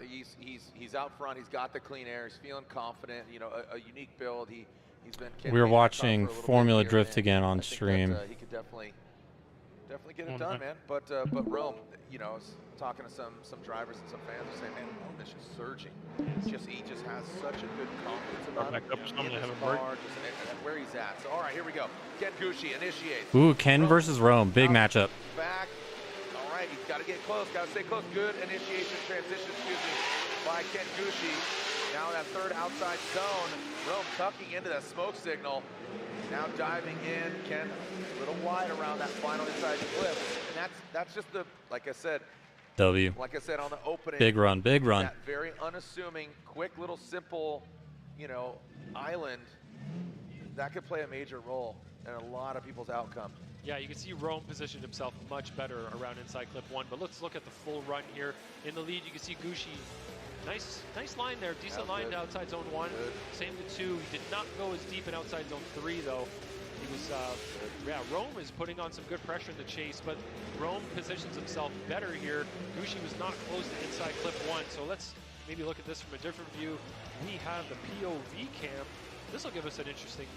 he's out front. He's got the clean air. He's feeling confident. You know, a unique build. He's been. We were watching Formula Drift again on stream. He could definitely get it done, man. But Rome, you know, I was talking to some drivers and some fans are saying, man, Rome is just surging. He just has such a good confidence about him in his car, and where he's at. So all right, here we go. Ken Gucci initiates. Ooh, Ken versus Rome, big matchup. Back. All right, he's got to get close. Got to stay close. Good initiation transition, by Ken Gucci. Now that third outside zone. Rome tucking into that smoke signal. Now diving in. Ken a little wide around that final inside the cliff. And that's just the, like I said, like I said on the opening. Big run. That very unassuming, quick little simple, you know, island that could play a major role in a lot of people's outcome. Yeah, you can see Rome positioned himself much better around inside clip 1, but let's look at the full run here. In the lead, you can see Gucci. Nice line there, decent line to outside zone 1. Same to 2. He did not go as deep in outside zone 3 though. He was, Rome is putting on some good pressure in the chase, but Rome positions himself better here. Gucci was not close to inside clip 1, so let's maybe look at this from a different view. We have the POV cam. This will give us an interesting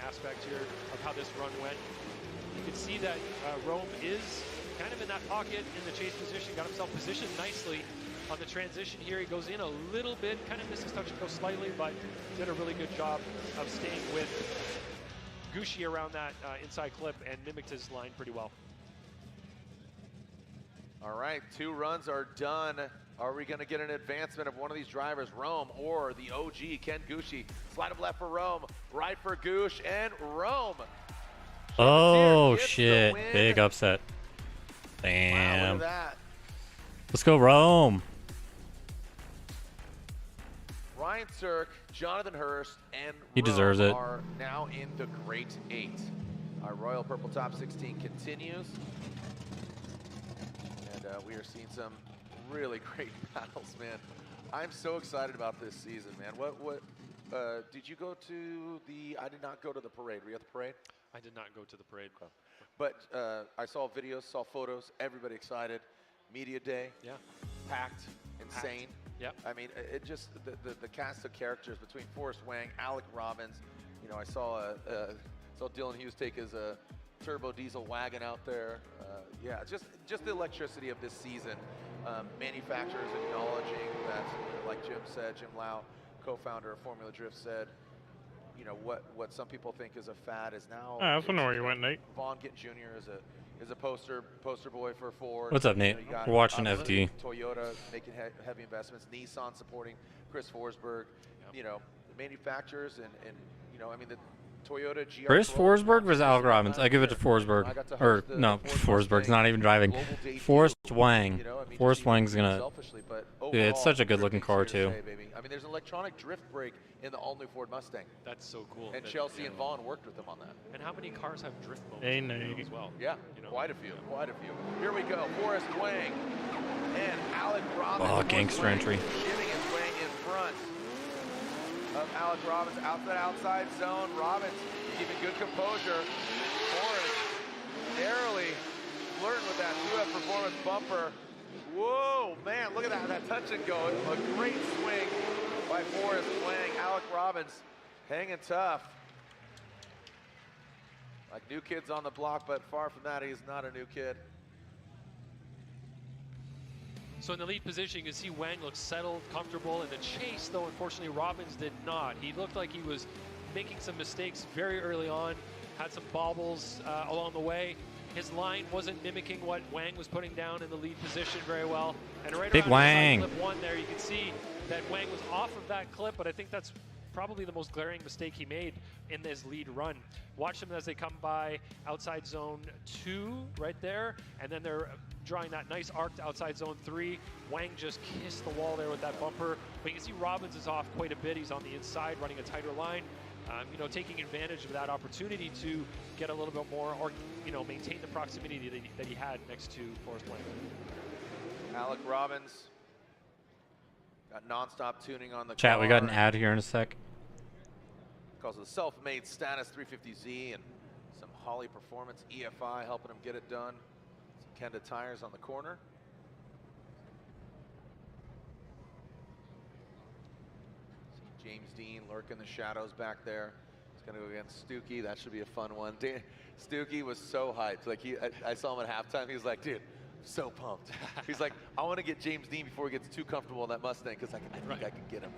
aspect here of how this run went. You can see that Rome is kind of in that pocket in the chase position, got himself positioned nicely. On the transition here, he goes in a little bit, kind of misses touch and go slightly, but did a really good job of staying with Gucci around that inside clip and mimicked his line pretty well. All right, 2 runs are done. Are we going to get an advancement of one of these drivers, Rome or the OG, Ken Gucci? Slide of left for Rome, right for Goosh, and Rome. Oh, shit. Big upset. Damn. Wow, look at that. Let's go, Rome. Ryan Turk, Jonathan Hurst, and he deserves it. Are now in the Great 8. Our Royal Purple Top 16 continues. And we are seeing some really great battles, man. I'm so excited about this season, man. What did you go to the, I did not go to the parade. Were you at the parade? I did not go to the parade. Okay. But I saw videos, saw photos, everybody excited. Media day, packed, insane. Yeah. I mean, it just the cast of characters between Forrest Wang, Alec Robbins. You know, I saw Dylan Hughes take his turbo diesel wagon out there. Yeah, just the electricity of this season. Manufacturers acknowledging that, like Jim said, Jim Lau, co-founder of Formula Drift, said, you know, what some people think is a fad is now. I was wondering where you went, Nate. Vaughn Gittin Jr. is a poster boy for Ford. What's up, Nate? You know, we're watching FD. Toyota making heavy investments. Nissan supporting Chris Forsberg. Yep. You know, manufacturers and you know, I mean the Toyota GR. Chris Forsberg versus Alec Robbins. I give it to Forsberg. Or no, Forsberg's not even driving. Forrest Wang. You know, I mean, Forrest Wang's gonna. But Dude, it's such a good-looking car too. I mean, there's an electronic drift brake in the all-new Ford Mustang. That's so cool. And Chelsea and Vaughn worked with them on that. And how many cars have drift modes as well? Yeah, you know? quite a few. Here we go. Forrest Wang and Alec Robbins. Oh, gangster entry. Shiving his way in front of Alec Robbins out that outside zone. Robbins keeping good composure. Forrest narrowly flirting with that 2F performance bumper. Whoa, man, look at that touch and go. A great swing by Forrest Wang. Alec Robbins hanging tough. Like new kids on the block, but far from that, he's not a new kid. So in the lead position, you can see Wang looks settled, comfortable. In the chase, though, unfortunately, Robbins did not. He looked like he was making some mistakes very early on, had some bobbles along the way. His line wasn't mimicking what Wang was putting down in the lead position very well. And right Big Wang. clip 1 there, you can see that Wang was off of that clip, but I think that's probably the most glaring mistake he made in this lead run. Watch them as they come by outside zone 2 right there, and then they're drawing that nice arc to outside zone 3. Wang just kissed the wall there with that bumper, but you can see Robbins is off quite a bit. He's on the inside running a tighter line. You know, taking advantage of that opportunity to get a little bit more, or you know, maintain the proximity that he had next to Forrest Wang. Alec Robbins got non-stop tuning on the Chat, car. we got an ad here in a sec. Because of the self-made Status 350Z and some Holley Performance EFI helping him get it done. Some Kenda tires on the corner. James Dean lurking the shadows back there. He's going to go against Stookie. That should be a fun one. Stookie was so hyped. Like I saw him at halftime. He was like, dude, so pumped. He's like, I want to get James Dean before he gets too comfortable in that Mustang because I think I can get him.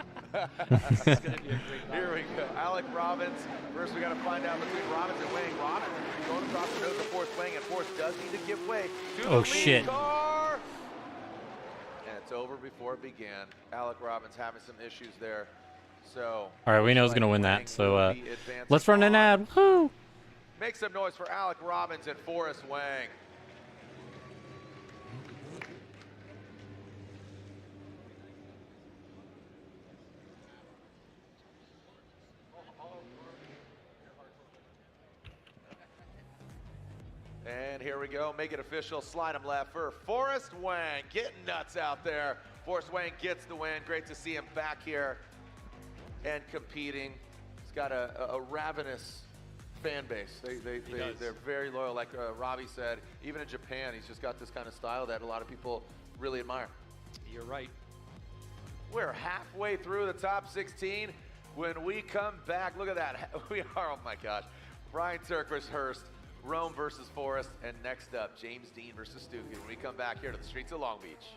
This is going to be a great battle. Here we go. Alec Robbins. First, we got to find out between Robbins and Wang. Robbins going across the nose of Forrest Wang, and Forrest does need to give way to the lead car. And it's over before it began. Alec Robbins having some issues there. So. All right, we know who's going to win that. So let's run an ad. Woo! Make some noise for Alec Robbins and Forrest Wang. And here we go, make it official, slide him left for Forrest Wang, getting nuts out there. Forrest Wang gets the win, great to see him back here and competing. He's got a ravenous fan base. They're very loyal, like Robbie said, even in Japan, he's just got this kind of style that a lot of people really admire. You're right. We're halfway through the top 16. When we come back, look at that, we are, oh my gosh, Brian Turquoise-Hurst, Rome versus Forrest, and next up, James Dean versus Stookie when we come back here to the streets of Long Beach.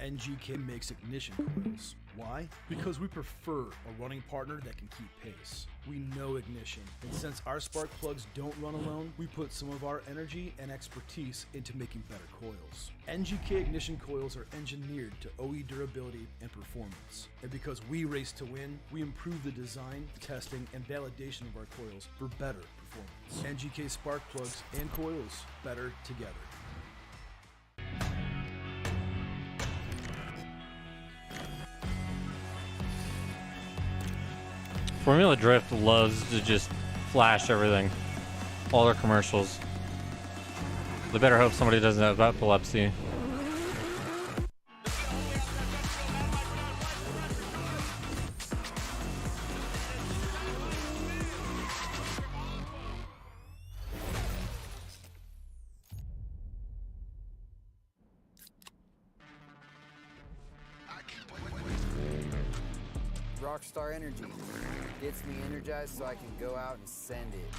NGK makes ignition coils. Why? Because we prefer a running partner that can keep pace. We know ignition, and since our spark plugs don't run alone, we put some of our energy and expertise into making better coils. NGK ignition coils are engineered to OE durability and performance. And because we race to win, we improve the design, testing, and validation of our coils for better performance. NGK spark plugs and coils, better together. Formula Drift loves to just flash everything. All their commercials. They better hope somebody doesn't have epilepsy. Rockstar Energy gets me energized so I can go out and send it.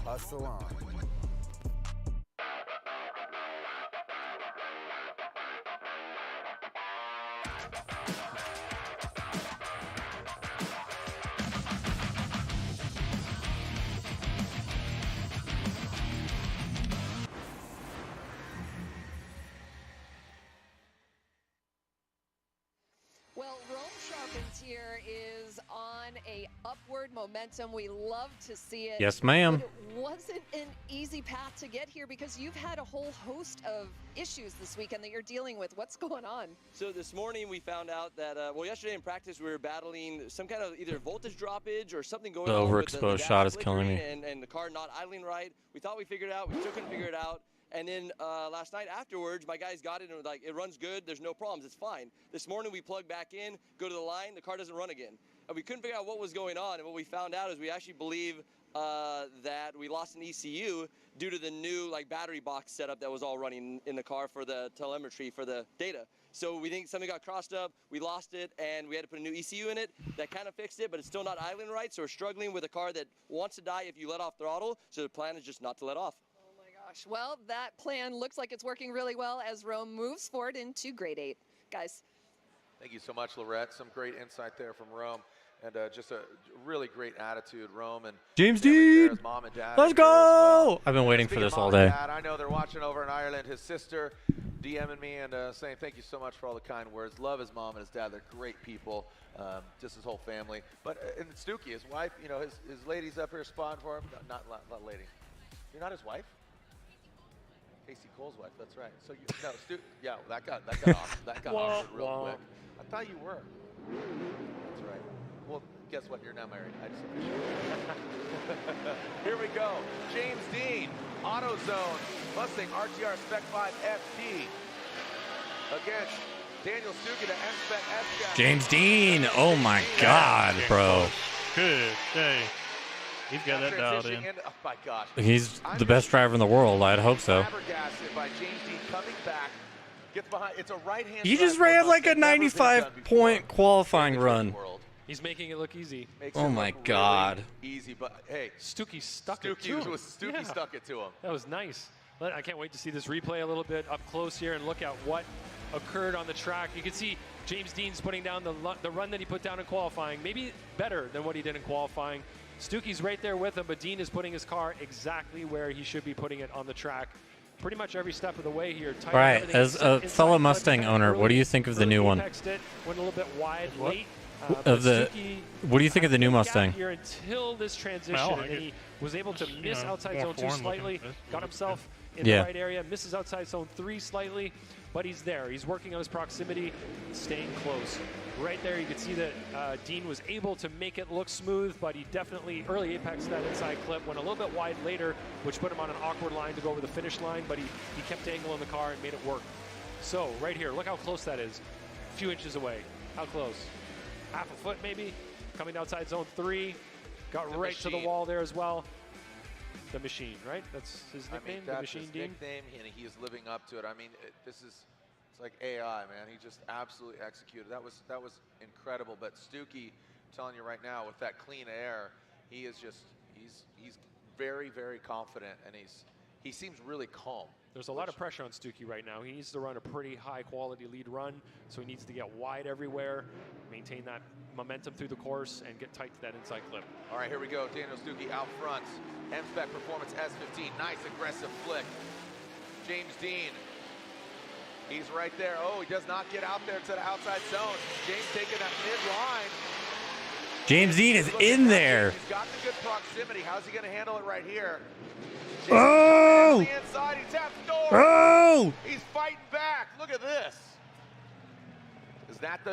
Hustle on. Well, Rome Sharpens here is on a upward momentum. We love to see it. Yes, ma'am. But it wasn't an easy path to get here because you've had a whole host of issues this weekend that you're dealing with. What's going on? So this morning we found out that, well, yesterday in practice we were battling some kind of either voltage droppage or something going on. The with overexposed gas shot is killing me. And the car not idling right. We thought we figured it out. We still couldn't figure it out. And then last night afterwards, my guys got it and were like, it runs good. There's no problems. It's fine. This morning we plug back in, go to the line. The car doesn't run again. And we couldn't figure out what was going on. And what we found out is we actually believe that we lost an ECU due to the new battery box setup that was all running in the car for the telemetry for the data. So we think something got crossed up, we lost it, and we had to put a new ECU in it. That kind of fixed it, but it's still not idling right, so we're struggling with a car that wants to die if you let off throttle, so the plan is just not to let off. Oh my gosh. Well, that plan looks like it's working really well as Rome moves forward into grade 8. Guys. Thank you so much, Lorette. Some great insight there from Rome. And just a really great attitude, Rome and James Dean. Dean. Mom and dad. Let's go! Well. I've been waiting for Speaking this of all mom and day. Dad, I know they're watching over in Ireland. His sister DMing me and saying thank you so much for all the kind words. Love his mom and his dad. They're great people. Just his whole family. But and Stookie, his wife, you know, his lady's up here spotting for him. No, not lady. You're not his wife? Casey Cole's wife. That's right. So yeah, that got off. That got awkward real quick. I thought you were. That's right. Well, guess what? You're now married. I just Here we go. James Dean, AutoZone, Mustang RTR Spec 5 FD against Daniel Stookie, the M-Spec F-Jack. James Dean. Oh my God, bro. Good day. He's got that dialed in. Oh my gosh. He's the best driver in the world. I'd hope so. Flabbergasted by James Dean coming back. Gets behind. It's a right-hand. He just ran like a 95-point qualifying run. He's making it look easy. Oh my God. Really easy, but hey, Stookie stuck it to him. Stookie stuck it to him. That was nice. I can't wait to see this replay a little bit up close here and look at what occurred on the track. You can see James Dean's putting down the run that he put down in qualifying, maybe better than what he did in qualifying. Stookie's right there with him, but Dean is putting his car exactly where he should be putting it on the track. Pretty much every step of the way here. All right, as a fellow Mustang owner, what do you think of the new one? Went a little bit wide late. What do you think of the new Mustang? Here until this transition, and he was able to miss outside zone 2 slightly, got himself in the right area, misses outside zone 3 slightly, but he's there. He's working on his proximity, staying close. Right there, you can see that Dean was able to make it look smooth, but he definitely early apexed that inside clip, went a little bit wide later, which put him on an awkward line to go over the finish line, but he kept angling the car and made it work. So right here, look how close that is. A few inches away. How close? Half a foot maybe? Coming outside zone 3. Got right to the wall there as well. The Machine, right? That's his nickname, the Machine Dean? That's his nickname, and he is living up to it. I mean, it's like AI, man. He just absolutely executed. That was incredible. But Stookie, I'm telling you right now, with that clean air, he is just he's very, very confident, and he seems really calm. There's a lot of pressure on Stookie right now. He needs to run a pretty high-quality lead run, so he needs to get wide everywhere, maintain that momentum through the course, and get tight to that inside clip. All right, here we go. Daniel Stookie out front. M-Spec Performance S15. Nice aggressive flick. James Dean. He's right there. Oh, he does not get out there to the outside zone. James taking that mid-line. James Dean is in there. He's got the good proximity. How's he going to handle it right here? Oh! The inside. He taps the door. Oh! He's fighting back. Look at this.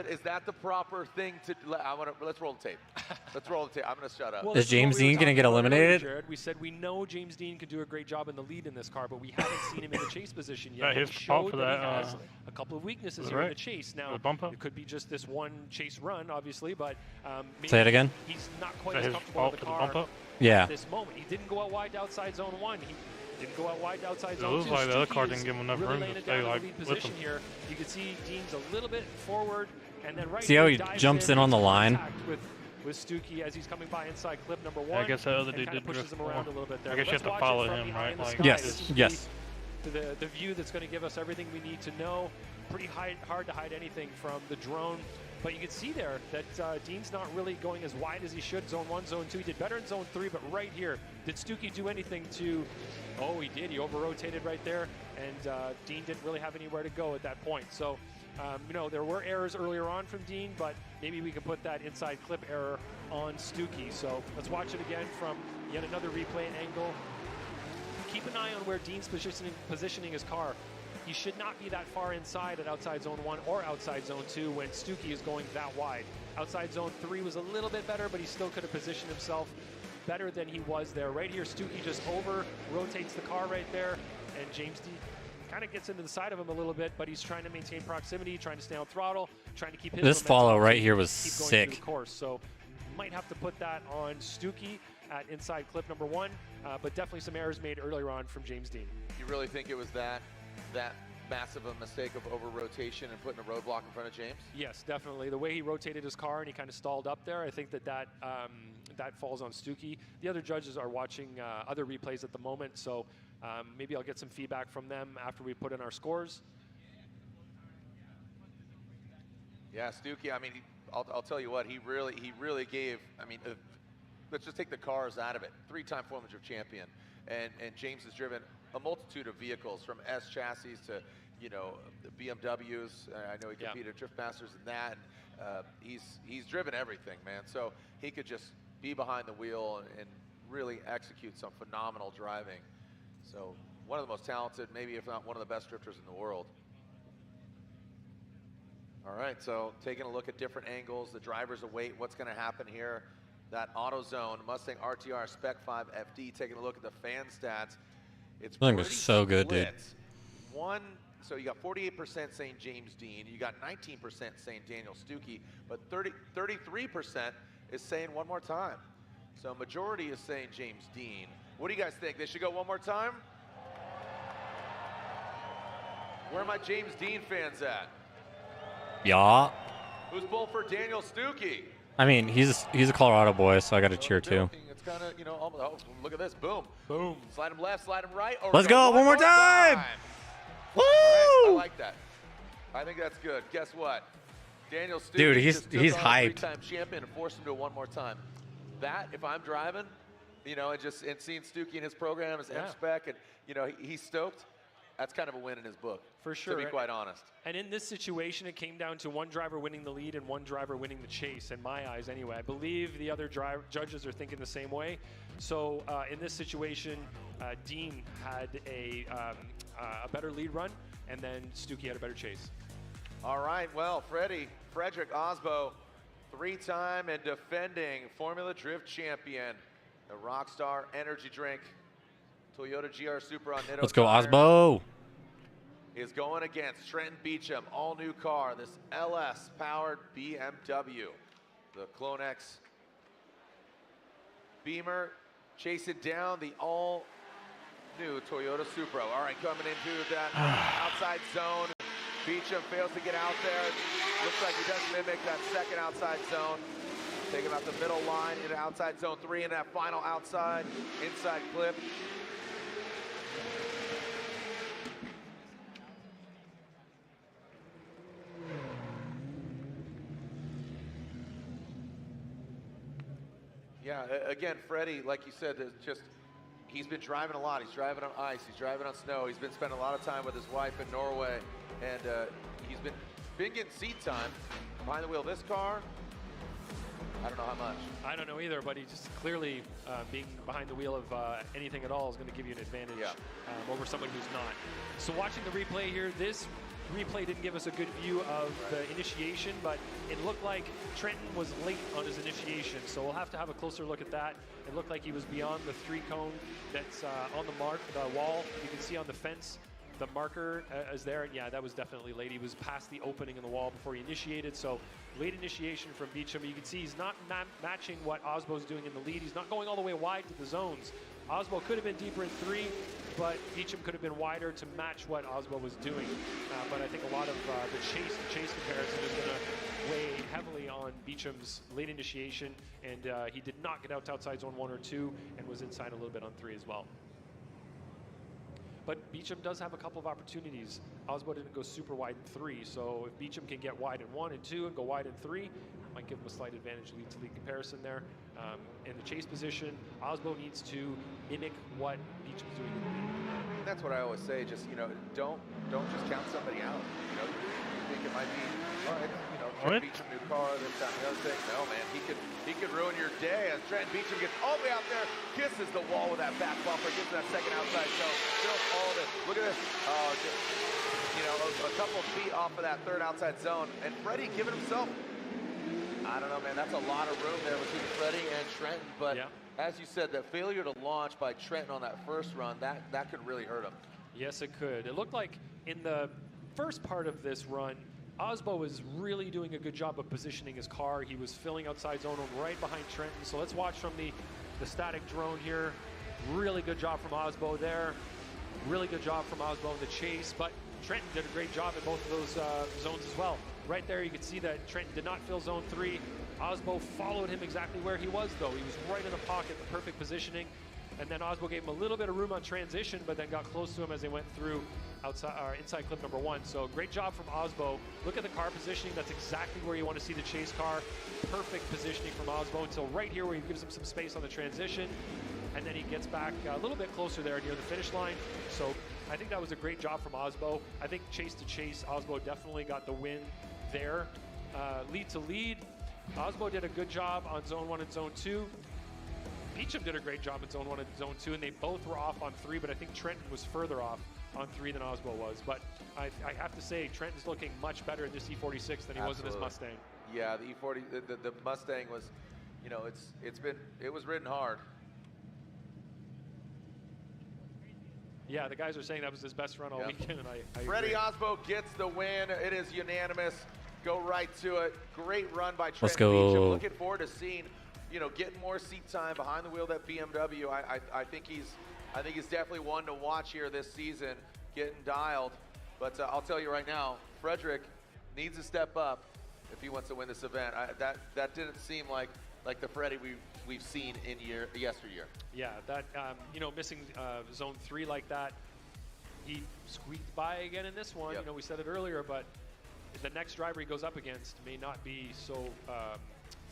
Is that the proper thing to? Let's roll the tape. Let's roll the tape. I'm going to shut up. Well, is James Dean going to get eliminated? Jared, we said we know James Dean could do a great job in the lead in this car, but we haven't seen him in the chase position yet. His he fault showed for that that. he has a couple of weaknesses here in the chase. Now, it could be just this one chase run, obviously, but say it again. He's not quite as comfortable with the car at this moment. He didn't go out wide outside zone 1. He didn't go out wide outside zone 2. It looks like the other car didn't give him enough room to stay like with him. Here. You can see Dean's a little bit forward, and then right. See how he jumps in on the line? With Stookie as he's coming by inside clip number 1. I guess that other dude did pushes him around a little bit there. I guess you have to follow him, right? Like, yes. The view that's going to give us everything we need to know. Pretty hard to hide anything from the drone. But you can see there that Dean's not really going as wide as he should. Zone 1, Zone 2. He did better in Zone 3, but right here, did Stookie do anything to... Oh, he did. He over-rotated right there, and Dean didn't really have anywhere to go at that point. So, you know, there were errors earlier on from Dean, but maybe we can put that inside clip error on Stookie. So let's watch it again from yet another replay angle. Keep an eye on where Dean's positioning his car. He should not be that far inside at outside zone 1 or outside zone 2 when Stookie is going that wide. Outside zone 3 was a little bit better, but he still could have positioned himself better than he was there. Right here, Stookie just over-rotates the car right there, and James Dean kind of gets into the side of him a little bit, but he's trying to maintain proximity, trying to stay on throttle, trying to keep his This follow right here was sick. Through the course. So might have to put that on Stookie at inside clip number 1, but definitely some errors made earlier on from James Dean. You really think it was that massive a mistake of over-rotation and putting a roadblock in front of James? Yes, definitely. The way he rotated his car and he kind of stalled up there, I think that falls on Stuckey. The other judges are watching other replays at the moment, so maybe I'll get some feedback from them after we put in our scores. Yeah, Stuckey, I mean, I'll tell you what, he really gave, I mean, let's just take the cars out of it. 3-time Formula Drift champion. And James has driven a multitude of vehicles, from S chassis to, you know, the BMWs. I know he competed at Drift Masters and that. And, he's driven everything, man. So he could just be behind the wheel and really execute some phenomenal driving. So one of the most talented, maybe if not one of the best drifters in the world. All right, so taking a look at different angles, the drivers await what's going to happen here. That AutoZone Mustang RTR Spec 5 FD, taking a look at the fan stats. It's pretty so good, dude. So you got 48% saying James Dean, you got 19% saying Daniel Stuckey, but 33% is saying one more time. So majority is saying James Dean. What do you guys think? They should go one more time? Where are my James Dean fans at? Yeah. Who's pulling for Daniel Stuckey? I mean, he's a Colorado boy, so I got to cheer too. It's kind of, you know, oh, look at this, boom. Boom. Slide him left, slide him right. Let's go, one more time. Woo! Right, I like that. I think that's good. Guess what? Daniel Stuckey, dude, he's hyped. 3-time champion, and forced him to one more time. That, if I'm driving, you know, and seeing Stuckey in his program, his M-Spec, and, you know, he's stoked, that's kind of a win in his book. For sure. To be quite honest. And in this situation, it came down to one driver winning the lead and one driver winning the chase, in my eyes anyway. I believe the other judges are thinking the same way. So in this situation, Dean had a better lead run, and then Stuckey had a better chase. All right, well, Frederick Osbo, 3-time and defending Formula Drift champion, the Rockstar Energy Drink, Toyota GR Supra on Nitto. Let's go, tires, Osbo. is going against Trenton Beecham, all new car, this LS powered BMW, the Clone X Beamer, chasing down the all new Toyota Supra. All right, coming into that outside zone. Beecham fails to get out there. Looks like he does mimic that second outside zone. Taking out the middle line into outside zone 3 in that final outside inside clip. Yeah, again, Freddie, like you said, he's been driving a lot. He's driving on ice. He's driving on snow. He's been spending a lot of time with his wife in Norway, and he's been getting seat time behind the wheel of this car. I don't know how much. I don't know either, but he just clearly being behind the wheel of anything at all is going to give you an advantage over someone who's not. So watching the replay here, this replay didn't give us a good view of the initiation, but it looked like Trenton was late on his initiation, so we'll have to have a closer look at that. It looked like he was beyond the 3-cone that's on the wall. You can see on the fence the marker is there, and yeah, that was definitely late. He was past the opening in the wall before he initiated, so late initiation from Beecham. You can see he's not matching what Osbo's doing in the lead. He's not going all the way wide to the zones. Osbo could have been deeper in 3, but Beecham could have been wider to match what Osbo was doing. But I think a lot of the chase comparison is going to weigh heavily on Beecham's late initiation, and he did not get out to outside zone 1 or 2 and was inside a little bit on 3 as well. But Beecham does have a couple of opportunities. Osbo didn't go super wide in 3, so if Beecham can get wide in 1 and 2 and go wide in 3, might give him a slight advantage lead to lead comparison there. In the chase position, Osbo needs to mimic what Beecham's doing in the lead. That's what I always say. Just, you know, don't just count somebody out. You know, you think it might be, all right, you know, Trent Beecham, new car, this, that, and the other thing. No, man, he could ruin your day as Trent Beecham gets all the way out there, kisses the wall with that back bumper, gets that second outside zone. Still all this. Look at this. Oh, just, you know, a couple of feet off of that third outside zone, and Freddie giving himself, I don't know, man, that's a lot of room there between Freddie and Trenton, but as you said, the failure to launch by Trenton on that first run, that could really hurt him. Yes, it could. It looked like in the first part of this run, Osbo was really doing a good job of positioning his car. He was filling outside zone right behind Trenton. So let's watch from the static drone here. Really good job from Osbo there. Really good job from Osbo in the chase, but Trenton did a great job in both of those zones as well. Right there, you can see that Trenton did not fill zone 3. Osbo followed him exactly where he was, though. He was right in the pocket, the perfect positioning. And then Osbo gave him a little bit of room on transition, but then got close to him as they went through inside clip number 1. So great job from Osbo. Look at the car positioning. That's exactly where you want to see the chase car. Perfect positioning from Osbo until right here where he gives him some space on the transition. And then he gets back a little bit closer there near the finish line. So I think that was a great job from Osbo. I think chase to chase, Osbo definitely got the win there. Lead to lead, Osbo did a good job on zone 1 and zone 2. Beecham did a great job in zone 1 and zone 2, and they both were off on 3, but I think Trenton was further off on 3 than Osbo was. But I have to say, Trenton's looking much better in this E46 than he was in his Mustang. Yeah, the E40, the Mustang was, you know, it was ridden hard. Yeah, the guys are saying that was his best run all weekend, and I Freddie agree. Osbo gets the win. It is unanimous. Go right to it. Great run by Trenton Let's go. Beecham. Looking forward to seeing, you know, getting more seat time behind the wheel of that BMW. I think he's definitely one to watch here this season, getting dialed. But I'll tell you right now, Frederick needs to step up if he wants to win this event. That didn't seem like the Freddie we've seen in yesteryear. Yeah, that you know, missing zone 3 like that, he squeaked by again in this one. Yep. You know, we said it earlier, but the next driver he goes up against may not be so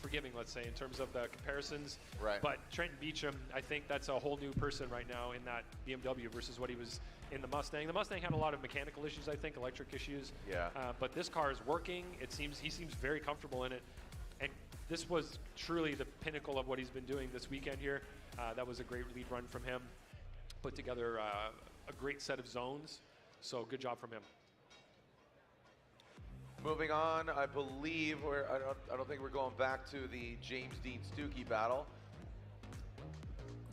forgiving, let's say, in terms of the comparisons. Right. But Trenton Beecham, I think that's a whole new person right now in that BMW versus what he was in the Mustang. The Mustang had a lot of mechanical issues, I think, electric issues. Yeah. But this car is working. He seems very comfortable in it. And this was truly the pinnacle of what he's been doing this weekend here. That was a great lead run from him. Put together a great set of zones. So good job from him. Moving on, I believe I don't think we're going back to the James Dean Stuckey battle.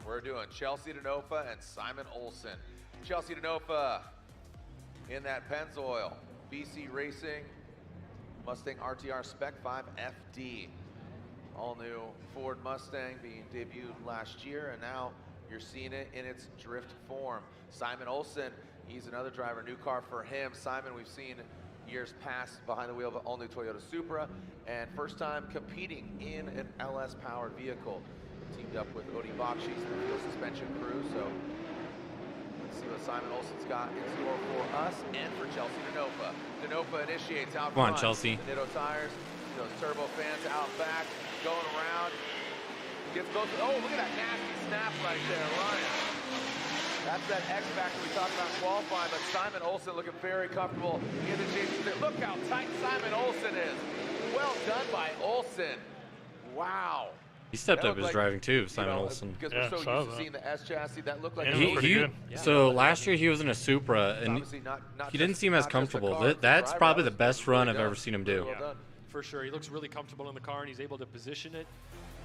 We're doing Chelsea DeNofa and Simon Olsen. Chelsea DeNofa in that Pennzoil, BC Racing, Mustang RTR Spec 5 FD. All new Ford Mustang being debuted last year, and now you're seeing it in its drift form. Simon Olsen, he's another driver, new car for him. Simon, we've seen years past behind the wheel of an all-new Toyota Supra, and first time competing in an LS-powered vehicle. Teamed up with Odi Bakshi's and the Fuel Suspension crew, so let's see what Simon Olsen's got in store for us and for Chelsea DeNofa. DeNofa initiates out Come on, front. Chelsea. The Nitto tires, those turbo fans out back, going around. Gets both. Oh, look at that nasty snap right there, Ryan. That's that X factor we talked about qualifying, but Simon Olsen looking very comfortable in the chase. Look how tight Simon Olsen is. Well done by Olsen. Wow. He stepped That up his looked driving too, Simon Olsen. Because Yeah, we're so saw used to that. seeing the S chassis, that looked like Yeah, a he was pretty good. So last year he was in a Supra, and obviously not he didn't just- seem as not just a comfortable. car, That's driver. probably That the was best run really I've ever done. seen him do. Well Yeah, done. for sure. He looks really comfortable in the car, and he's able to position it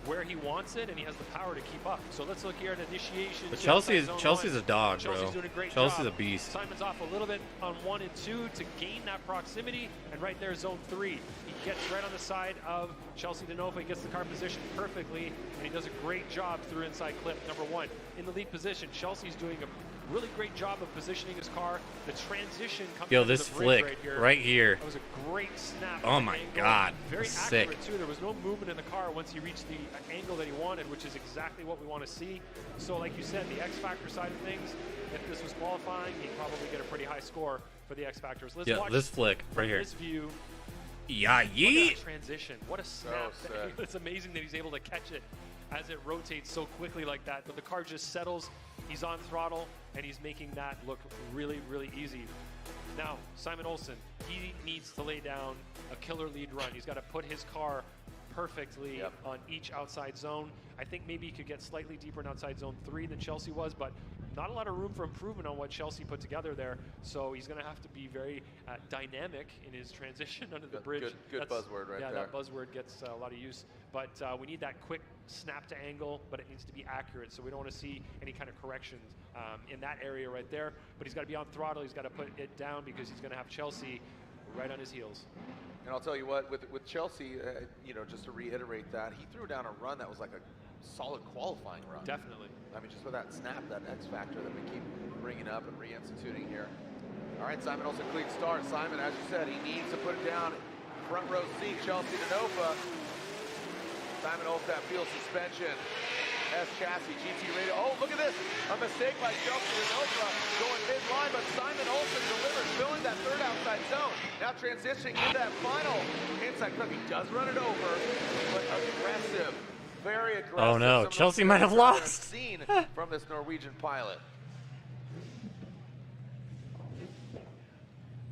where he wants it, and he has the power to keep up. So let's look here at initiation. But Chelsea's Chelsea's a dog, Chelsea's bro. doing a great Chelsea's job. a beast. Simon's off a little bit on 1 and 2 to gain that proximity, and right there, zone 3. He gets right on the side of Chelsea DeNofa. He gets the car positioned perfectly, and he does a great job through inside clip number 1. In the lead position, Chelsea's doing a really great job of positioning his car. The transition coming Yo, into this the bridge flick right right here. That was a great snap. Oh at the my angle. God, Very that's accurate sick. too. There was no movement in the car once he reached the angle that he wanted, which is exactly what we want to see. So like you said, the X Factor side of things, if this was qualifying, he'd probably get a pretty high score for the X Factors. Let's Yeah, watch this flick from right here. this view. Yeah, Look at yeet. that transition. What a snap. sick. It's amazing that he's able to catch it as it rotates so quickly like that. But the car just settles. He's on throttle, and he's making that look really, really easy. Now, Simon Olsen, he needs to lay down a killer lead run. He's got to put his car perfectly Yep. on each outside zone. I think maybe he could get slightly deeper in outside zone 3 than Chelsea was, but not a lot of room for improvement on what Chelsea put together there. So he's going to have to be very dynamic in his transition under the bridge. Good buzzword right yeah, there. that buzzword gets a lot of use. But we need that quick snap to angle, but it needs to be accurate. So we don't want to see any kind of corrections in that area right there. But he's got to be on throttle. He's got to put it down because he's going to have Chelsea right on his heels. And I'll tell you what, with Chelsea, you know, just to reiterate that, he threw down a run that was like a solid qualifying run. Definitely. I mean, just with that snap, that X factor that we keep bringing up and reinstituting here. All right, Simon Olsen, clean start. Simon, as you said, he needs to put it down. Front row seat, Chelsea Denofa. Simon Olsen, that field suspension. S chassis, GT radio. Oh, look at this. A mistake by Chelsea Denofa going mid-line, but Simon Olsen delivers, filling that third outside zone. Now transitioning into that final inside clip. He does run it over, but aggressive. Very aggressive. Oh no, Chelsea might have lost. Seen from this Norwegian pilot.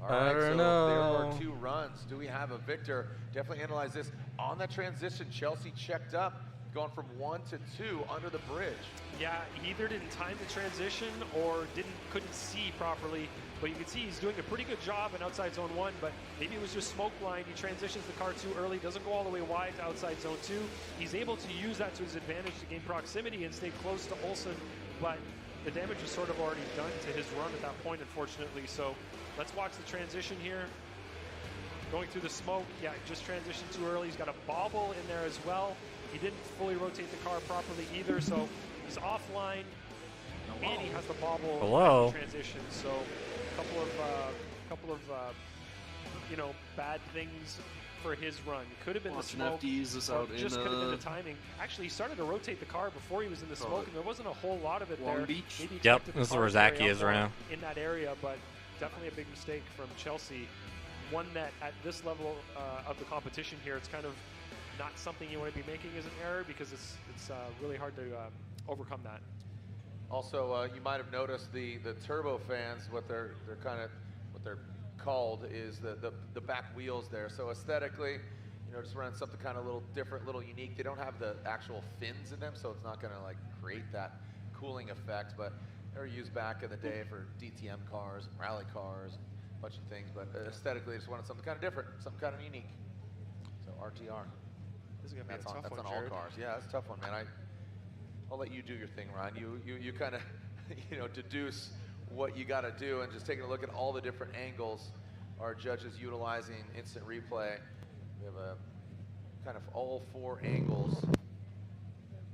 All right, so there are 2 runs. Do we have a victor? Definitely analyze this. On that transition, Chelsea checked up, going from 1 to 2 under the bridge. Yeah, he either didn't time the transition or couldn't see properly. But you can see he's doing a pretty good job in outside zone 1, but maybe it was just smoke blind. He transitions the car too early, doesn't go all the way wide to outside zone 2. He's able to use that to his advantage to gain proximity and stay close to Olsen, but the damage is sort of already done to his run at that point, unfortunately. So let's watch the transition here. Going through the smoke, yeah, just transitioned too early. He's got a bobble in there as well. He didn't fully rotate the car properly either, so he's offline. And he has the bobble Hello. transition. So a couple of you know, bad things for his run. It could have been Watching the smoke, FDs this or out just in, could have been the timing. Actually, he started to rotate the car before he was in the smoke, and there wasn't a whole lot of it Long there. Beach? Maybe he Yep, kept the this is car where very Zaki is right now. in that area, but definitely a big mistake from Chelsea. One that at this level of the competition here, it's kind of not something you want to be making as an error, because it's really hard to overcome that. Also, you might have noticed the turbo fans, what they're called is the back wheels there. So aesthetically, you know, just running something kind of a little different, little unique. They don't have the actual fins in them, so it's not going to like create that cooling effect. But they were used back in the day for DTM cars, rally cars, a bunch of things. But aesthetically, just wanted something kind of different, something kind of unique. So RTR. This is gonna be That's a tough on one, all Jared. cars. Yeah, that's a tough one, man. I'll let you do your thing, Ryan. You kind of, you know, deduce what you got to do, and just taking a look at all the different angles our judges utilizing instant replay. We have a kind of all 4 angles,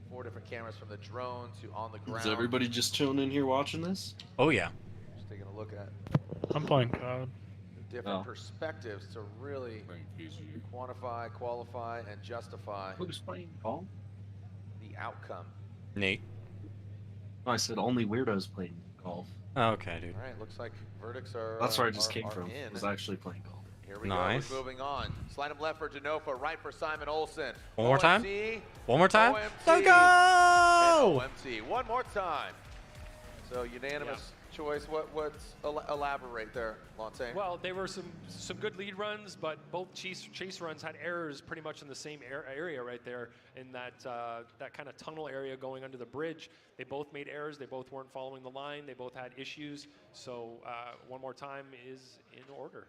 4 different cameras from the drone to on the ground. Is everybody just chilling in here watching this? Oh yeah. Just taking a look at I'm playing COD. different perspectives to really quantify, qualify, and justify Who's playing Paul? the outcome. Nate. No, I said only weirdos playing golf. Oh, okay, dude. All right, looks like verdicts are. That's where I just are- came are from. in. Was actually playing golf. Here we Nice. go. We're moving on. Slide him left for Denofa, right for Simon Olsen. One more time? OMT, One more time. OMT, Let's and go! OMT. One more time. So unanimous choice. What's elaborate there, Lontaine? Well, they were some good lead runs, but both chase runs had errors pretty much in the same area right there in that that kind of tunnel area going under the bridge. They both made errors. They both weren't following the line. They both had issues. So one more time is in order.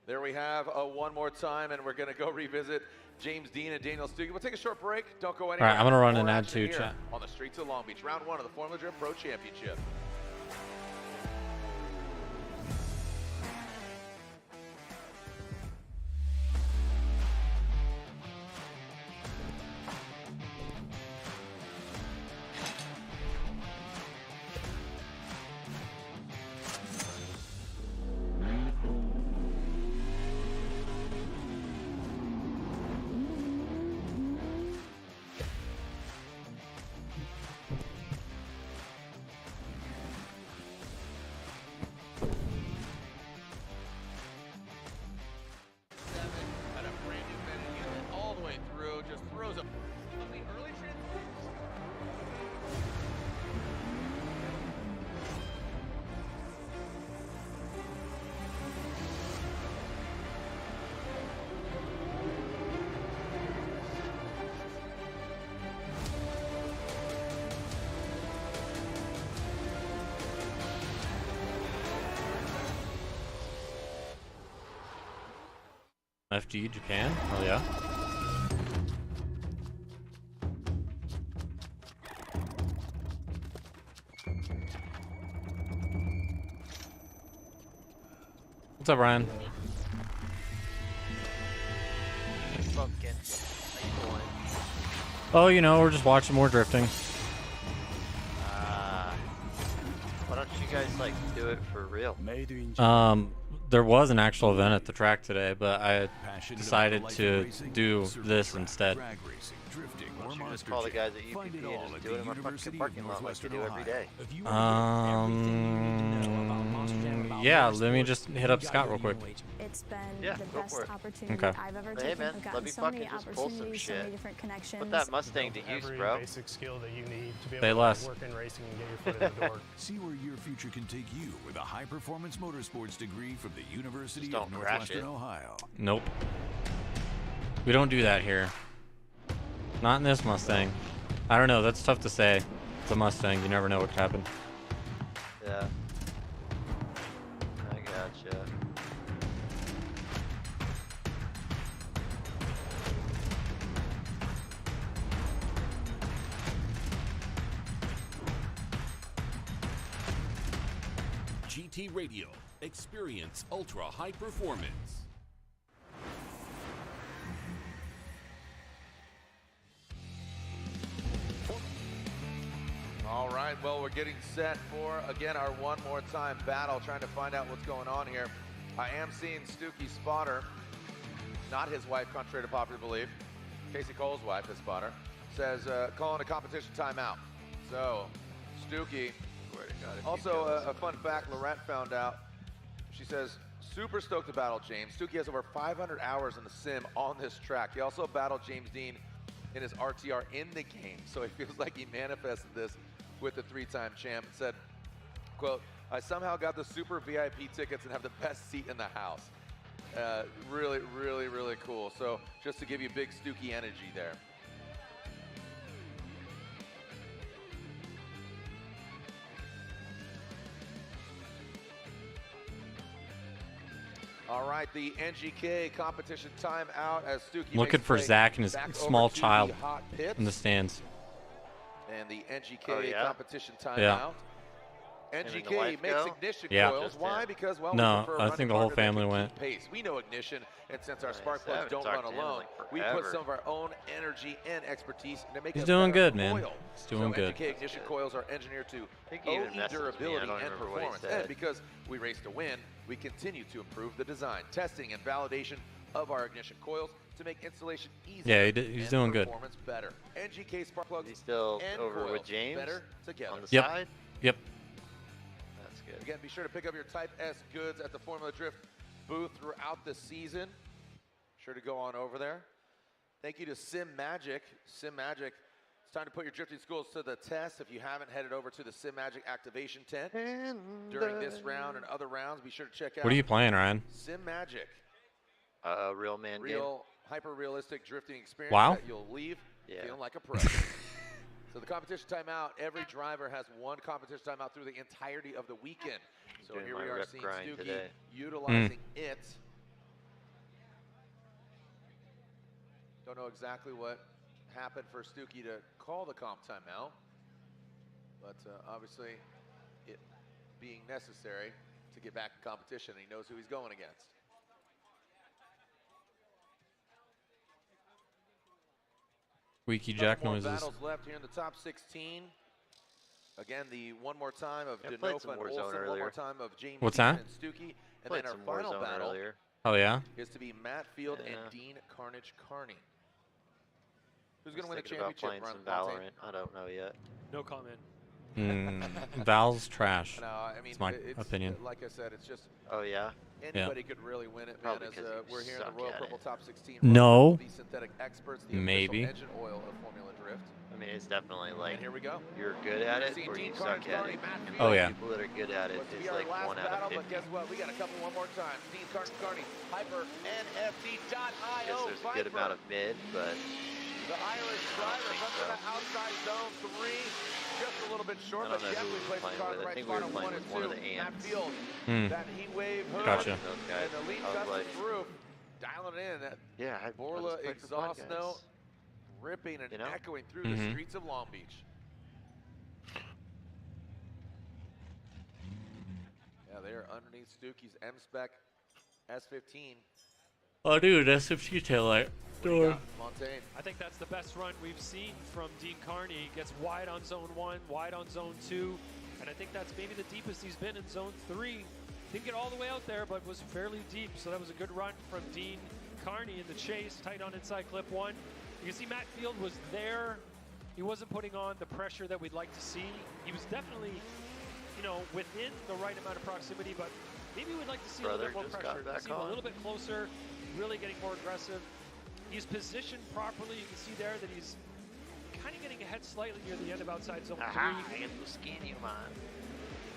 There we have one more time, and we're going to go revisit James Dean and Daniel Stuge. We'll take a short break. Don't go anywhere. All right, I'm gonna run More an ad action to here chat. on the streets of Long Beach. Round 1 of the Formula Drift Pro Championship. Had a brand new Bennett unit all the way through, just throws a on the early transition. FG Japan. Oh yeah. What's up, Ryan? Oh, you know, we're just watching more drifting. Why don't you guys like do it for real? There was an actual event at the track today, but I decided to do this instead. Why don't you just call the guys at UPP and just do it in my fucking parking lot like you do every day? Yeah, let me just hit up Scott real quick. It's been Yeah, the go best for it. opportunity Okay. I've ever Hey, taken. man, I've let gotten me so many fucking just pull some opportunities, so many shit. different connections. Put that Mustang to use, Every bro. basic skill that you need to be Say able less. to work in racing and get your foot in the door. See where your future can take you with a high-performance motorsports degree from the University Just of don't crash Northwestern it. Ohio. Nope. We don't do that here. Not in this Mustang. I don't know. That's tough to say. It's a Mustang. You never know what could happen. Yeah. I gotcha. GT Radio. Experience ultra high performance. All right, well, we're getting set for, again, our one more time battle, trying to find out what's going on here. I am seeing Stuckey Spotter, not his wife, contrary to popular belief. Casey Cole's wife, his spotter, says calling a competition timeout. So, Stuckey, also a fun fact Lorette found out. She says, super stoked to battle James. Stuckey has over 500 hours in the sim on this track. He also battled James Dean in his RTR in the game, so he feels like he manifested this with the three-time champ. And said, quote, I somehow got the super VIP tickets and have the best seat in the house. Really, really, really cool. So just to give you big Stuckey energy there. All right, the NGK competition timeout as Stuckey Looking makes for play Zach and his back small over to child the hot pits. in the stands. And the NGK Oh, yeah? competition timeout. Yeah. Him and the NGK wife makes go? Ignition Yeah. coils. Just Why? him. Because, well, No, we prefer a I running think the whole partner that family can went. keep pace. We know Ignition, and since our Nice. spark I plugs haven't don't talked run to him in, alone, like, we put forever. some of our own energy and expertise to make He's a doing better good, man. coil. He's doing so good. NGK Ignition coils are engineered to think he even OE messaged me. I durability don't and remember what he performance. said. And because we race to win, we continue to improve the design, testing, and validation of our Ignition coils to make installation easier. Yeah, he's and doing good. performance better. NGK spark plugs He's still and over coils with James better together. on the Yep. side. Yep. That's good. Again, be sure to pick up your Type S goods at the Formula Drift booth throughout the season. Sure to go on over there. Thank you to Sim Magic. Sim Magic, it's time to put your drifting skills to the test. If you haven't headed over to the Sim Magic activation tent during this round and other rounds, be sure to check out What are you playing, Ryan? Sim Magic. Real man game. Real, hyper-realistic drifting experience Wow. that you'll leave Yeah. feeling like a pro. So the competition timeout, every driver has one competition timeout through the entirety of the weekend. So Doing here my we are rep seeing grind Stuckey today. utilizing it. Don't know exactly what happened for Stuckey to call the comp timeout, but obviously it being necessary to get back in competition. He knows who he's going against. Squeaky jack Couple more noises. battles left here in the top 16. Again, the one more time of I played Denofa some and Warzone Olsen, one earlier. more time of James What's Dean that? and Stuckey. And Played then our some final Warzone battle earlier. Oh, yeah? is to be Matt Field Yeah. and Dean Carnage Carney. Who's going to Was win the thinking about championship? playing some Montaigne? Valorant. I don't know yet. No comment. Val's trash. No, I mean, It's my opinion. Like I said, it's just Oh yeah. anybody could really win it, man. Probably As 'cause you we're here in the suck Royal at Purple it. Top 16. No. The synthetic experts, the Maybe. official engine oil of Formula Drift. I mean, it's definitely like And here we go. you're good at it Seeing or Dean you Carnage suck at Carney, it. Matt And Oh, most yeah. people that are good at it What's to is be our like last 1 out battle, of 50. but guess what? We got a couple one more time. Dean Carney, Hyper NFT.io. I guess there's a good amount of mid, but The Irish driver comes to the outside zone 3, just a little bit short, I but don't know who definitely we were plays the playing car in with. the I right think we spot were on playing 1 and with one of 2. the Matt ants. Field, Hmm. that heat wave hood, Gotcha. those guys. and the lead I was custom like, roof, dialing it in. That yeah, I Borla was playing for fun, exhaust guys. note, ripping and You know? echoing through Mhm. the streets of Long Beach. Yeah, they are underneath Stuckey's M-Spec S15. Oh, dude, that's 15 tail light. What do you got, Montaigne? I think that's the best run we've seen from Dean Carney. Gets wide on zone 1, wide on zone 2, And I think that's maybe the deepest he's been in Zone 3. Didn't get all the way out there, but was fairly deep. So that was a good run from Dean Carney in the chase, tight on inside clip 1. You can see Matt Field was there. He wasn't putting on the pressure that we'd like to see. He was definitely, you know, within the right amount of proximity, but maybe we'd like to see a little bit more pressure. See him a little bit closer, really getting more aggressive. He's positioned properly. You can see there that he's kind of getting ahead slightly near the end of outside zone 3.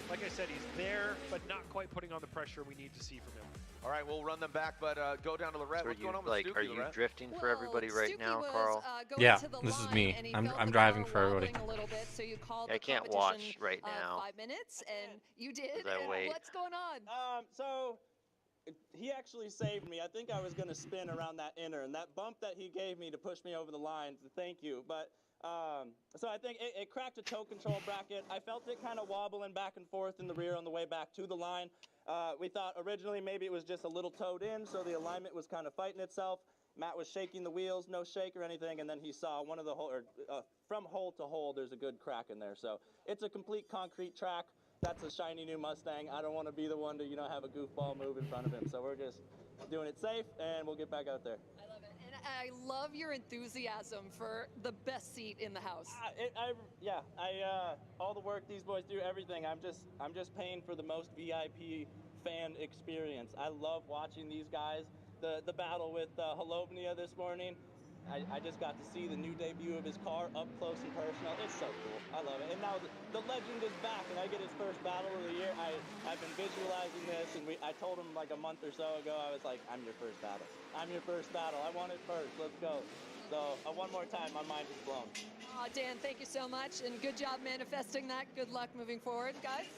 Like I said, he's there, but not quite putting on the pressure we need to see from him. All right, we'll run them back, but go down to Lorette. What's going on with Stuckey, Are you Lorette? drifting for everybody right now, Carl? Yeah, this is me. I'm driving for everybody. A little bit, so you called I can't watch right now. 5 minutes, and you did. I wait? What's going on? So he actually saved me. I think I was going to spin around that inner, and that bump that he gave me to push me over the line, thank you. But so I think it cracked a toe control bracket. I felt it kind of wobbling back and forth in the rear on the way back to the line. We thought originally maybe it was just a little toed in, so the alignment was kind of fighting itself. Matt was shaking the wheels, no shake or anything, and then he saw one of the from hole to hole, there's a good crack in there. So it's a complete concrete track. That's a shiny new Mustang. I don't want to be the one to, you know, have a goofball move in front of him. So we're just doing it safe, and we'll get back out there. I love it. And I love your enthusiasm for the best seat in the house. All the work these boys do, everything. I'm just paying for the most VIP fan experience. I love watching these guys. The battle with Holovnia this morning. I just got to see the new debut of his car up close and personal. It's so cool. I love it. And now the legend is back, and I get his first battle of the year. I've been visualizing this, and I told him like a month or so ago, I was like, I'm your first battle. I'm your first battle. I want it first. Let's go. So one more time, my mind is blown. Dan, thank you so much, and good job manifesting that. Good luck moving forward, guys.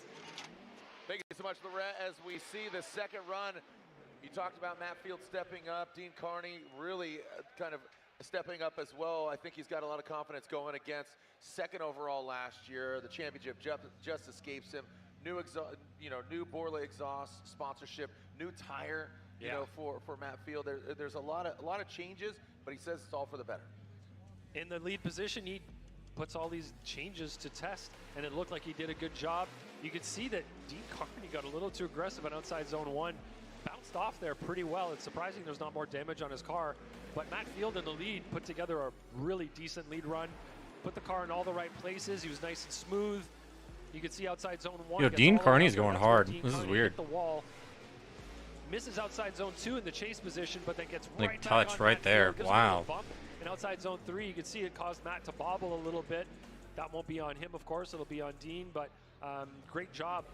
Thank you so much, Lorette. As we see the second run, you talked about Matt Field stepping up. Dean Carney really kind of stepping up as well. I think he's got a lot of confidence going against second overall last year. The championship just escapes him. New Borla exhaust sponsorship, new tire, you know, for Matt Field. There's a lot of changes, but he says it's all for the better. In the lead position, he puts all these changes to test, and it looked like he did a good job. You could see that Dean Carney got a little too aggressive on outside zone 1. Bounced off there pretty well. It's surprising there's not more damage on his car. But Matt Field in the lead put together a really decent lead run. Put the car in all the right places. He was nice and smooth. You could see outside zone 1. Yo, Dean Carney's going hard. This is weird. Hit the wall. Misses outside zone 2 in the chase position, but then gets like right touch back on right Matt there. Field, Wow. And outside zone 3, you can see it caused Matt to bobble a little bit. That won't be on him, of course. It'll be on Dean. But great job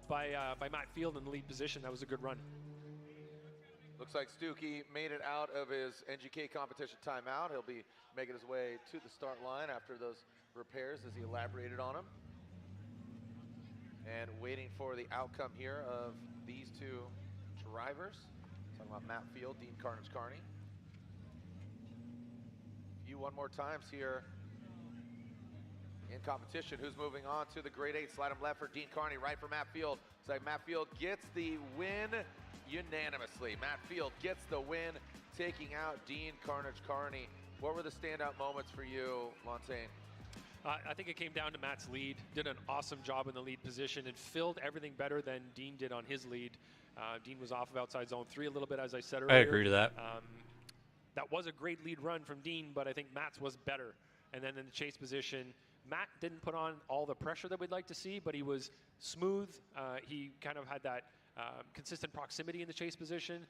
by Matt Field in the lead position. That was a good run. Looks like Stuckey made it out of his NGK competition timeout. He'll be making his way to the start line after those repairs, as he elaborated on them. And waiting for the outcome here of these two drivers. Talking about Matt Field, Dean Carney. One more times here in competition. Who's moving on to the grade 8? Slide him left for Dean Carney, right for Matt Field. It's like Matt Field gets the win unanimously. Matt Field gets the win, taking out Dean Carney. What were the standout moments for you, Montaigne? I think it came down to Matt's lead. Did an awesome job in the lead position and filled everything better than Dean did on his lead. Dean was off of outside zone 3 a little bit, as I said earlier. I agree to that. That was a great lead run from Dean, but I think Matt's was better. And then in the chase position, Matt didn't put on all the pressure that we'd like to see, but he was smooth. He kind of had that consistent proximity in the chase position.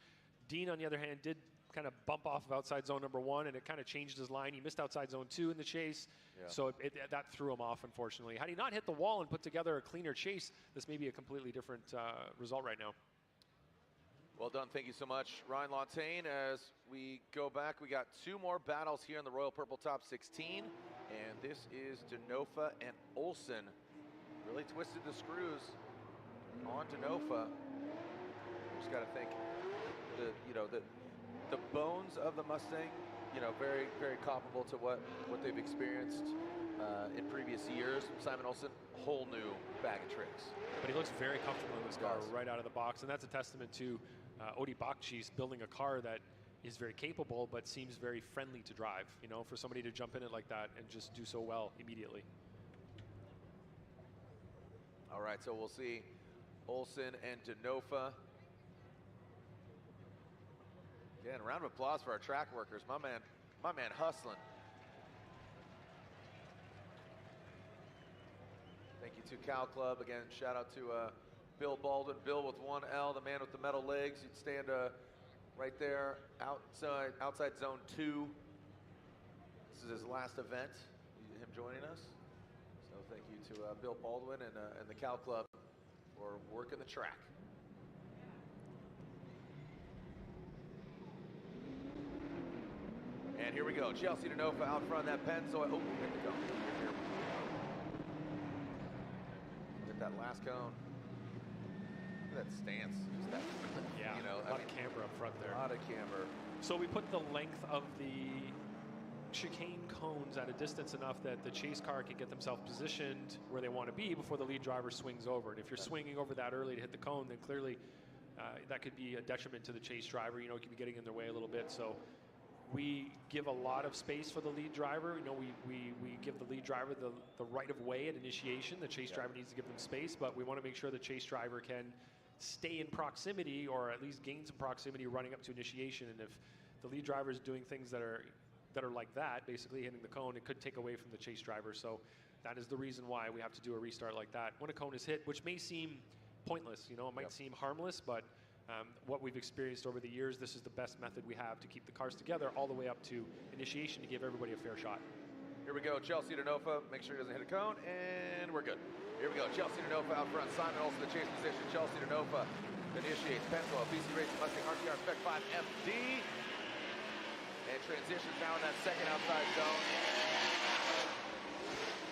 Dean, on the other hand, did kind of bump off of outside zone number 1, and it kind of changed his line. He missed outside zone 2 in the chase, so that threw him off, unfortunately. Had he not hit the wall and put together a cleaner chase, this may be a completely different result right now. Well done, thank you so much, Ryan Lontaine. As we go back, we got 2 more battles here in the Royal Purple Top 16, and this is Denofa and Olsen. Really twisted the screws on Denofa. Just got to think, the bones of the Mustang, very, very comparable to what they've experienced in previous years. Simon Olsen, whole new bag of tricks. But he looks very comfortable in this car right out of the box, and that's a testament to Odi Bakchis building a car that is very capable but seems very friendly to drive, for somebody to jump in it like that and just do so well immediately. All right, so we'll see Olsen and Denofa. Again, round of applause for our track workers. My man hustling. Thank you to Cal Club. Again, shout out to Bill Baldwin. Bill with 1L, the man with the metal legs. You'd stand right there outside zone 2. This is his last event, him joining us. So thank you to Bill Baldwin and the Cal Club for working the track. And here we go. Chelsea Denofa out front of that Pennzoil. Oh, here we go. Here. Get that last cone. Look at that stance. Just that, yeah, you know, a lot of camber up front there. A lot of camber. So we put the length of the chicane cones at a distance enough that the chase car can get themselves positioned where they want to be before the lead driver swings over. And if you're swinging over that early to hit the cone, then clearly that could be a detriment to the chase driver. You know, it could be getting in their way a little bit. So we give a lot of space for the lead driver. You know, we give the lead driver the right of way at initiation. The chase driver needs to give them space, but we want to make sure the chase driver can stay in proximity or at least gain some proximity running up to initiation. And if the lead driver is doing things that are like that, basically hitting the cone, it could take away from the chase driver. So that is the reason why we have to do a restart like that when a cone is hit, which may seem pointless. You know, it might seem harmless, but what we've experienced over the years, this is the best method we have to keep the cars together all the way up to initiation to give everybody a fair shot. Here we go, Chelsea Denofa. Make sure he doesn't hit a cone, and we're good. Here we go, Chelsea Denofa out front. Simon Olsen the chase position. Chelsea Denofa initiates. Pennzoil, BC Racing, Mustang, RTR Spec 5 FD. And transitions now in that second outside zone.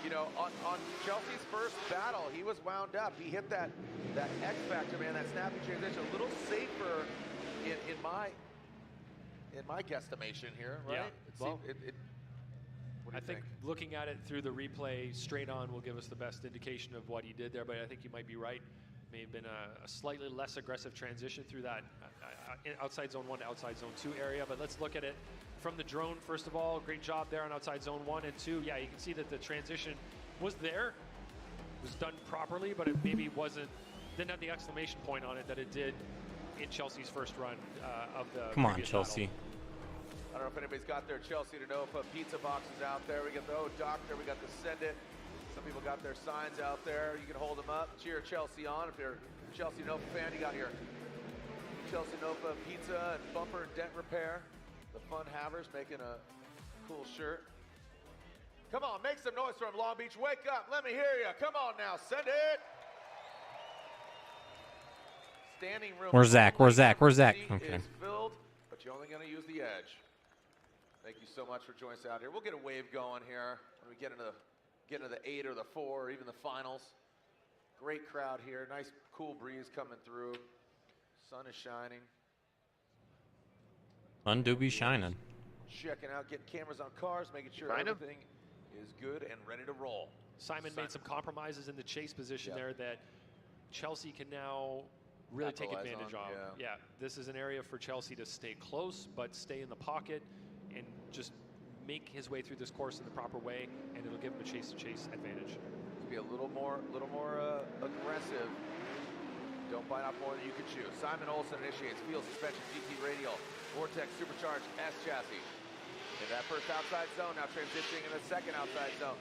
You know, on Chelsea's first battle, he was wound up. He hit that X factor, man, that snappy transition, a little safer in my guesstimation here, right? Yeah. Well, I think looking at it through the replay straight on will give us the best indication of what he did there, but I think you might be right. May have been a slightly less aggressive transition through that outside zone 1 to outside zone 2 area, but let's look at it from the drone. First of all, great job there on outside zone 1 and 2. Yeah, you can see that the transition was there, was done properly, but it maybe didn't have the exclamation point on it that it did in Chelsea's first run of the Come on, Chelsea. Battle. I don't know if anybody's got their Chelsea Denofa pizza boxes out there. We got the Doctor, we got the Send It. Some people got their signs out there. You can hold them up, cheer Chelsea on. If you're a Chelsea Denofa fan, you got your Chelsea Denofa pizza and bumper and dent repair. The Fun Havers making a cool shirt. Come on, make some noise from Long Beach. Wake up, let me hear you. Come on now, send it. Standing room. Where's Zach? Where's Zach? Where's Zach? Okay. Is filled, but you're only going to use the edge. Thank you so much for joining us out here. We'll get a wave going here when we get into the 8 or the 4 or even the finals. Great crowd here. Nice cool breeze coming through. Sun is shining. Sun do be shining. Checking out, getting cameras on cars, making sure everything is good and ready to roll. Simon made some compromises in the chase position there that Chelsea can now really take advantage of. Yeah, this is an area for Chelsea to stay close, but stay in the pocket and just make his way through this course in the proper way, and it'll give him a chase-to-chase advantage. Be a little more aggressive. Don't bite off more than you can chew. Simon Olsen initiates field suspension GT radial Vortex supercharged S chassis. In that first outside zone, now transitioning in the second outside zone.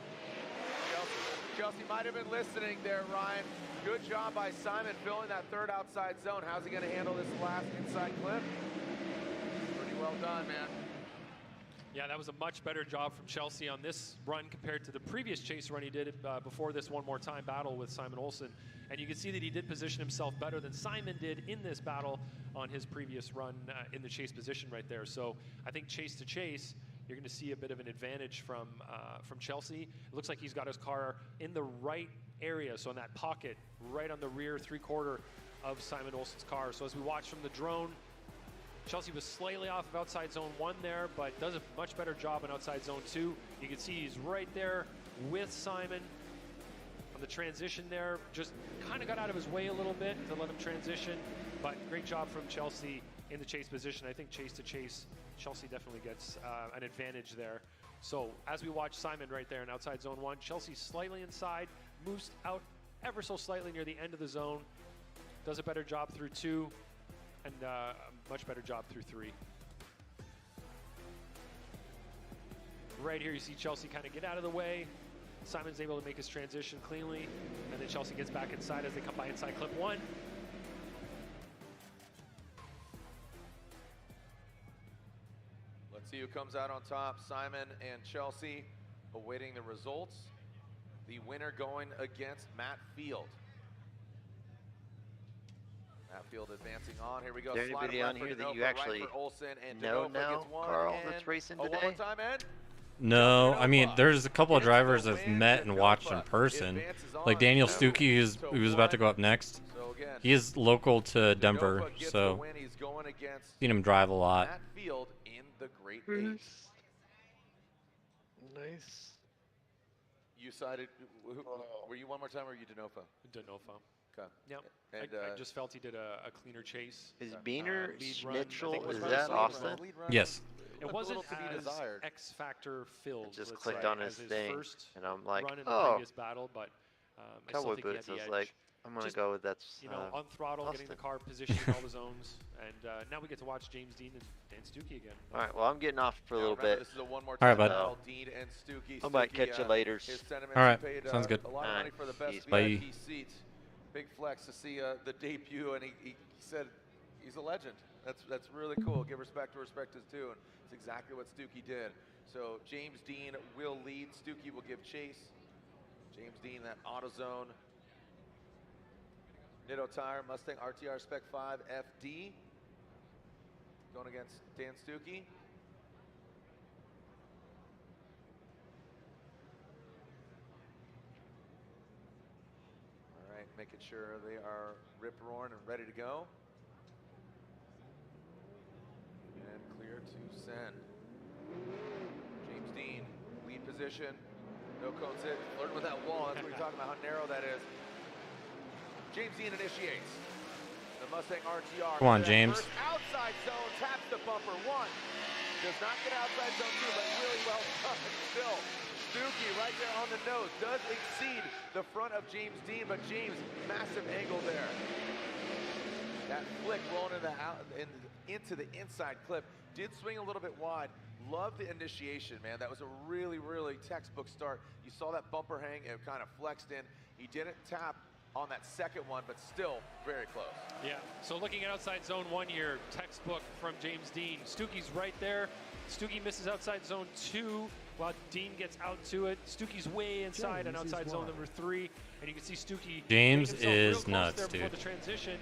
Chelsea might have been listening there, Ryan. Good job by Simon filling that third outside zone. How's he going to handle this last inside clip? Pretty well done, man. Yeah, that was a much better job from Chelsea on this run compared to the previous chase run he did before this one more time battle with Simon Olsen. And you can see that he did position himself better than Simon did in this battle on his previous run in the chase position right there. So I think chase to chase, you're going to see a bit of an advantage from Chelsea. It looks like he's got his car in the right area, so in that pocket, right on the rear 3/4 of Simon Olsen's car. So as we watch from the drone, Chelsea was slightly off of outside zone 1 there, but does a much better job in outside zone 2. You can see he's right there with Simon on the transition there. Just kind of got out of his way a little bit to let him transition, but great job from Chelsea in the chase position. I think chase to chase, Chelsea definitely gets an advantage there. So as we watch Simon right there in outside zone 1, Chelsea slightly inside, moves out ever so slightly near the end of the zone. Does a better job through 2, and a much better job through 3. Right here, you see Chelsea kind of get out of the way. Simon's able to make his transition cleanly, and then Chelsea gets back inside as they come by inside clip 1. Let's see who comes out on top. Simon and Chelsea awaiting the results. The winner going against Matt Field. Matt Field advancing on. Here we go. Is there anybody on here that you actually know now, Carl, that's racing today? One more time, Ed. No, I mean, there's a couple of drivers I've met and watched in person. Like Daniel Stuckey, who was about to go up next. He is local to Denver, so seen him drive a lot. Matt Field in the Great Eight. Nice. You sided. Were you one more time, or were you Denofa? Denofa. Okay. Yep. And I just felt he did a cleaner chase. Is Biener, Schnitzel, is run, that Austin? Yes. It wasn't to be as desired. X Factor filled. Just let's clicked say, on his as thing, first and I'm like, run in the oh. previous battle, but I still Cowboy think he boots. had I the was edge. like, I'm gonna Just, go with that's. You know, on throttle, getting the car positioned in all the zones, and now we get to watch James Dean and Dan Stuckey again. All right. Well, I'm getting off for a little bit. This is a one more All time right, bud. battle. Dean and Stuckey. I might catch you later. All right, sounds good. A lot of money for the best Bye. VIP seats. Big flex to see the debut, and he said he's a legend. That's really cool. Give respect to respect is due, and it's exactly what Stuckey did. So James Dean will lead. Stuckey will give chase. James Dean, that AutoZone Nitto Tire Mustang RTR Spec 5 FD going against Dan Stuckey. All right, making sure they are rip-roaring and ready to go. And clear to send. James Dean, lead position. No cones hit. Flirt with that wall. That's what you're talking about, how narrow that is. James Dean initiates. The Mustang RTR. Come on, James. First outside zone, taps the bumper. 1. Does not get outside zone 2, but really well done still. Stuckey right there on the nose. Does exceed the front of James Dean, but James, massive angle there. That flick rolling into the inside clip. Did swing a little bit wide. Love the initiation, man. That was a really, really textbook start. You saw that bumper hang. It kind of flexed in. He didn't tap on that second one, but still very close. Yeah, so looking at outside zone 1 here, textbook from James Dean. Stuckey's right there. Stuckey misses outside zone 2 while Dean gets out to it. Stuckey's way inside on outside zone number 3, and you can see Stuckey. James is real close nuts, there before dude. the transition,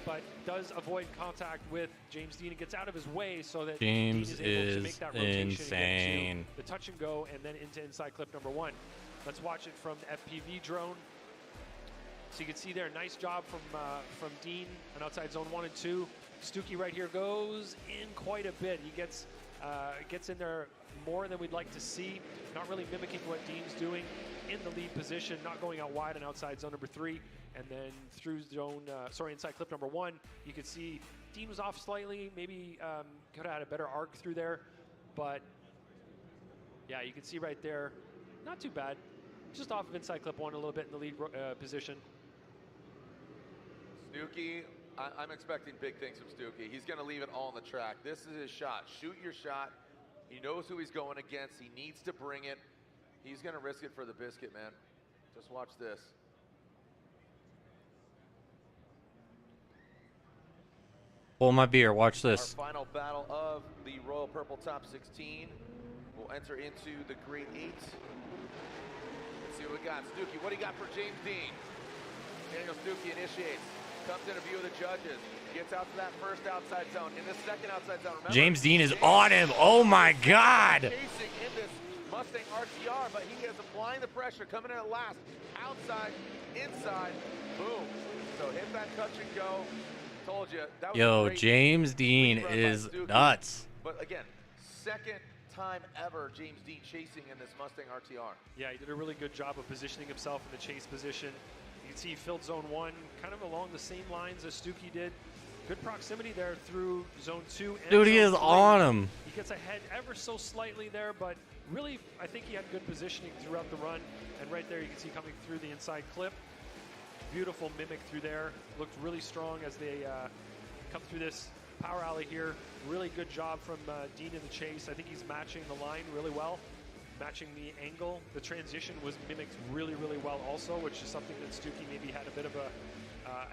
but does avoid contact with James Dean and gets out of his way so that James Dean is able to is make that rotation insane. and get to the touch and go and then into inside clip number 1. Let's watch it from the FPV drone. So you can see there, nice job from Dean on outside zone 1 and 2. Stuckey right here goes in quite a bit. He gets in there more than we'd like to see. Not really mimicking what Dean's doing in the lead position, not going out wide on outside zone number 3. And then through zone, inside clip number 1, you could see Dean was off slightly. Maybe could have had a better arc through there. But yeah, you can see right there, not too bad. Just off of inside clip 1 a little bit in the lead position. Stuckey, I'm expecting big things from Stuckey. He's going to leave it all on the track. This is his shot. Shoot your shot. He knows who he's going against. He needs to bring it. He's going to risk it for the biscuit, man. Just watch this. Hold my beer. Watch this. Our final battle of the Royal Purple Top 16. We'll enter into the Great 8. Let's see what we got. Stuckey, what do you got for James Dean? Daniel Stuckey initiates. Comes in a view of the judges. Gets out to that first outside zone. In the second outside zone, remember, James Dean is on him. Oh my God. Chasing in this Mustang RTR, but he is applying the pressure. Coming in at last. Outside, inside, boom. So hit that touch and go. Told you. That was Yo, a great James Dean is nuts. But again, second time ever James Dean chasing in this Mustang RTR. Yeah, he did a really good job of positioning himself in the chase position. You can see he filled zone 1 kind of along the same lines as Stuckey did. Good proximity there through zone 2. And Dude, he zone is 3. on him. He gets ahead ever so slightly there, but really, I think he had good positioning throughout the run. And right there, you can see coming through the inside clip. beautiful mimic through there. Looked really strong as they come through this power alley here. Really good job from Dean in the chase. I think he's matching the line really well, matching the angle. The transition was mimicked really, really well also, which is something that Stuckey maybe had a bit of a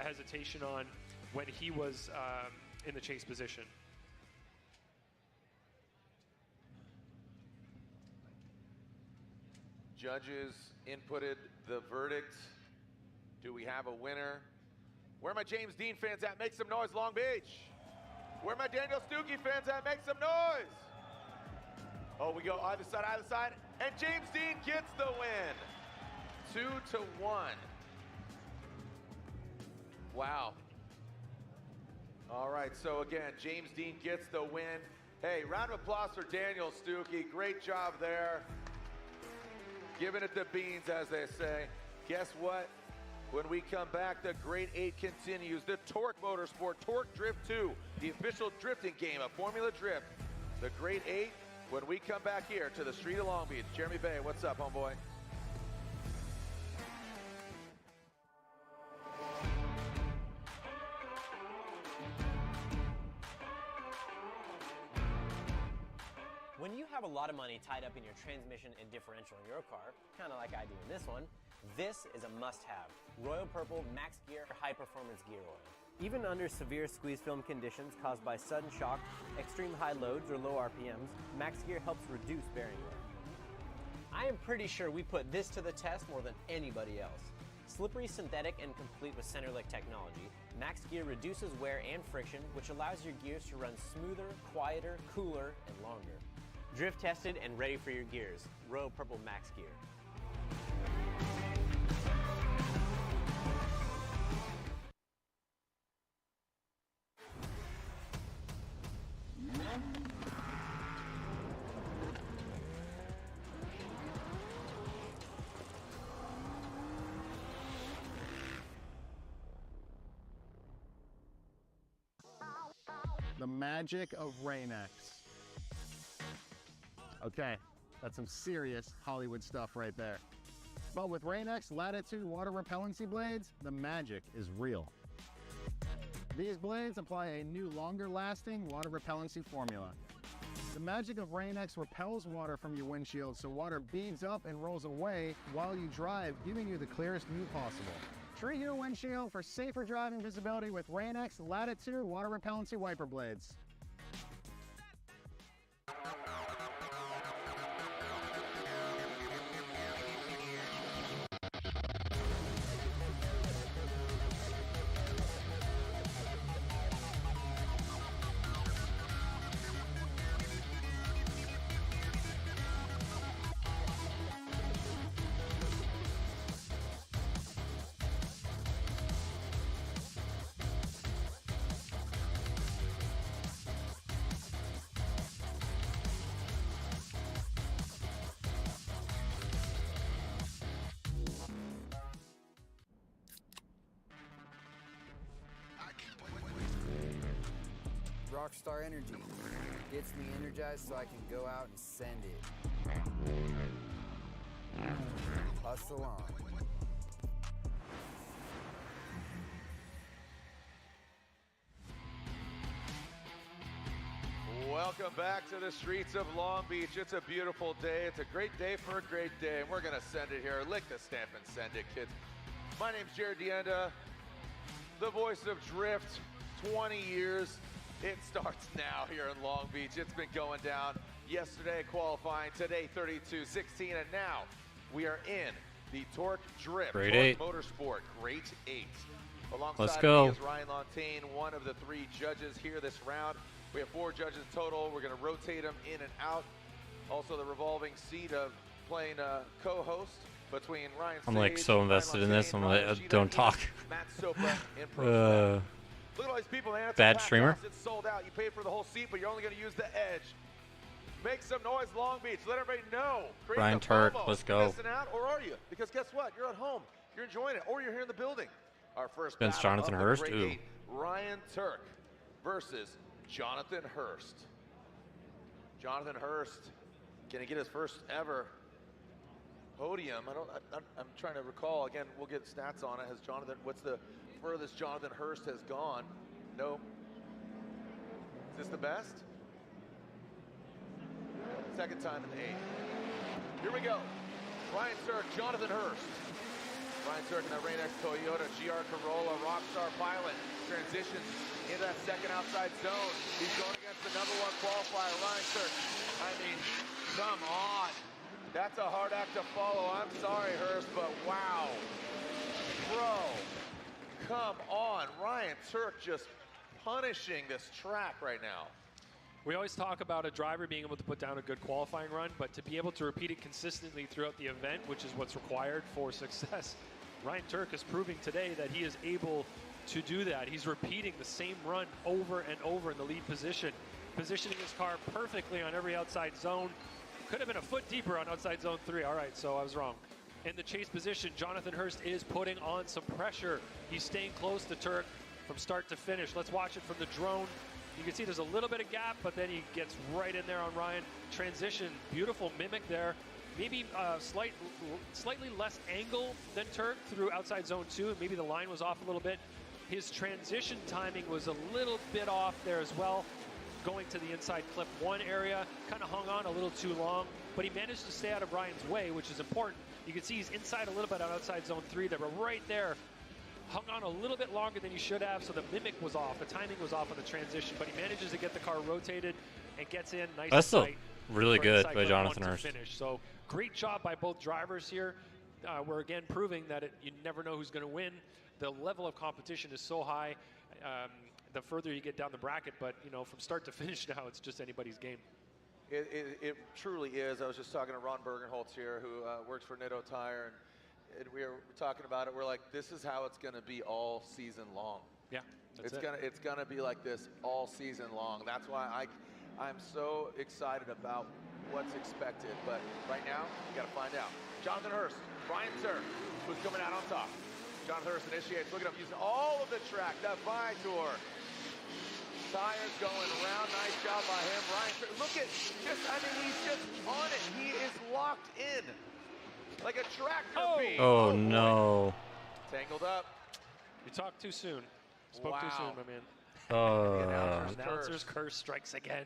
hesitation on when he was in the chase position. Judges inputted the verdict. Do we have a winner? Where are my James Dean fans at? Make some noise, Long Beach. Where are my Daniel Stuckey fans at? Make some noise. Oh, we go either side, and James Dean gets the win. 2-1. Wow. All right, so again, James Dean gets the win. Hey, round of applause for Daniel Stuckey. Great job there. Giving it the beans, as they say. Guess what? When we come back, the Great 8 continues. The Torque Motorsport, Torque Drift 2, the official drifting game of Formula Drift. The Great 8, when we come back here to the street of Long Beach. Jeremy Bay, what's up, homeboy? When you have a lot of money tied up in your transmission and differential in your car, kind of like I do in this one, this is a must-have. Royal Purple Max Gear High Performance Gear Oil. Even under severe squeeze film conditions caused by sudden shock, extreme high loads, or low RPMs, Max Gear helps reduce bearing wear. I am pretty sure we put this to the test more than anybody else. Slippery, synthetic, and complete with Centerlick technology, Max Gear reduces wear and friction, which allows your gears to run smoother, quieter, cooler, and longer. Drift tested and ready for your gears. Royal Purple Max Gear. The magic of Rain-X. Okay, that's some serious Hollywood stuff right there. But with Rain-X Latitude water repellency blades, the magic is real. These blades apply a new longer lasting water repellency formula. The magic of Rain-X repels water from your windshield so water beads up and rolls away while you drive, giving you the clearest view possible. Treat your windshield for safer driving visibility with Rain-X Latitude water repellency wiper blades. Rockstar Energy gets me energized so I can go out and send it. Hustle on. Welcome back to the streets of Long Beach. It's a beautiful day. It's a great day for a great day, and we're going to send it here. Lick the stamp and send it, kids. My name's Jared Dienda, the voice of Drift, 20 years. It starts now here in Long Beach. It's been going down yesterday qualifying, today 32-16, and now we are in the Torque Drift, Great Torque 8. Motorsport, Great 8. Alongside Let's go. me is Ryan Lontaine, one of the 3 judges here this round. We have 4 judges total. We're going to rotate them in and out. Also the revolving seat of playing co-host between Ryan I'm like Sage, so invested in this. I'm like, don't talk. Matt Sopa in pro. Look at all these people, man. It's Bad a packed streamer. house. It's sold out. You paid for the whole seat, but you're only going to use the edge. Make some noise, Long Beach. Let everybody know. Create Ryan the Turk, FOMO. let's You go. missing out, or are you? Because guess what? You're at home. You're enjoying it, or you're here in the building. Our first Against battle Jonathan of the Hurst? Great Ooh. 8, Ryan Turk versus Jonathan Hurst. Jonathan Hurst going to get his first ever podium. I'm trying to recall. Again, we'll get stats on it. Has Jonathan? What's the furthest Jonathan Hurst has gone? No. Is this the best? Second time in the 8. Here we go. Ryan Tuerck, Jonathan Hurst. Ryan Tuerck in that Rain-X Toyota GR Corolla Rockstar Pilot transitions into that second outside zone. He's going against the #1 qualifier, Ryan Tuerck. I mean, come on. That's a hard act to follow. I'm sorry, Hurst, but wow. Bro, come on. Ryan Tuerck just punishing this track right now. We always talk about a driver being able to put down a good qualifying run, but to be able to repeat it consistently throughout the event, which is what's required for success, Ryan Tuerck is proving today that he is able to do that. He's repeating the same run over and over in the lead position, positioning his car perfectly on every outside zone. Could have been a foot deeper on outside zone 3. All right, so I was wrong. In the chase position, Jonathan Hurst is putting on some pressure. He's staying close to Tuerck from start to finish. Let's watch it from the drone. You can see there's a little bit of gap, but then he gets right in there on Ryan. Transition, beautiful mimic there. Maybe slightly less angle than Tuerck through outside zone 2. Maybe the line was off a little bit. His transition timing was a little bit off there as well. Going to the inside clip 1 area, kind of hung on a little too long, but he managed to stay out of Ryan's way, which is important. You can see he's inside a little bit on outside zone 3 there, but right there, hung on a little bit longer than he should have, so the mimic was off, the timing was off on the transition, but he manages to get the car rotated and gets in nice That's and tight. Really good by Jonathan Hurst. Finish. So great job by both drivers here. We're again proving that you never know who's going to win. The level of competition is so high. The further you get down the bracket, but you know, from start to finish now, it's just anybody's game. It truly is. I was just talking to Ron Bergenholtz here, who works for Nitto Tire, and we were talking about it. We're like, this is how it's going to be all season long. Yeah, it's gonna be like this all season long. That's why I'm so excited about what's expected. But right now, you got to find out. Jonathan Hurst, Ryan Tuerck, who's coming out on top. Jonathan Hurst initiates. Look at him using all of the track. That Viator. Tires going around. Nice job by him. Ryan Tuerck, look at he's just on it. He is locked in like a tractor beam. Oh no. Tangled up. You talked too soon. Spoke too soon, my man. The announcer's curse strikes again.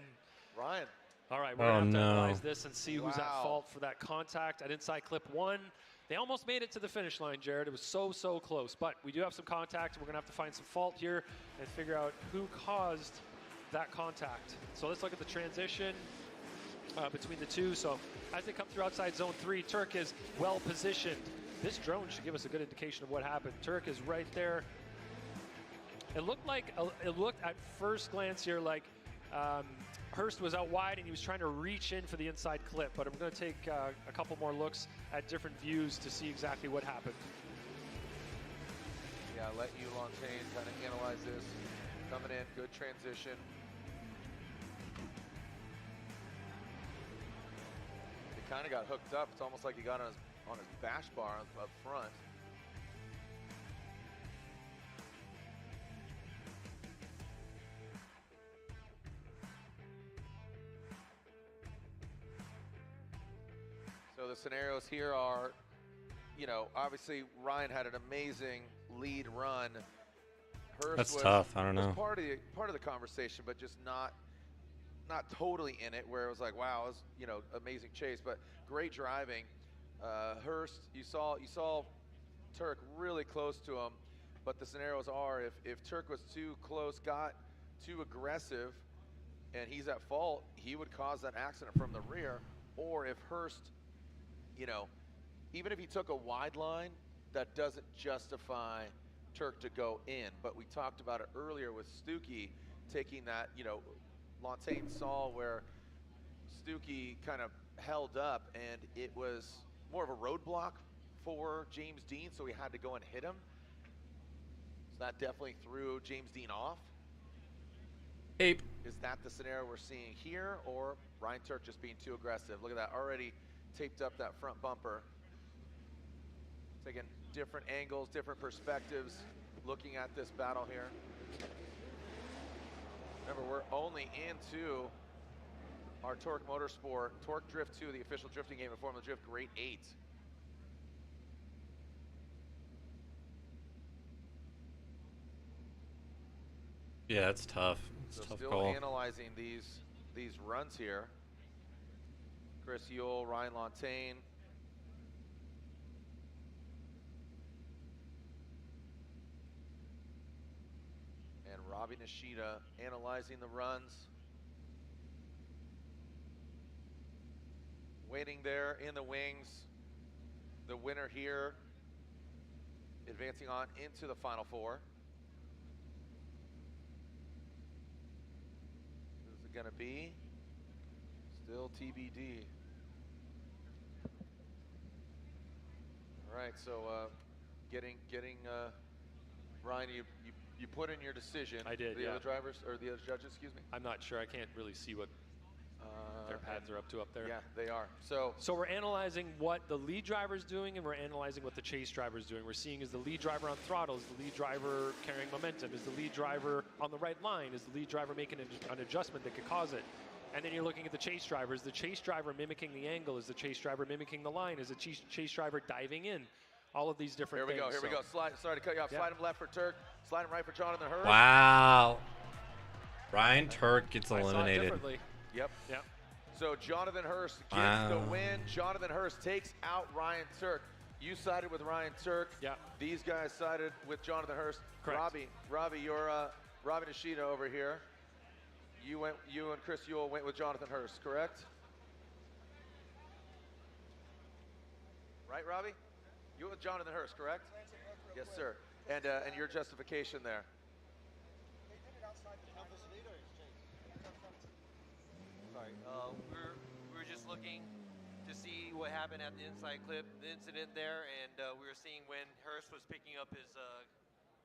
Ryan. All right, we're going to have to analyze this and see who's at fault for that contact at inside clip 1. They almost made it to the finish line, Jared. It was so close, but we do have some contact. We're going to have to find some fault here and figure out who caused that contact. So let's look at the transition between the two. So as they come through outside zone 3, Tuerck is well positioned. This drone should give us a good indication of what happened. Tuerck is right there. It looked at first glance here like Hurst was out wide and he was trying to reach in for the inside clip, but I'm going to take a couple more looks at different views to see exactly what happened. Yeah, let you, Lantaine, kind of analyze this. Coming in, good transition. He kind of got hooked up. It's almost like he got on his bash bar up front. So the scenarios here are, you know, obviously Ryan had an amazing lead run. Hurst That's was, tough. I don't know. Part of the conversation, but just not totally in it. Where it was like, wow, it was, you know, amazing chase, but great driving. Hurst, you saw Tuerck really close to him, but the scenarios are if Tuerck was too close, got too aggressive, and he's at fault, he would cause that accident from the rear. Or if Hurst, you know, even if he took a wide line, that doesn't justify Tuerck to go in. But we talked about it earlier with Stuckey taking that, you know, Lantaine saw where Stuckey kind of held up and it was more of a roadblock for James Dean, so he had to go and hit him. So that definitely threw James Dean off. Ape. Is that the scenario we're seeing here, or Ryan Tuerck just being too aggressive? Look at that, already taped up that front bumper. Taking different angles, different perspectives, looking at this battle here. Remember, we're only into our Torque Motorsport, Torque Drift 2, the official drifting game of Formula Drift Grade 8. Yeah, it's tough. It's so a tough still call. analyzing these runs here. Chris Yule, Ryan Lontaine. And Robbie Nishida analyzing the runs. Waiting there in the wings. The winner here advancing on into the Final Four. Who's it gonna be? Still TBD. All right, so getting Ryan, you put in your decision. I did. The other drivers or the other judges, excuse me. I'm not sure. I can't really see what their pads are up to there. Yeah, they are. So we're analyzing what the lead driver is doing, and we're analyzing what the chase driver is doing. We're seeing, is the lead driver on throttle? Is the lead driver carrying momentum? Is the lead driver on the right line? Is the lead driver making an adjustment that could cause it? And then you're looking at the chase driver. Is the chase driver mimicking the angle? Is the chase driver mimicking the line? Is the chase driver diving in? All of these different things. Here we go. Slide. Sorry to cut you off. Yeah. Slide him left for Turk. Slide him right for Jonathan Hurst. Wow. Ryan Turk gets eliminated. Yep. Yep. So Jonathan Hurst gets the win. Jonathan Hurst takes out Ryan Turk. You sided with Ryan Turk. Yeah. These guys sided with Jonathan Hurst. Correct. Robbie, you're Robbie Nishida over here. You and Chris Yule went with Jonathan Hurst, correct? Right, Robbie? You went with Jonathan Hurst, correct? Yes, sir. And your justification there. Sorry, we were just looking to see what happened at the inside clip, the incident there, and we were seeing when Hurst was picking up his,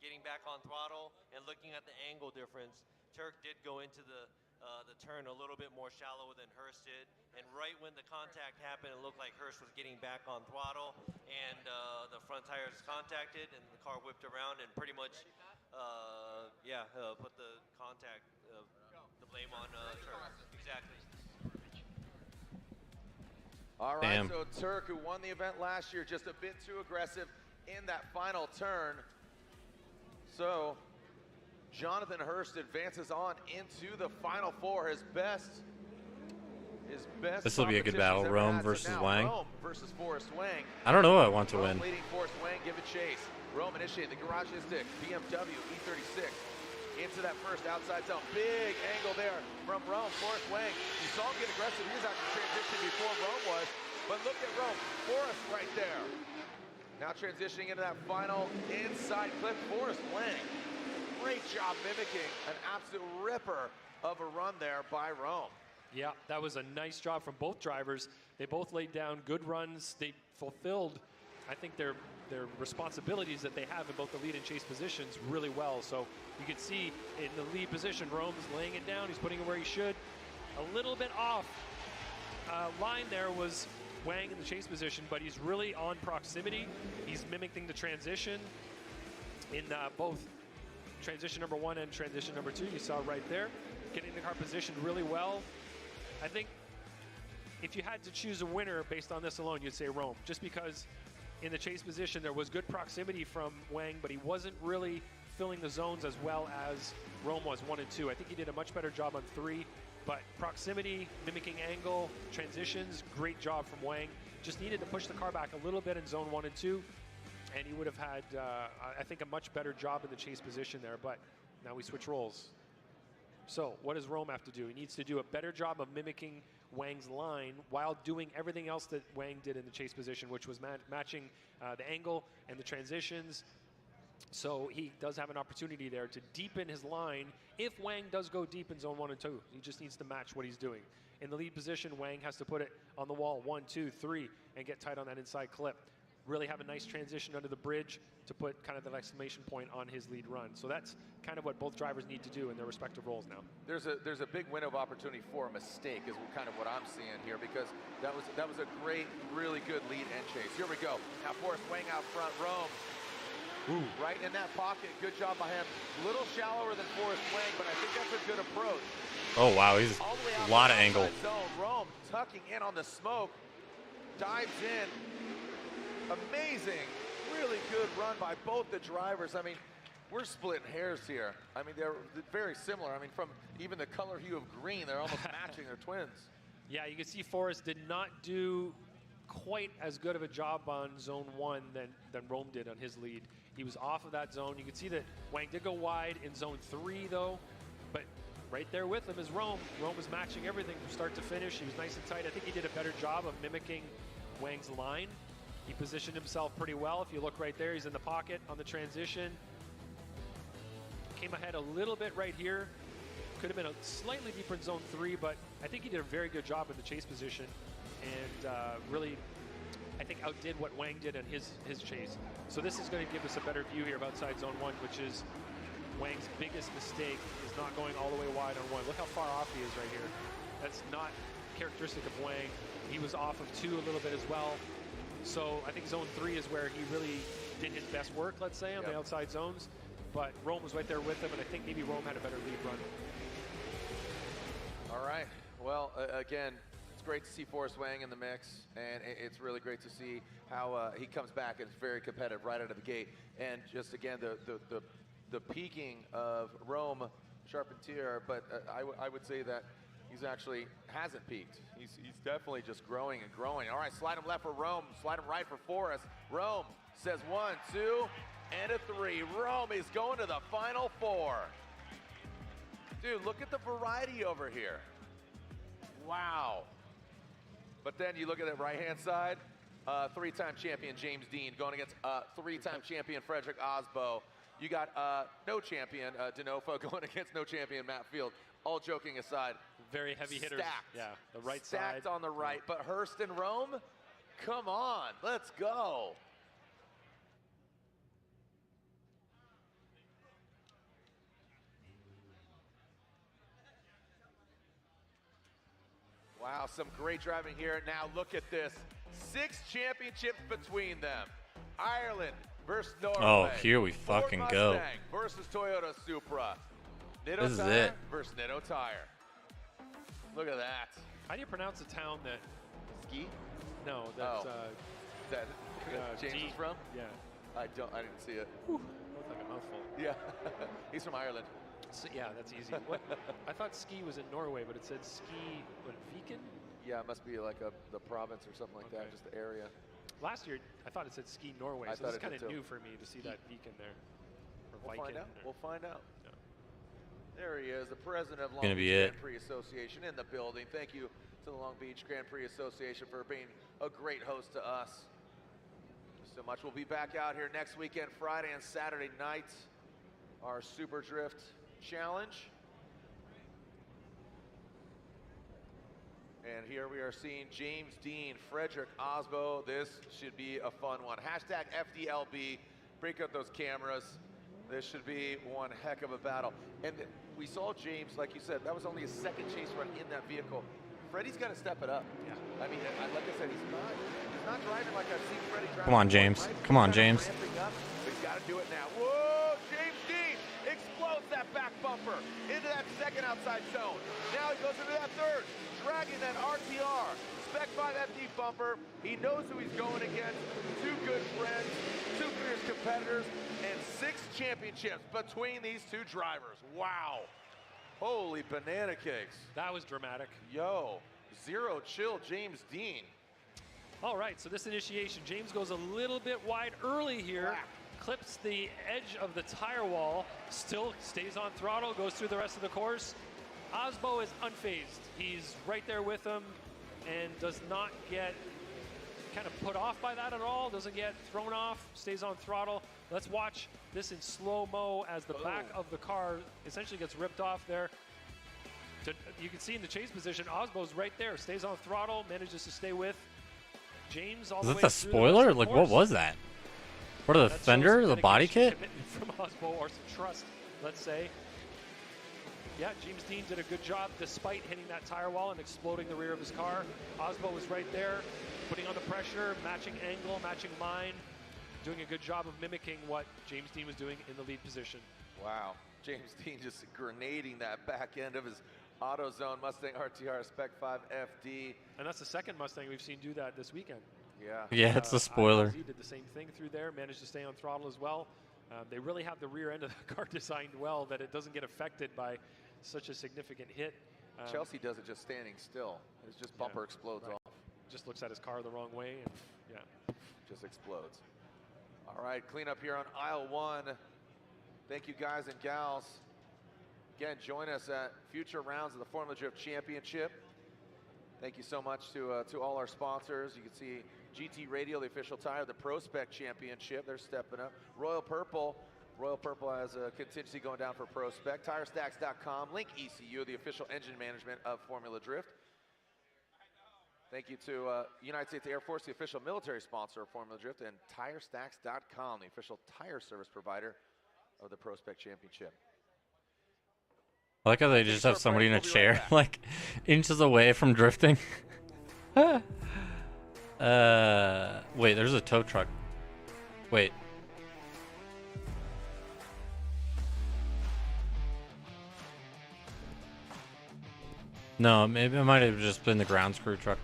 getting back on throttle and looking at the angle difference. Turk did go into the turn a little bit more shallow than Hurst did, and right when the contact happened, it looked like Hurst was getting back on throttle, and the front tires contacted, and the car whipped around and pretty much, put the contact, the blame on Turk. Exactly. All right, Damn. so Turk, who won the event last year, just a bit too aggressive in that final turn. So Jonathan Hurst advances on into the Final Four. His best. This will be a good battle. Rome versus Wang. Rome versus Forrest Wang. I don't know who I want to win. Leading Forrest Wang, give a chase. Rome initiate the Garagistic BMW E36 into that first outside zone. Big angle there from Rome. Forrest Wang. You saw him get aggressive. He was out in transition before Rome was. But look at Rome. Forrest right there. Now transitioning into that final inside clip. Forrest Wang. Great job mimicking an absolute ripper of a run there by Rome. Yeah, that was a nice job from both drivers. They both laid down good runs. They fulfilled, I think, their responsibilities that they have in both the lead and chase positions really well. So you can see in the lead position, Rome's laying it down. He's putting it where he should. A little bit off line there was Wang in the chase position, but he's really on proximity. He's mimicking the transition in both transition number 1 and transition number 2. You saw right there, getting the car positioned really well. I think if you had to choose a winner based on this alone, you'd say Rome, just because in the chase position there was good proximity from Wang, but he wasn't really filling the zones as well as Rome was 1 and 2. I think he did a much better job on 3, but proximity, mimicking angle, transitions, great job from Wang. Just needed to push the car back a little bit in zone 1 and 2, and he would have had, I think, a much better job in the chase position there, but now we switch roles. So what does Rome have to do? He needs to do a better job of mimicking Wang's line while doing everything else that Wang did in the chase position, which was matching the angle and the transitions. So he does have an opportunity there to deepen his line if Wang does go deep in zone 1 and 2. He just needs to match what he's doing. In the lead position, Wang has to put it on the wall 1, 2, 3 and get tight on that inside clip. Really have a nice transition under the bridge to put kind of the exclamation point on his lead run. So that's kind of what both drivers need to do in their respective roles now. There's a big window of opportunity for a mistake is kind of what I'm seeing here, because that was a great, really good lead and chase. Here we go. Now Forrest Wang out front. Rome. Ooh. Right in that pocket. Good job by him. A little shallower than Forrest Wang, but I think that's a good approach. Oh wow, he's a lot of angle. Zone. Rome tucking in on the smoke. Dives in. Amazing, really good run by both the drivers. I mean, we're splitting hairs here. I mean, they're very similar. I mean, from even the color hue of green, they're almost matching. They're twins. Yeah, you can see Forrest did not do quite as good of a job on zone 1 than Rome did on his lead. He was off of that zone. You can see that Wang did go wide in zone 3 though, but right there with him is Rome. Rome was matching everything from start to finish. He was nice and tight. I think he did a better job of mimicking Wang's line. He positioned himself pretty well. If you look right there, he's in the pocket on the transition. Came ahead a little bit right here. Could have been a slightly deeper in zone 3, but I think he did a very good job in the chase position and really, I think, outdid what Wang did in his chase. So this is going to give us a better view here of outside zone 1, which is Wang's biggest mistake is not going all the way wide on 1. Look how far off he is right here. That's not characteristic of Wang. He was off of 2 a little bit as well. So I think zone 3 is where he really did his best work, let's say, on the outside zones. But Rome was right there with him, and I think maybe Rome had a better lead run. All right. Well, again, it's great to see Forrest Wang in the mix, and it's really great to see how he comes back and is very competitive right out of the gate. And just again, the peaking of Rome Charpentier, but I would say that he's actually hasn't peaked. He's definitely just growing and growing. All right, slide him left for Rome, slide him right for Forrest. Rome says 1, 2, and a 3. Rome is going to the final 4. Dude, look at the variety over here. Wow. But then you look at the right-hand side, 3-time champion James Dean going against 3-time champion Frederick Osbo. You got no champion Denofa going against no champion Matt Field. All joking aside. Very heavy hitters. Stacked. Yeah, the right Stacked side. on the right, but Hurst and Rome, come on, let's go. Wow, some great driving here. Now look at this. 6 championships between them. Ireland versus Norway. Oh, here we fucking Ford go. Mustang versus Toyota Supra. Nitto This is Tire it. versus Nitto Tire. Look at that. How do you pronounce a town that... Ski? No, that's... that James D. is from? Yeah. I didn't see it. Looks like a mouthful. Yeah. He's from Ireland. So, yeah, that's easy. What? I thought ski was in Norway, but it said ski, what, Viken? Yeah, it must be like the province or something like that, just the area. Last year, I thought it said ski Norway, so it's kind of new for me to see that Viken there. Or We'll Viken. find out. Or, We'll find out. There he is, the president of Long Gonna Beach be it. Grand Prix Association in the building. Thank you to the Long Beach Grand Prix Association for being a great host to us. So much. We'll be back out here next weekend, Friday and Saturday night. Our Super Drift Challenge. And here we are seeing James Dean, Frederick Osbo. This should be a fun one. Hashtag FDLB. Break out those cameras. This should be one heck of a battle. And we saw James, like you said, that was only his second chase run in that vehicle. Freddie's got to step it up. Yeah. I mean, like I said, he's not driving like I've seen Freddie drive. Come on, James. Come on, James. Ramping up, but he's got to do it now. Whoa, James Dean explodes that back bumper into that second outside zone. Now he goes into that third, dragging that RTR. Spec 5 FD bumper. He knows who he's going against. 2 good friends, 2 fierce competitors, and 6 championships between these 2 drivers. Wow. Holy banana cakes. That was dramatic. Yo, zero chill James Dean. All right, so this initiation, James goes a little bit wide early here, clips the edge of the tire wall, still stays on throttle, goes through the rest of the course. Osbo is unfazed. He's right there with him and does not get kind of put off by that at all, doesn't get thrown off, stays on throttle. Let's watch this in slow-mo as the back of the car essentially gets ripped off there. You can see in the chase position, Osbo's right there, stays on throttle, manages to stay with James all the way Is that the through spoiler? rest of Like, the what course. was that? What are the That fender, shows the body dedication, kit? commitment from Osbo, or some trust, let's say. Yeah, James Dean did a good job despite hitting that tire wall and exploding the rear of his car. Osbo was right there, putting on the pressure, matching angle, matching line, doing a good job of mimicking what James Dean was doing in the lead position. Wow, James Dean just grenading that back end of his AutoZone Mustang RTR Spec 5 FD. And that's the second Mustang we've seen do that this weekend. Yeah. Yeah, it's a spoiler. He did the same thing through there, managed to stay on throttle as well. They really have the rear end of the car designed well that it doesn't get affected by such a significant hit. Chelsea does it just standing still. His just bumper explodes off. Just looks at his car the wrong way, and just explodes. All right, cleanup here on aisle 1. Thank you guys and gals. Again, join us at future rounds of the Formula Drift Championship. Thank you so much to all our sponsors. You can see GT Radio, the official tire, the Pro Spec Championship. They're stepping up. Royal Purple has a contingency going down for Pro Spec. TireStacks.com. Link ECU, the official engine management of Formula Drift. Thank you to United States Air Force, the official military sponsor of Formula Drift, and TireStacks.com, the official tire service provider of the Pro Spec Championship. I like how they just have somebody in a chair, like, inches away from drifting. Wait, there's a tow truck. Wait. No, maybe it might have just been the ground screw truck.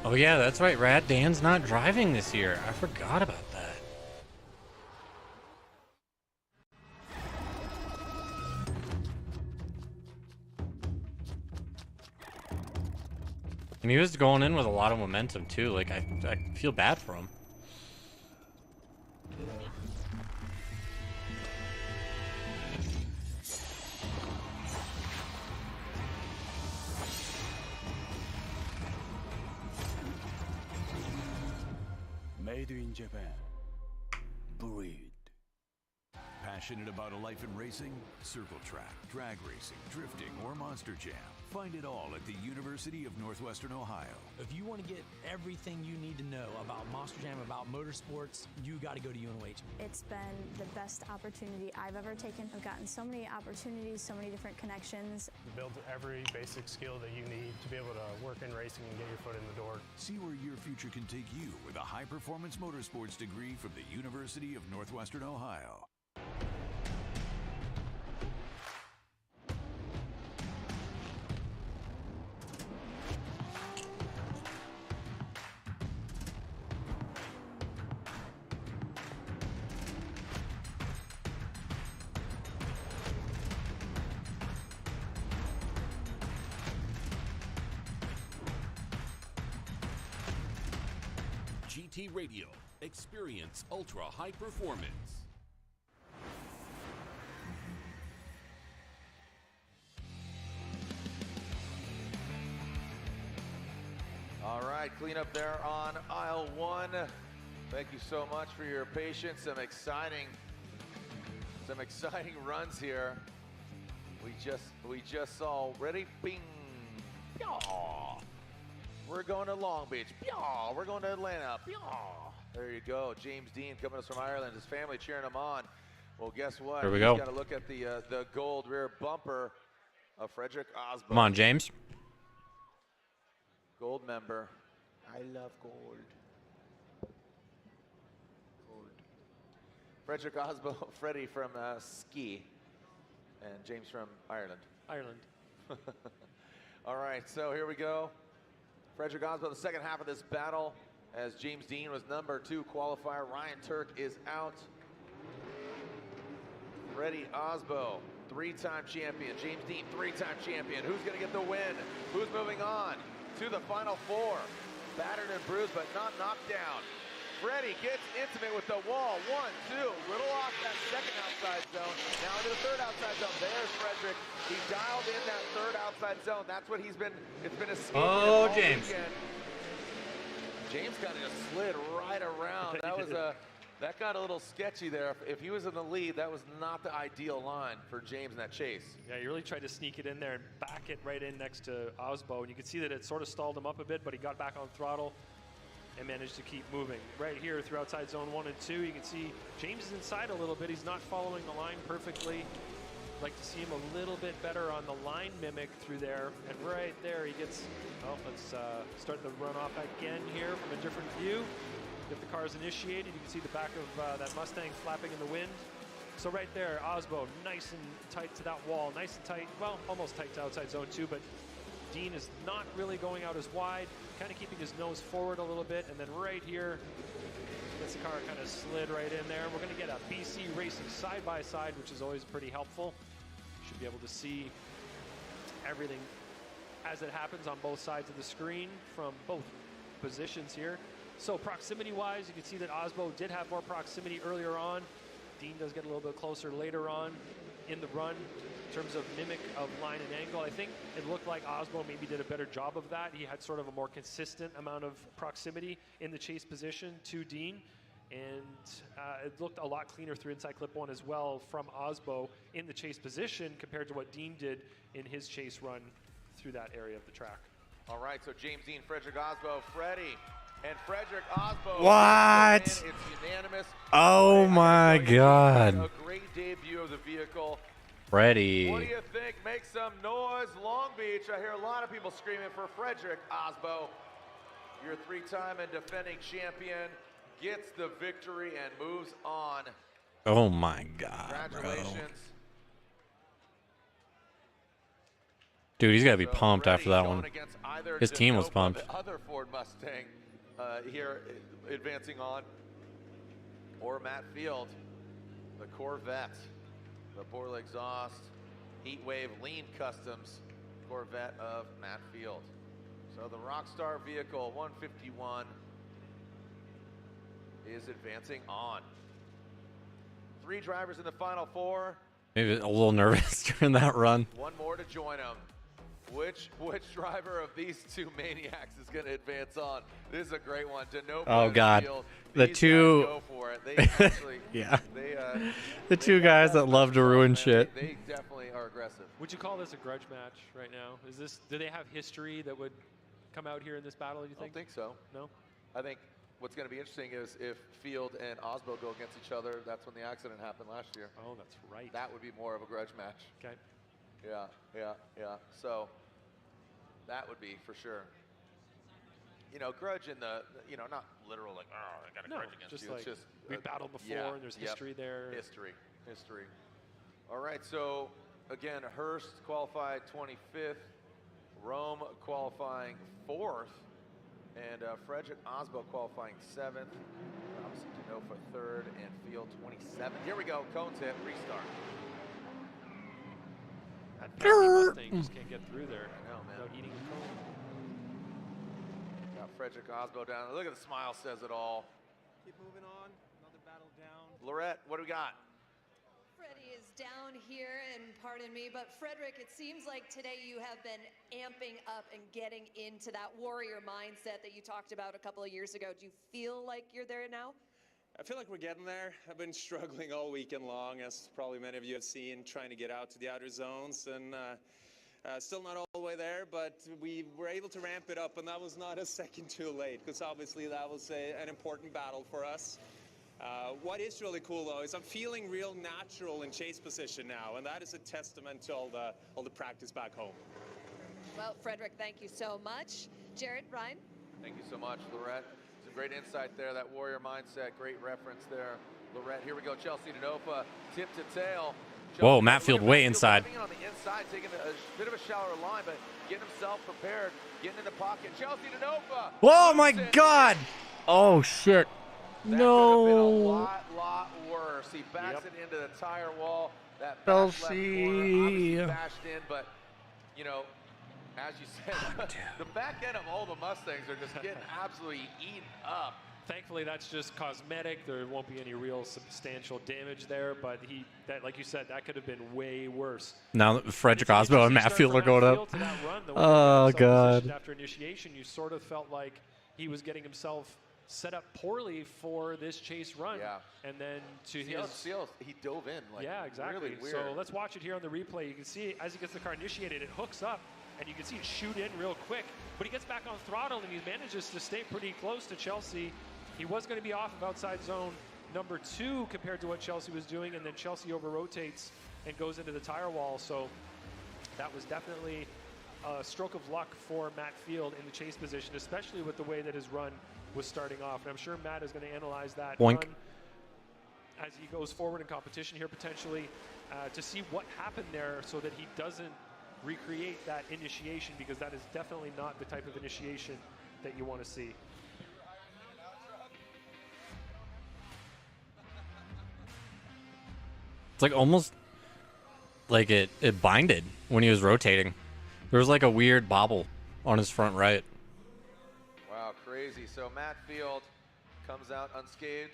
Oh yeah, that's right, Rad. Dan's not driving this year. I forgot about that. And he was going in with a lot of momentum too. Like I feel bad for him. Made in Japan. Breed. Passionate about a life in racing? Circle track, drag racing, drifting, or Monster Jam. Find it all at the University of Northwestern Ohio. If you want to get everything you need to know about Monster Jam, about motorsports, you got to go to UNOH. It's been the best opportunity I've ever taken. I've gotten so many opportunities, so many different connections. You build every basic skill that you need to be able to work in racing and get your foot in the door. See where your future can take you with a high-performance motorsports degree from the University of Northwestern Ohio. GT Radio. Experience ultra high performance. All right, clean up there on aisle 1. Thank you so much for your patience. Some exciting runs here. We just saw ready, bing, yaw. We're going to Long Beach. Yaw. We're going to Atlanta. Yaw. There you go. James Dean coming to us from Ireland. His family cheering him on. Well, guess what? Here we go. Got to look at the gold rear bumper of Frederick Osborne. Come on, James. Gold member. I love gold. Gold. Frederick Osborne, Freddie from Ski, and James from Ireland. Ireland. All right, so here we go. Frederick Osborne, the second half of this battle, as James Dean was number 2 qualifier. Ryan Turk is out. Freddie Osborne, 3-time champion. James Dean, 3-time champion. Who's going to get the win? Who's moving on to the final 4? Battered and bruised, but not knocked down. Freddie gets intimate with the wall. 1, 2, little off that second outside zone. Now into the third outside zone. There's Frederick. He dialed in that third outside zone. That's what it's been escaping. Oh, James. Weekend. James kind of just slid right around. That That got a little sketchy there. If he was in the lead, that was not the ideal line for James in that chase. Yeah, he really tried to sneak it in there and back it right in next to Osbo. And you can see that it sort of stalled him up a bit, but he got back on throttle and managed to keep moving. Right here through outside zone 1 and 2, you can see James is inside a little bit. He's not following the line perfectly. Like to see him a little bit better on the line mimic through there. And right there he gets, oh, let's start the run off again here from a different view. If the car is initiated, you can see the back of that Mustang flapping in the wind. So right there, Osbo, nice and tight to that wall, nice and tight, well, almost tight to outside zone 2, but Dean is not really going out as wide, kind of keeping his nose forward a little bit, and then right here, gets the car kind of slid right in there. We're going to get a BC Racing side-by-side, which is always pretty helpful. Should be able to see everything as it happens on both sides of the screen from both positions here. So proximity-wise, you can see that Osbo did have more proximity earlier on. Dean does get a little bit closer later on in the run in terms of mimic of line and angle. I think it looked like Osbo maybe did a better job of that. He had sort of a more consistent amount of proximity in the chase position to Dean. And it looked a lot cleaner through inside clip 1 as well from Osbo in the chase position compared to what Dean did in his chase run through that area of the track. All right, so James Dean, Frederick Osbo, Freddie. And Frederick Osbo. What? It's unanimous. Oh my God. A great debut of the vehicle. Freddie. What do you think? Make some noise, Long Beach. I hear a lot of people screaming for Frederick Osbo. Your 3-time and defending champion gets the victory and moves on. Oh my God. Congratulations. Bro. Dude, he's got to be pumped after that one. His team was pumped. The other Ford Mustang here advancing on. Or Matt Field, the Corvette, the Borla exhaust, Heatwave Lean Customs Corvette of Matt Field. So the Rockstar vehicle 151 is advancing on. 3 drivers in the final 4. Maybe a little nervous during that run. One more to join them. Which driver of these 2 maniacs is going to advance on? This is a great one. Denofa oh God, the 2. Go for it. They actually, yeah. The 2 guys that love to ruin shit. They definitely are aggressive. Would you call this a grudge match right now? Is this? Do they have history that would come out here in this battle? Do you think? I don't think so. No. I think what's going to be interesting is if Field and Osbo go against each other. That's when the accident happened last year. Oh, that's right. That would be more of a grudge match. Okay. Yeah. So that would be for sure. You know, grudge in the, you know, not literal like, oh, I got a grudge against you. Like, it's just we've battled before and there's history there. History. All right, so again, Hurst qualified 25th, Rome qualifying 4th, and Frederick Osbo qualifying 7th. Obviously, Denofa 3rd and Field 27th. Here we go, cones hit, restart. That Mustang just can't get through there. I know, man. Without eating a cone. Got Frederick Osbo down. Look at the smile, says it all. Keep moving on. Another battle down. Lorette, what do we got? Freddie is down here, and pardon me, but Frederick, it seems like today you have been amping up and getting into that warrior mindset that you talked about a couple of years ago. Do you feel like you're there now? I feel like we're getting there. I've been struggling all weekend long, as probably many of you have seen, trying to get out to the outer zones, and still not all the way there, but we were able to ramp it up, and that was not a second too late, because obviously that was an important battle for us. What is really cool, though, is I'm feeling real natural in chase position now, and that is a testament to all the practice back home. Well, Frederick, thank you so much. Jared, Ryan? Thank you so much, Lorette. Some great insight there, that warrior mindset, great reference there. Lorette, here we go, Chelsea Denofa, tip to tail. Whoa, Matt Field way inside. On the inside, taking a bit of a shallower line, but getting himself prepared, getting in the pocket. Chelsea Denofa. Whoa, my God. Oh, shit. That no. could have been a lot worse. He backs it into the tire wall. That back left corner obviously bashed in, but, you know, as you said, the back end of all the Mustangs are just getting absolutely eaten up. Thankfully, that's just cosmetic. There won't be any real substantial damage there, but that, like you said, that could have been way worse. Now Frederick Osbo and Matt Field are going up. Oh, God. After initiation, you sort of felt like he was getting himself set up poorly for this chase run. Yeah. And then to See his... how he dove in. Like, yeah, exactly. Really weird. So let's watch it here on the replay. You can see as he gets the car initiated, it hooks up, and you can see it shoot in real quick. But he gets back on throttle, and he manages to stay pretty close to Chelsea. He was going to be off of outside zone number 2 compared to what Chelsea was doing, and then Chelsea over-rotates and goes into the tire wall. So that was definitely a stroke of luck for Matt Field in the chase position, especially with the way that his run was starting off. And I'm sure Matt is going to analyze that Boink. run as he goes forward in competition here potentially to see what happened there so that he doesn't recreate that initiation, because that is definitely not the type of initiation that you want to see. It's like almost like it binded when he was rotating. There was like a weird bobble on his front right. Wow, crazy. So Matt Field comes out unscathed.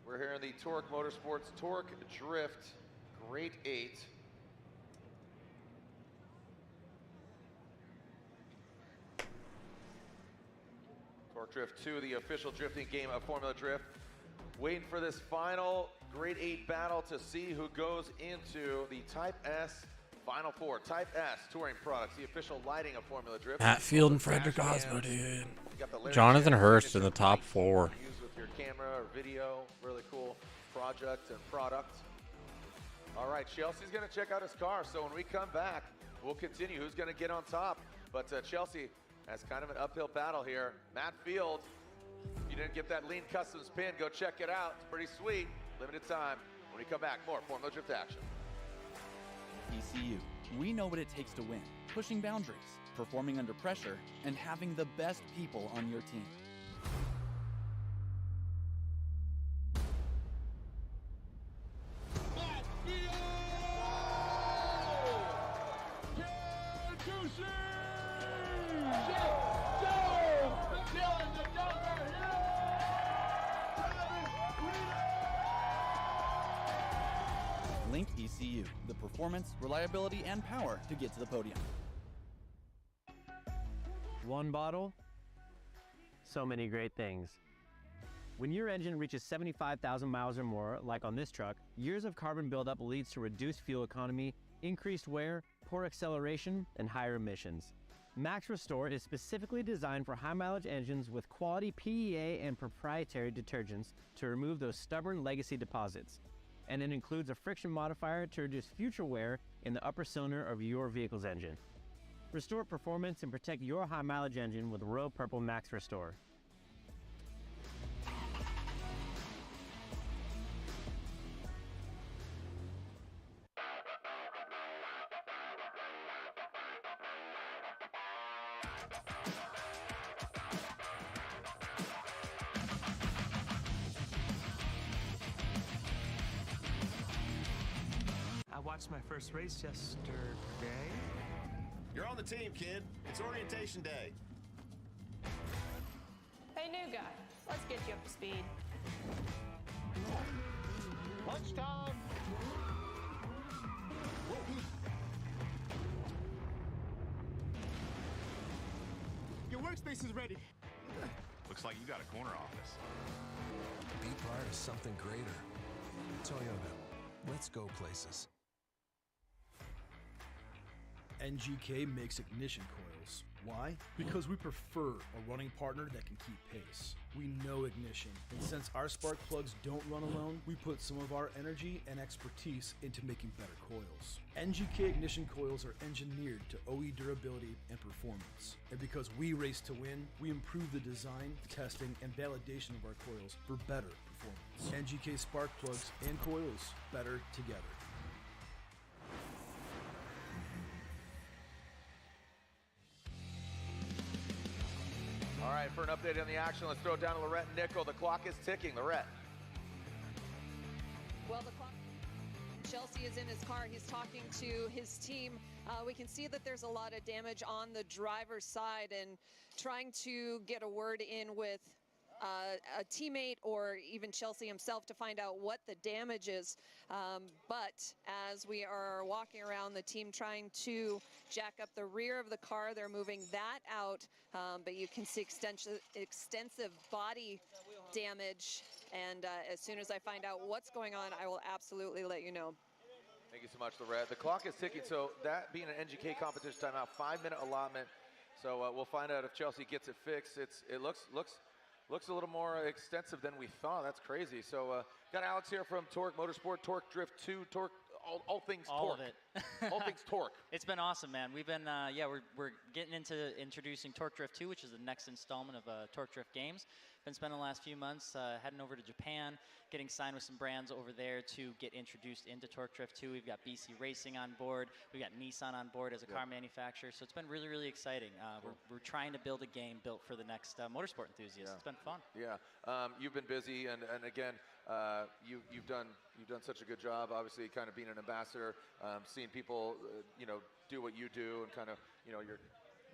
We're here in the Torque Motorsports Torque Drift Grade 8. Torque Drift 2, the official drifting game of Formula Drift. Waiting for this final Grade 8 battle to see who goes into the Type S Final Four. Type S Touring Products, the official lighting of Formula Drift. Matt Field and Frederick Osmo, dude. Jonathan Hurst in the top 4. Use with your camera or video. Really cool project and product. All right, Chelsea's going to check out his car. So when we come back, we'll continue. Who's going to get on top? But Chelsea has kind of an uphill battle here. Matt Field, if you didn't get that Lean Customs pin, go check it out. It's pretty sweet. Limited time. When we come back, more Formula Drift action. ECU, we know what it takes to win. Pushing boundaries, performing under pressure, and having the best people on your team. Link ECU, the performance, reliability, and power to get to the podium. One bottle, so many great things. When your engine reaches 75,000 miles or more, like on this truck, years of carbon buildup leads to reduced fuel economy, increased wear, poor acceleration, and higher emissions. Max Restore is specifically designed for high-mileage engines with quality PEA and proprietary detergents to remove those stubborn legacy deposits. And it includes a friction modifier to reduce future wear in the upper cylinder of your vehicle's engine. Restore performance and protect your high-mileage engine with Royal Purple Max Restore. I watched my first race yesterday. You're on the team, kid. It's orientation day. Hey, new guy, let's get you up to speed. Lunchtime. Your workspace is ready. Looks like you got a corner office. Be part of something greater. Toyota. Let's go places. NGK makes ignition coils. Why? Because we prefer a running partner that can keep pace. We know ignition, and since our spark plugs don't run alone, we put some of our energy and expertise into making better coils. NGK ignition coils are engineered to OE durability and performance. And because we race to win, we improve the design, testing, and validation of our coils for better performance. NGK spark plugs and coils, better together. All right, for an update on the action, let's throw it down to Lorette and Nickel. The clock is ticking. Lorette. Well, the clock. Chelsea is in his car. He's talking to his team. We can see that there's a lot of damage on the driver's side and trying to get a word in with a teammate or even Chelsea himself to find out what the damage is. But as we are walking around, the team trying to jack up the rear of the car, they're moving that out. But you can see extensive body damage. And as soon as I find out what's going on, I will absolutely let you know. Thank you so much, Lorette. The clock is ticking, so that being an NGK competition timeout, 5-minute allotment. So we'll find out if Chelsea gets it fixed. It looks a little more extensive than we thought. That's crazy. So got Alex here from Torque Motorsport, Torque Drift 2, Torque, all things Torque. All of it. All things Torque. It's been awesome, man. We've been, we're getting into introducing Torque Drift 2, which is the next installment of Torque Drift games. Been spending the last few months heading over to Japan, getting signed with some brands over there to get introduced into Torque Drift 2. We've got BC Racing on board. We've got Nissan on board as a car manufacturer. So it's been really, really exciting. We're trying to build a game built for the next motorsport enthusiasts. It's been fun. Yeah, you've been busy, and again, you've done such a good job. Obviously, kind of being an ambassador, seeing people, do what you do, and kind of, you're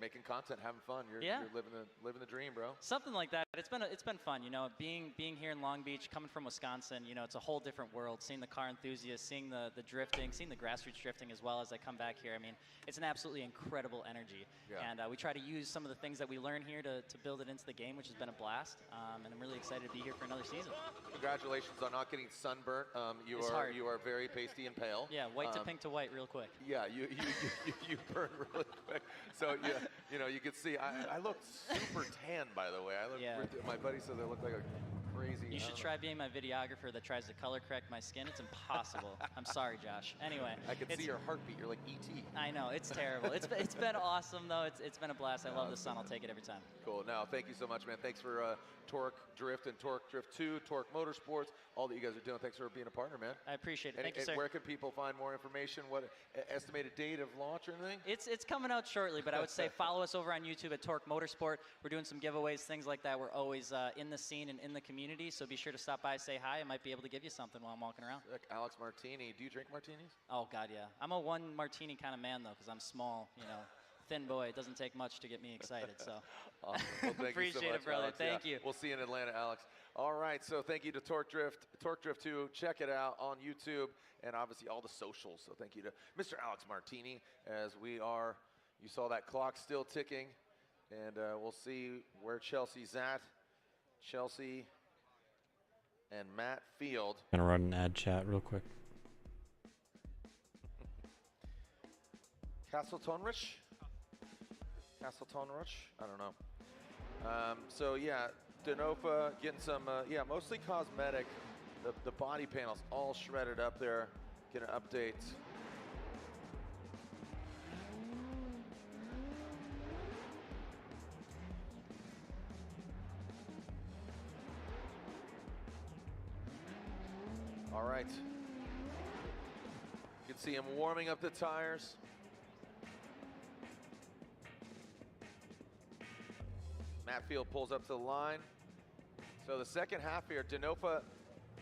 making content, having fun. You're living the dream, bro. Something like that. It's been fun, being here in Long Beach, coming from Wisconsin, it's a whole different world. Seeing the car enthusiasts, seeing the drifting, seeing the grassroots drifting as well as I come back here. I mean, it's an absolutely incredible energy. Yeah. And we try to use some of the things that we learn here to build it into the game, which has been a blast. And I'm really excited to be here for another season. Congratulations on not getting sunburnt. You are very pasty and pale. Yeah, white to pink to white real quick. Yeah, you burn really quick. So you can see I look super tan, by the way. My buddy says I look like a crazy. You should try being my videographer that tries to color correct my skin. It's impossible. I'm sorry, Josh. Anyway, I can see your heartbeat. You're like E.T. I know, it's terrible. It's been awesome though. It's been a blast. I love the sun. I'll take it every time. Cool. Now, thank you so much, man. Thanks for Torque Drift and Torque Drift 2, Torque Motorsports, all that you guys are doing. Thanks for being a partner, man. I appreciate it. Thank you, sir. Where can people find more information? What estimated date of launch or anything? It's coming out shortly, but I would say follow us over on YouTube at Torque Motorsport. We're doing some giveaways, things like that. We're always in the scene and in the community, so be sure to stop by, say hi. I might be able to give you something while I'm walking around. Like Alex Martini. Do you drink martinis? Oh, God, yeah. I'm a one martini kind of man, though, because I'm small, thin boy. It doesn't take much to get me excited, so. Awesome. Well, thank Appreciate you so much, it, brother. Alex. Thank you. We'll see you in Atlanta, Alex. All right, so thank you to Torque Drift 2. Check it out on YouTube and obviously all the socials. So thank you to Mr. Alex Martini as you saw that clock still ticking, and we'll see where Chelsea's at. Chelsea and Matt Field. Gonna run an ad chat real quick. Castle Tonrich? I don't know. So yeah, Denofa getting some, mostly cosmetic. The body panels all shredded up there. Get an update. All right. You can see him warming up the tires. Matt Field pulls up to the line. So the second half here, Denofa,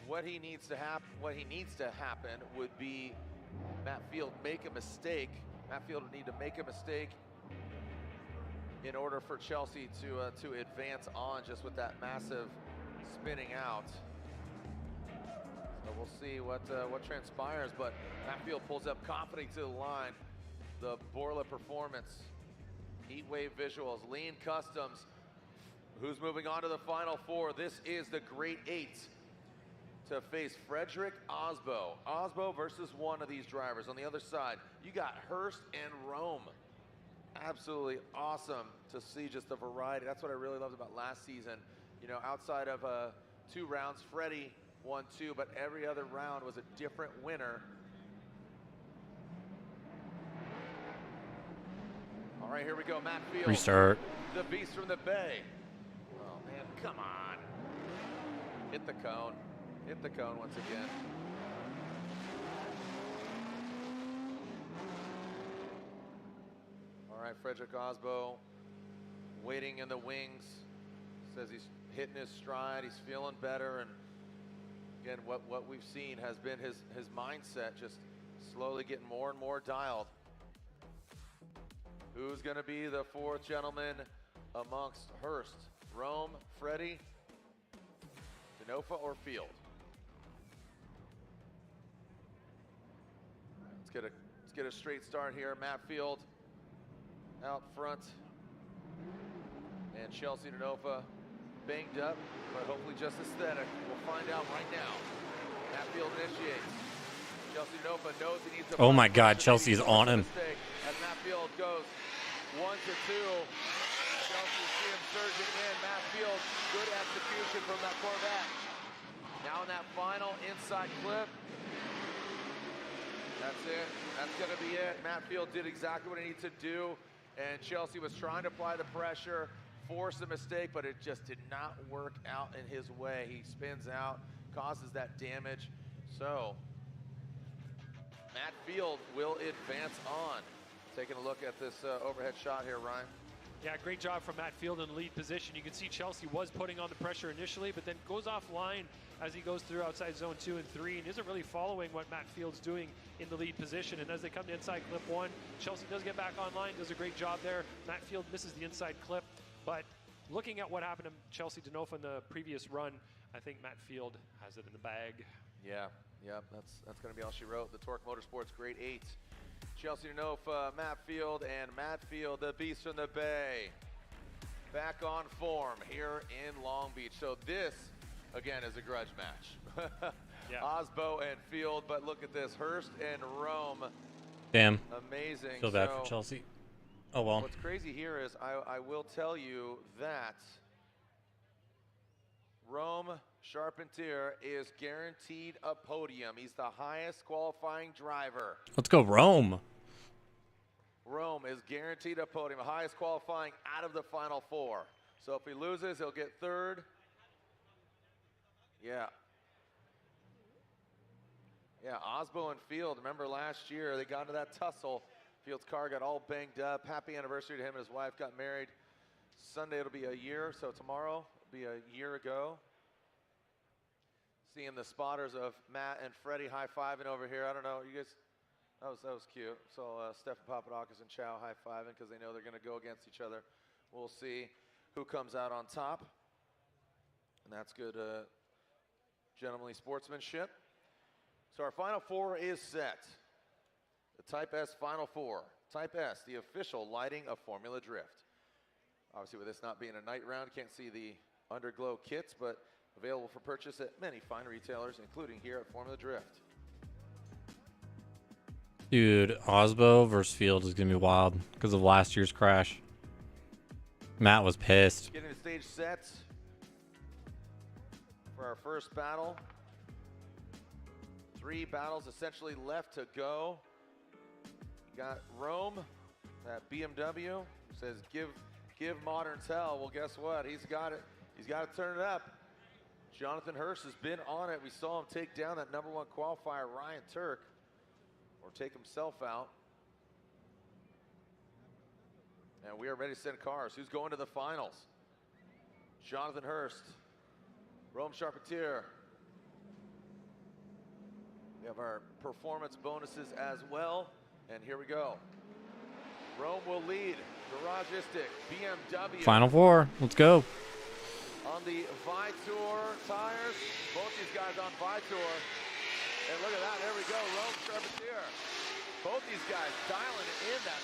what he needs to happen would be Matt Field make a mistake. Matt Field would need to make a mistake in order for Chelsea to advance on just with that massive spinning out. So we'll see what transpires, but Matt Field pulls up confidently to the line. The Borla Performance, Heatwave Visuals, Lean Customs. Who's moving on to the Final Four? This is the Great Eight to face Frederick Osbo. Osbo versus one of these drivers. On the other side, you got Hurst and Rome. Absolutely awesome to see just the variety. That's what I really loved about last season. Outside of 2 rounds, Freddie won 2, but every other round was a different winner. All right, here we go, Matt Field. Restart. The beast from the Bay. Oh, man, come on. Hit the cone. Hit the cone once again. All right, Frederick Osbo waiting in the wings. Says he's hitting his stride. He's feeling better. And again, what we've seen has been his mindset just slowly getting more and more dialed. Who's going to be the fourth gentleman amongst Hurst? Rome, Freddie, Denofa or Field? Let's get a straight start here. Matt Field out front. And Chelsea Denofa banged up, but hopefully just aesthetic. We'll find out right now. Matt Field initiates. Chelsea Denofa knows he needs to. Oh my God, Chelsea's on him. As Matt Field goes 1 to 2. Chelsea see him surging in. Matt Field, good execution from that Corvette. Now in that final inside clip. That's it. That's going to be it. Matt Field did exactly what he needed to do, and Chelsea was trying to apply the pressure, force a mistake, but it just did not work out in his way. He spins out, causes that damage. So Matt Field will advance on. Taking a look at this overhead shot here, Ryan. Yeah, great job from Matt Field in the lead position. You can see Chelsea was putting on the pressure initially, but then goes offline as he goes through outside zone 2 and 3 and isn't really following what Matt Field's doing in the lead position. And as they come to inside clip 1, Chelsea does get back online, does a great job there. Matt Field misses the inside clip, but looking at what happened to Chelsea Denofa in the previous run, I think Matt Field has it in the bag. Yeah, that's going to be all she wrote. The Torque Motorsports Grade 8. Chelsea Denofa, Matt Field, and Matt Field, the Beast from the Bay, back on form here in Long Beach. So this, again, is a grudge match. Yeah. Osbo and Field, but look at this, Hurst and Rome. Damn. Amazing. Feel bad for Chelsea. Oh well. What's crazy here is I will tell you that Rome Charpentier is guaranteed a podium. He's the highest qualifying driver. Let's go Rome. Rome is guaranteed a podium, highest qualifying out of the final 4. So if he loses, he'll get 3rd. Yeah. Yeah, Osbo and Field, remember last year they got into that tussle. Field's car got all banged up. Happy anniversary to him and his wife. Got married Sunday. It'll be a year, so tomorrow will be a year ago. Seeing the spotters of Matt and Freddie high-fiving over here. I don't know, you guys, that was cute. So Stefan Papadakis and Chow high-fiving because they know they're going to go against each other. We'll see who comes out on top. And that's good gentlemanly sportsmanship. So our final 4 is set. The Type S Final 4. Type S, the official lighting of Formula Drift. Obviously with this not being a night round, can't see the underglow kits, but available for purchase at many fine retailers, including here at Formula Drift. Dude, Osbo versus Field is going to be wild because of last year's crash. Matt was pissed. Getting the stage set for our first battle. 3 battles essentially left to go. Got Rome, that BMW, says give Modern hell. Well, guess what? He's got it. He's got to turn it up. Jonathan Hurst has been on it. We saw him take down that #1 qualifier, Ryan Turk, or take himself out. And we are ready to send cars. Who's going to the finals? Jonathan Hurst, Rome Charpentier. We have our performance bonuses as well. And here we go. Rome will lead. Garagistic, BMW. Final 4. Let's go. On the Vitor tires. Both these guys on Vitor. And look at that. There we go. Rome Charpentier. Both these guys dialing it in that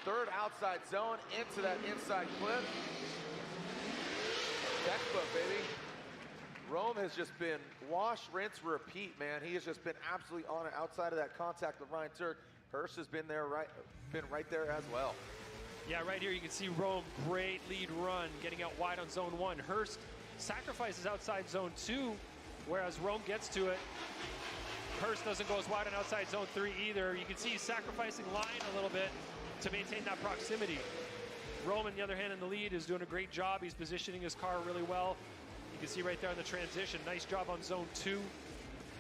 3rd outside zone into that inside clip. Textbook, baby. Rome has just been wash, rinse, repeat, man. He has just been absolutely on it outside of that contact with Ryan Turk. Hurst has been there right there as well. Yeah, right here you can see Rome, great lead run, getting out wide on zone 1. Hurst sacrifices outside zone 2, whereas Rome gets to it. Hurst doesn't go as wide on outside zone 3 either. You can see he's sacrificing line a little bit to maintain that proximity. Rome, on the other hand, in the lead is doing a great job. He's positioning his car really well. You can see right there in the transition, nice job on zone 2.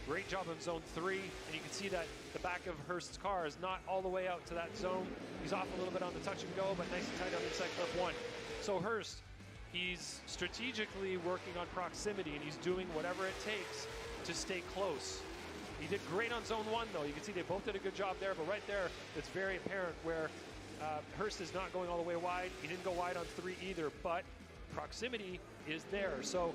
Great job on zone 3, and you can see that the back of Hurst's car is not all the way out to that zone. He's off a little bit on the touch and go, but nice and tight on inside clip 1. So Hurst, he's strategically working on proximity, and he's doing whatever it takes to stay close. He did great on zone 1, though. You can see they both did a good job there, but right there, it's very apparent where Hurst is not going all the way wide. He didn't go wide on 3 either, but proximity is there. So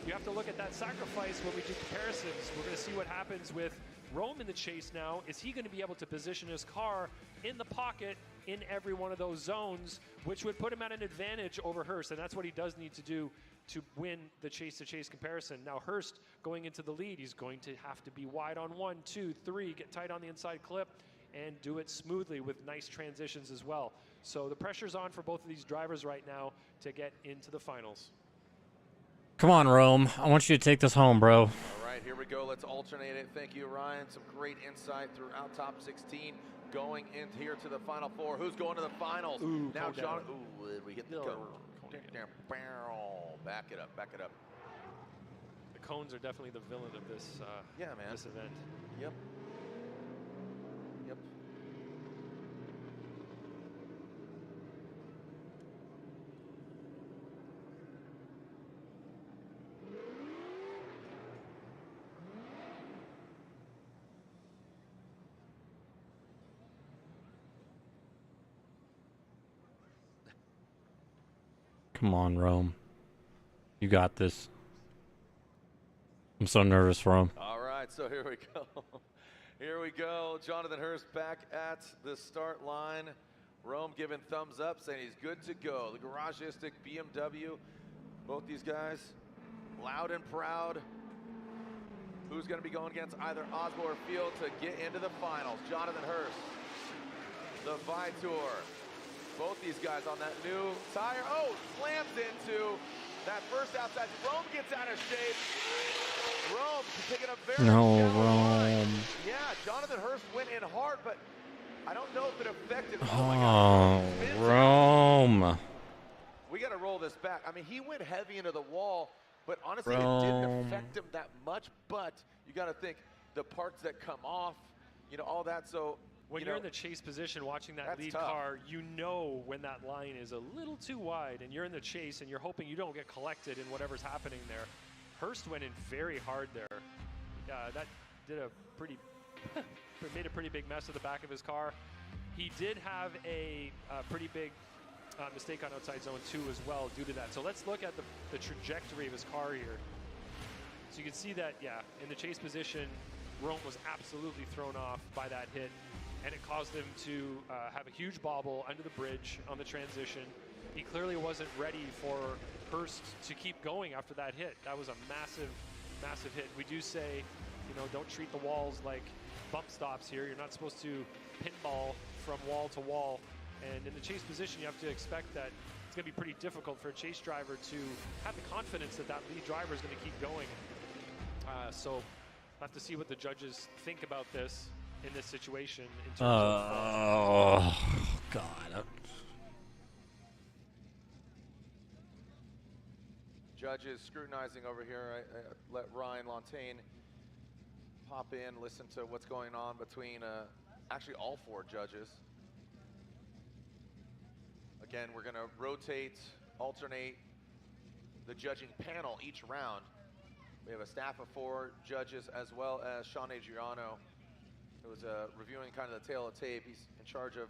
you have to look at that sacrifice when we do comparisons. We're going to see what happens with Rome in the chase now. Is he going to be able to position his car in the pocket in every one of those zones, which would put him at an advantage over Hurst, and that's what he does need to do to win the chase-to-chase comparison. Now Hurst going into the lead, he's going to have to be wide on 1, 2, 3, get tight on the inside clip, and do it smoothly with nice transitions as well. So the pressure's on for both of these drivers right now to get into the finals. Come on, Rome. I want you to take this home, bro. All right, here we go. Let's alternate it. Thank you, Ryan. Some great insight throughout top 16. Going in here to the final 4. Who's going to the finals? Ooh, now, John. Ooh, we hit the cone. Back it up. Back it up. The cones are definitely the villain of this. Yeah, man. This event. Yep. Yep. Come on, Rome. You got this. I'm so nervous for him. All right, so here we go. Here we go. Jonathan Hurst back at the start line. Rome giving thumbs up, saying he's good to go. The Garageistic BMW. Both these guys, loud and proud. Who's going to be going against either Osborne or Field to get into the finals? Jonathan Hurst, the Vitor. Both these guys on that new tire. Oh, slams into that first outside. Rome gets out of shape. Rome taking a very Rome. Yeah, Jonathan Hurst went in hard, but I don't know if it affected. Oh, Rome. We got to roll this back. I mean, he went heavy into the wall, but honestly, it didn't affect him that much. But you got to think the parts that come off, you know, all that. So when you're in the chase position watching that lead tough. car, you know when that line is a little too wide and you're in the chase and you're hoping you don't get collected in whatever's happening there. Hurst went in very hard there. That did a pretty, made a pretty big mess of the back of his car. He did have a pretty big mistake on outside zone 2 as well due to that. So let's look at the trajectory of his car here. So you can see that, yeah, in the chase position, Rome was absolutely thrown off by that hit, and it caused him to have a huge bobble under the bridge on the transition. He clearly wasn't ready for Hurst to keep going after that hit. That was a massive, massive hit. We do say, you know, don't treat the walls like bump stops here. You're not supposed to pinball from wall to wall. And in the chase position, you have to expect that it's going to be pretty difficult for a chase driver to have the confidence that that lead driver is going to keep going. So we'll have to see what the judges think about this in this situation. In terms of God. Judges scrutinizing over here. I let Ryan Lantain pop in, listen to what's going on between actually all 4 judges. Again, we're going to rotate, alternate the judging panel each round. We have a staff of 4 judges as well as Sean Adriano, who was reviewing kind of the tail of tape. He's in charge of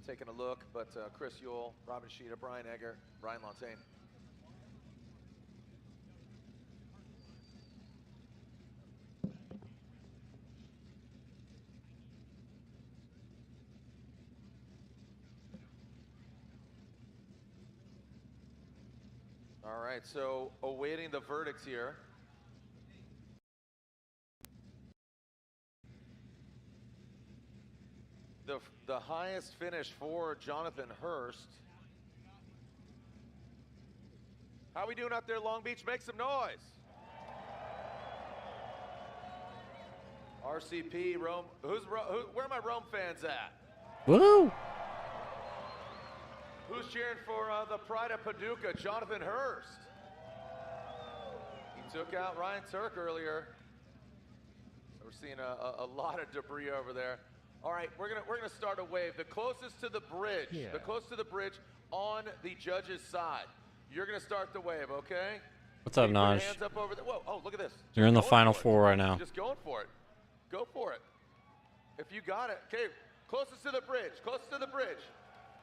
taking a look, but Chris Yule, Robin Sheeta, Brian Egger, Ryan Lantain. All right, so awaiting the verdicts here. The highest finish for Jonathan Hurst. How we doing out there, Long Beach? Make some noise. RCP, Rome. Where are my Rome fans at? Woo! Who's cheering for the Pride of Paducah, Jonathan Hurst? He took out Ryan Turk earlier. So we're seeing a lot of debris over there. All right, we're gonna start a wave. The closest to the bridge, the closest to the bridge on the judge's side. You're gonna start the wave, okay? What's up, Naj? Hands up over there. Whoa! Oh, look at this. You're in the final 4 right now. Just going for it. Go for it. If you got it, okay. Closest to the bridge. Closest to the bridge.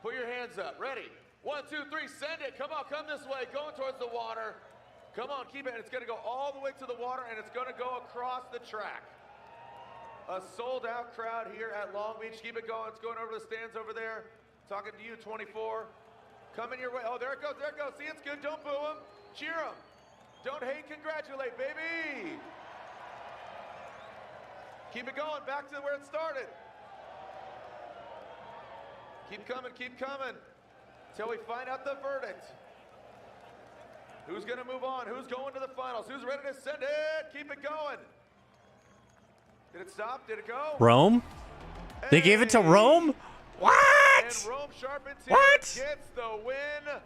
Put your hands up. Ready? 1, 2, 3. Send it. Come on. Come this way. Going towards the water. Come on, keep it. It's going to go all the way to the water, and it's going to go across the track. A sold-out crowd here at Long Beach. Keep it going. It's going over the stands over there. Talking to you, 24. Coming your way. Oh, there it goes. There it goes. See, it's good. Don't boo him. Cheer him. Don't hate. Congratulate, baby. Keep it going. Back to where it started. Keep coming. Keep coming. Till we find out the verdict. Who's going to move on? Who's going to the finals? Who's ready to send it? Keep it going. Did it stop? Did it go? Rome? They gave it to Rome? What? And Rome Charpentier What? gets the win.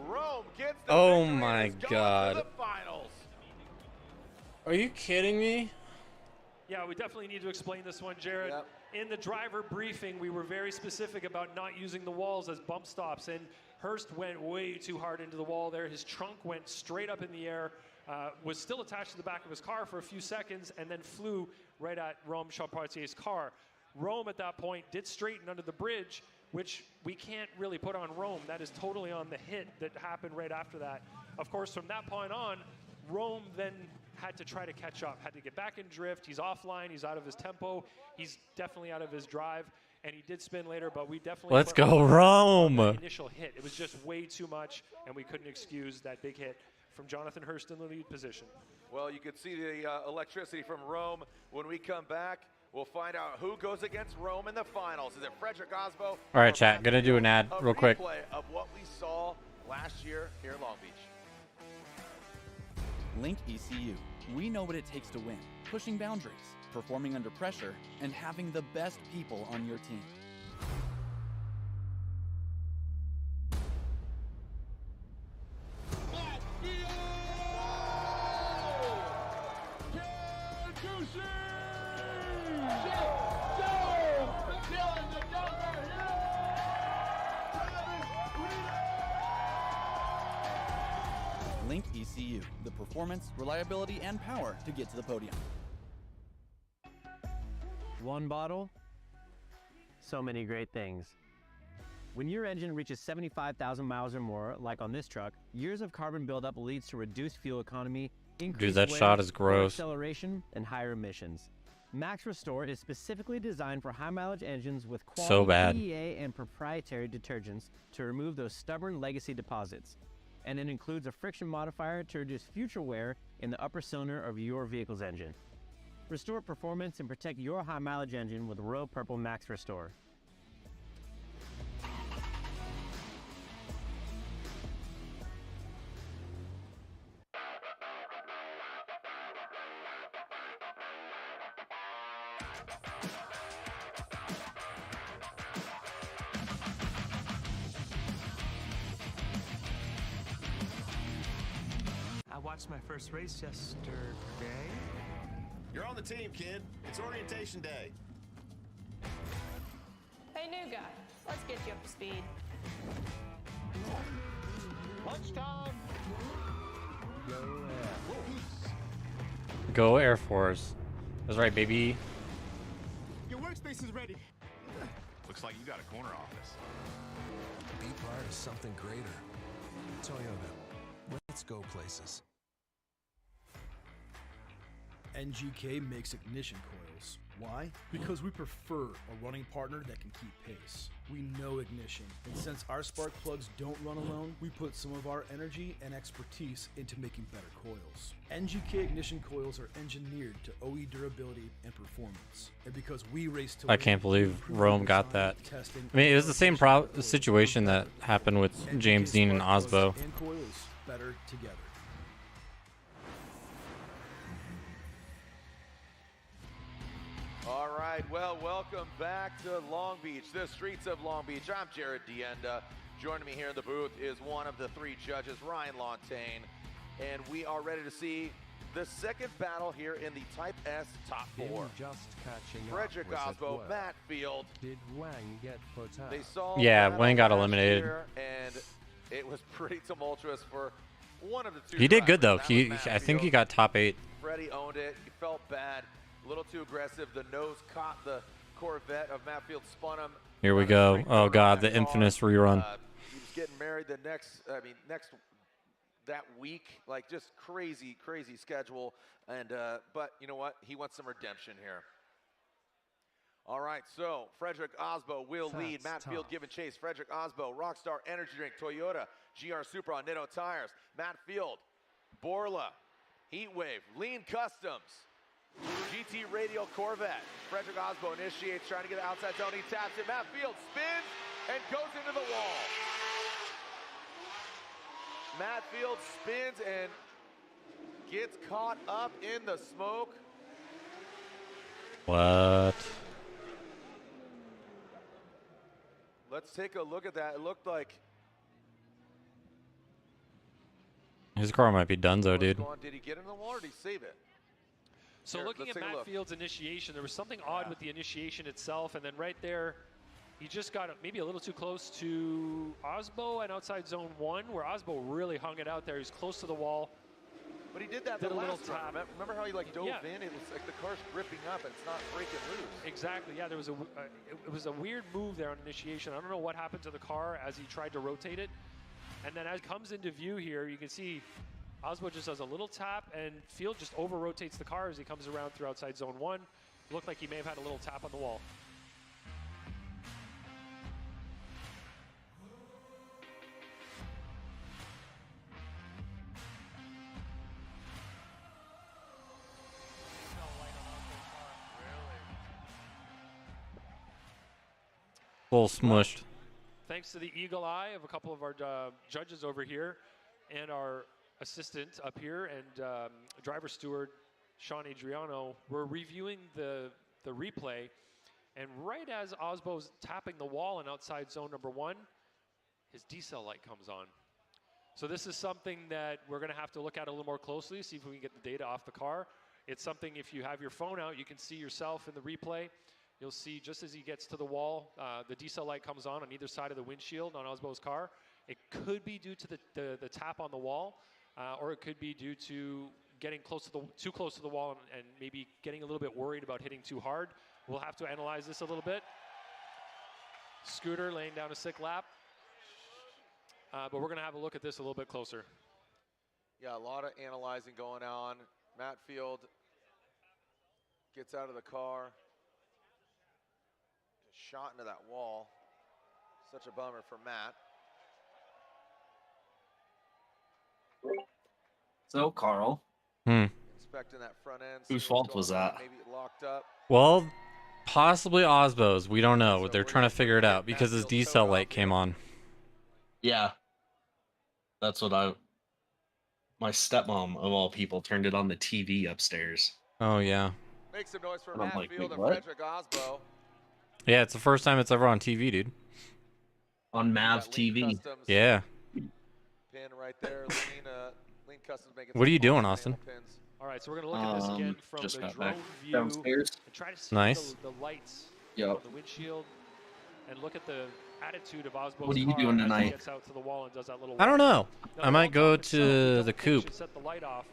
Rome gets the Oh victory my and is God. going to the finals. Are you kidding me? Yeah, we definitely need to explain this one, Jared. Yep. In the driver briefing, we were very specific about not using the walls as bump stops, and Hurst went way too hard into the wall there. His trunk went straight up in the air, was still attached to the back of his car for a few seconds, and then flew right at Rome Charpentier's car. Rome, at that point, did straighten under the bridge, which we can't really put on Rome. That is totally on the hit that happened right after that. Of course, from that point on, Rome then had to try to catch up, had to get back in drift. He's offline, he's out of his tempo, he's definitely out of his drive, and he did spin later, but we definitely Let's put go, on Rome. the initial hit. It was just way too much, and we couldn't excuse that big hit from Jonathan Hurst in the lead position. Well, you can see the electricity from Rome. When we come back, we'll find out who goes against Rome in the finals. Is it Frederick Osbo? All right, chat. Gonna do an ad real quick. A replay of what we saw last year here in Long Beach. Link ECU. We know what it takes to win. Pushing boundaries, performing under pressure, and having the best people on your team. Link ECU, the performance, reliability, and power to get to the podium. One bottle, so many great things. When your engine reaches 75,000 miles or more, like on this truck, years of carbon buildup leads to reduced fuel economy, increased that weight, shot is poor gross. acceleration, and higher emissions. Max Restore is specifically designed for high-mileage engines with quality So bad. PEA and proprietary detergents to remove those stubborn legacy deposits. And it includes a friction modifier to reduce future wear in the upper cylinder of your vehicle's engine. Restore performance and protect your high-mileage engine with Royal Purple Max Restore. I watched my first race yesterday. You're on the team, kid. It's orientation day. Hey, new guy, let's get you up to speed. Lunchtime. Go Air Force. That's right, baby. Your workspace is ready. Looks like you got a corner office. Be part of something greater. Toyota. Let's go places. NGK makes ignition coils. Why? Because we prefer a running partner that can keep pace. We know ignition, and since our spark plugs don't run alone, we put some of our energy and expertise into making better coils. NGK ignition coils are engineered to OE durability and performance. And because we race to I can't believe Rome got that. I mean, it was the same situation that happened with James Dean and Osbo. And coils better together. All right, well, welcome back to Long Beach, the streets of Long Beach. I'm Jared Dienda. Joining me here in the booth is one of the three judges, Ryan Lontaine, and we are ready to see the second battle here in the Type S Top 4. Just catching Frederick Osbo, Matt Field. Did Wang get put out? They saw Yeah, battle Wang got last eliminated. year, and it was pretty tumultuous for one of the two. He did good though. drivers. That was Matt I think he Field. got top 8. Freddie owned it. He felt bad. A little too aggressive. The nose caught the Corvette of Matt Field, spun him. Here we go. Oh god, the infamous rerun. He was getting married the next that week, like just crazy schedule. And but you know what? He wants some redemption here. All right, so Frederick Osbo will lead. Matt Field giving chase. Frederick Osbo, Rockstar Energy Drink, Toyota, GR Supra, Nitto Tires. Matt Field, Borla, Heatwave, Lean Customs, GT Radial Corvette. Frederick Osbo initiates, trying to get the outside zone. He taps it. Matt Field spins and goes into the wall. Matt Field spins and gets caught up in the smoke. What? Let's take a look at that. It looked like his car might be donezo, dude. Did he get in the wall or did he save it? So looking at Matt Field's initiation, there was something odd with the initiation itself, and then right there, he just got maybe a little too close to Osbo and outside zone 1, where Osbo really hung it out there. He's close to the wall. But he did that the last time. Remember how he like dove in? It was like the car's gripping up and it's not breaking loose. Exactly. Yeah, there was it was a weird move there on initiation. I don't know what happened to the car as he tried to rotate it. And then as it comes into view here, you can see Osbo just does a little tap and Field just over rotates the car as he comes around through outside zone 1. Looked like he may have had a little tap on the wall. Full smushed. Thanks to the eagle eye of a couple of our judges over here and our assistant up here and driver steward Sean Adriano, we're reviewing the replay, and right as Osbo's tapping the wall in outside zone number 1, his decel light comes on. So this is something that we're going to have to look at a little more closely, see if we can get the data off the car. It's something, if you have your phone out, you can see yourself in the replay. You'll see just as he gets to the wall, the decel light comes on either side of the windshield on Osbo's car. It could be due to the tap on the wall, or it could be due to getting too close to the wall and maybe getting a little bit worried about hitting too hard. We'll have to analyze this a little bit. Scooter laying down a sick lap. But we're going to have a look at this a little bit closer. Yeah, a lot of analyzing going on. Matt Field gets out of the car. Shot into that wall. Such a bummer for Matt. So, Carl. Inspecting that front end. Whose fault was that? Maybe it locked up. Well, possibly Osbo's. We don't know. They're trying to figure it out because his decel light came on. Yeah. That's what my stepmom, of all people, turned it on the TV upstairs. Oh, yeah. Make some noise for And I'm Matt like, Field wait, and what? Frederick Osbo. Yeah, it's the first time it's ever on TV, dude. On Mavs TV. Yeah. Pin right there. Lean Customs making What are you some doing, pins. Austin? All right, so we're going to look at this again from just the got drone back view downstairs. and try to see Nice. the lights Yep. on the windshield and look at the attitude of Osbo's What are you car doing as he tonight? gets out to the wall and does that little I don't know. Now, I might go to the we coop. should set the light off.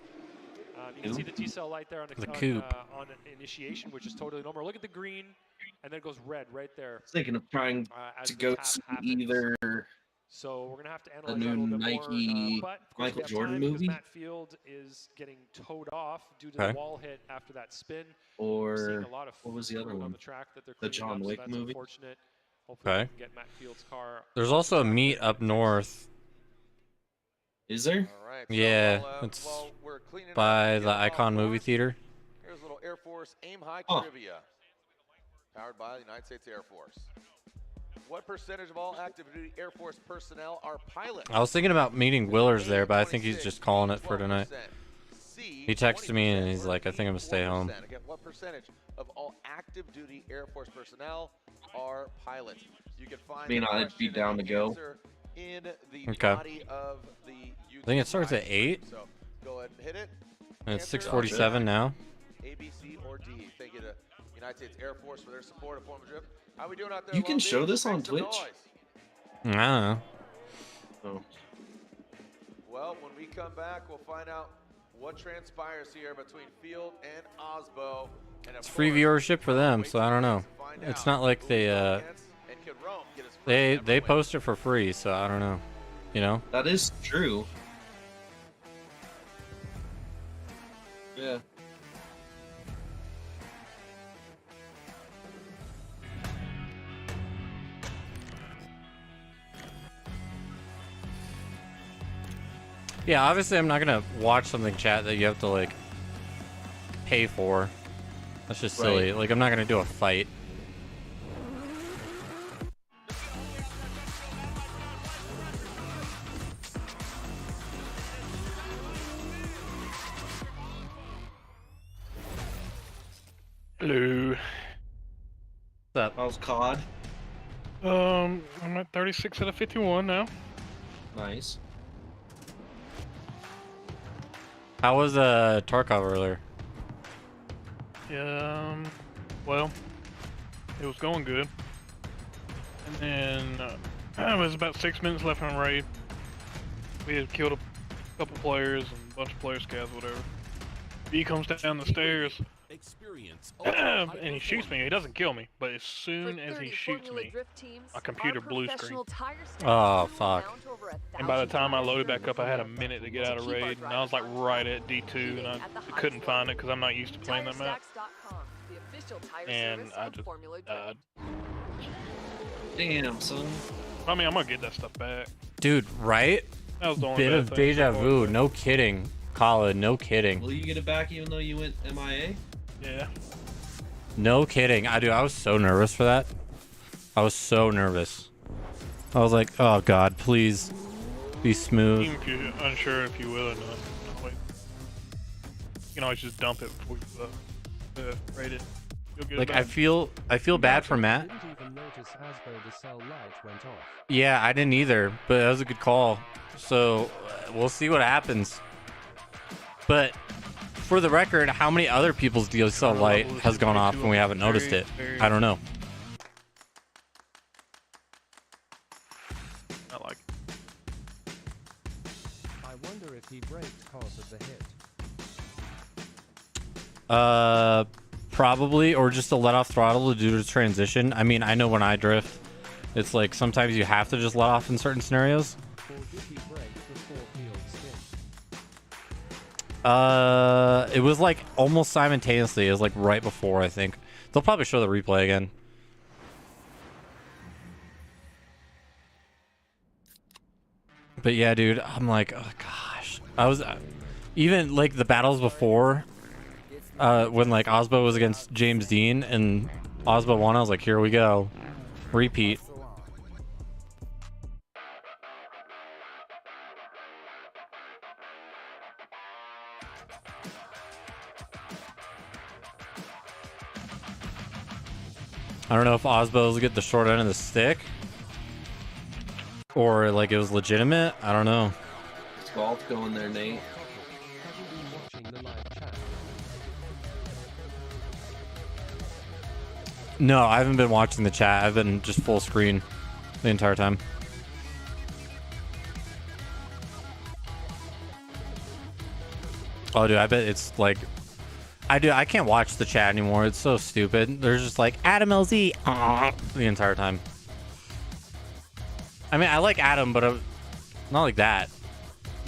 You can see the decel light there on The coop. on initiation, which is totally normal. Look at the green, and then it goes red right there. Thinking of trying as to the go tap see happens. either So we're gonna have to the analyze that a new little bit Nike more. But of course Michael we have Jordan time because movie, Matt Field is getting towed off due to Okay. the wall hit after that spin. We're seeing or a lot of what was the other fruit on one? the track that they're The cleaning John up, so Wick that's movie. Unfortunate. Hopefully Okay. we can get Matt Field's car. There's also a meet up north. Is there? All right. Yeah, while it's we're cleaning up by and the getting Icon off movie course, theater. Here's a little Air Force Aim High Oh. trivia. Powered by the United States Air Force. What percentage of all active duty Air Force personnel are pilots? I was thinking about meeting Willers there, but I think he's just calling it for tonight. He texted me and he's like, I think I'm gonna stay home. Again, what percentage of all active duty Air Force personnel are pilots? You can find mean, the I'd be question down and to the go. answer in the Okay. body of the YouTube I think it starts at live 8. stream. So go ahead and hit it. And it's Answer 6:47 now. A, B, C, or D. Thank you to United States Air Force for their support of Former Drift. How we doing out there? You can Long show Beach? this on Make some Twitch? noise. I don't know. Oh. Well, when we come back, we'll find out what transpires here between Field and Osbo. And It's free viewership for them, so I don't know. It's not like they they post it for free, so I don't know. You know? That is true. Yeah. Yeah, obviously I'm not gonna watch something, chat, that you have to like pay for. That's just silly. Right. Like, I'm not gonna do a fight. Hello. What's up? How's COD? I'm at 36 out of 51 now. Nice. How was Tarkov earlier? Well, it was going good. And then it was about 6 minutes left on raid. We had killed a couple players and a bunch of player scavs, whatever. B comes down the stairs. And he shoots me. He doesn't kill me, but as soon as he shoots me, my computer blue screen. Oh, fuck. And by the time I loaded back up, I had a minute to get out of raid, and I was like right at D2, and I couldn't find it because I'm not used to playing that map. And I just died. Damn, son. I mean, I'm gonna get that stuff back. Dude, right? That was the only Bit bad of thing deja so far. vu. No kidding. Colin, no kidding. Will you get it back even though you went MIA? Yeah. No kidding. I was so nervous for that. I was so nervous. I was like, oh god, please be smooth. Even if you're unsure if you will or not, wait. You can always just dump it before you rate it. You'll get Like, it I back. feel bad for Matt. Yeah, I didn't either, but that was a good call. So we'll see what happens. But for the record, how many other people's DSL light has gone off and we haven't noticed it? I don't know. I like it. I wonder if he braked cause of the hit. Probably, or just to let off throttle to do the transition. I mean, I know when I drift, it's like sometimes you have to just let off in certain scenarios. Or did he brake before field spin? It was like almost simultaneously. It was like right before, I think. They'll probably show the replay again. But yeah, dude, I'm like, oh gosh. I was even like the battles before, when like Osbo was against James Dean and Osbo won. I was like, here we go, repeat. I don't know if Osbo's get the short end of the stick or like it was legitimate. I don't know. It's golf going there, Nate. No, I haven't been watching the chat. I've been just full screen the entire time. Oh, dude, I bet it's like... I can't watch the chat anymore. It's so stupid. There's just like, Adam LZ the entire time. I mean, I like Adam, but not like that.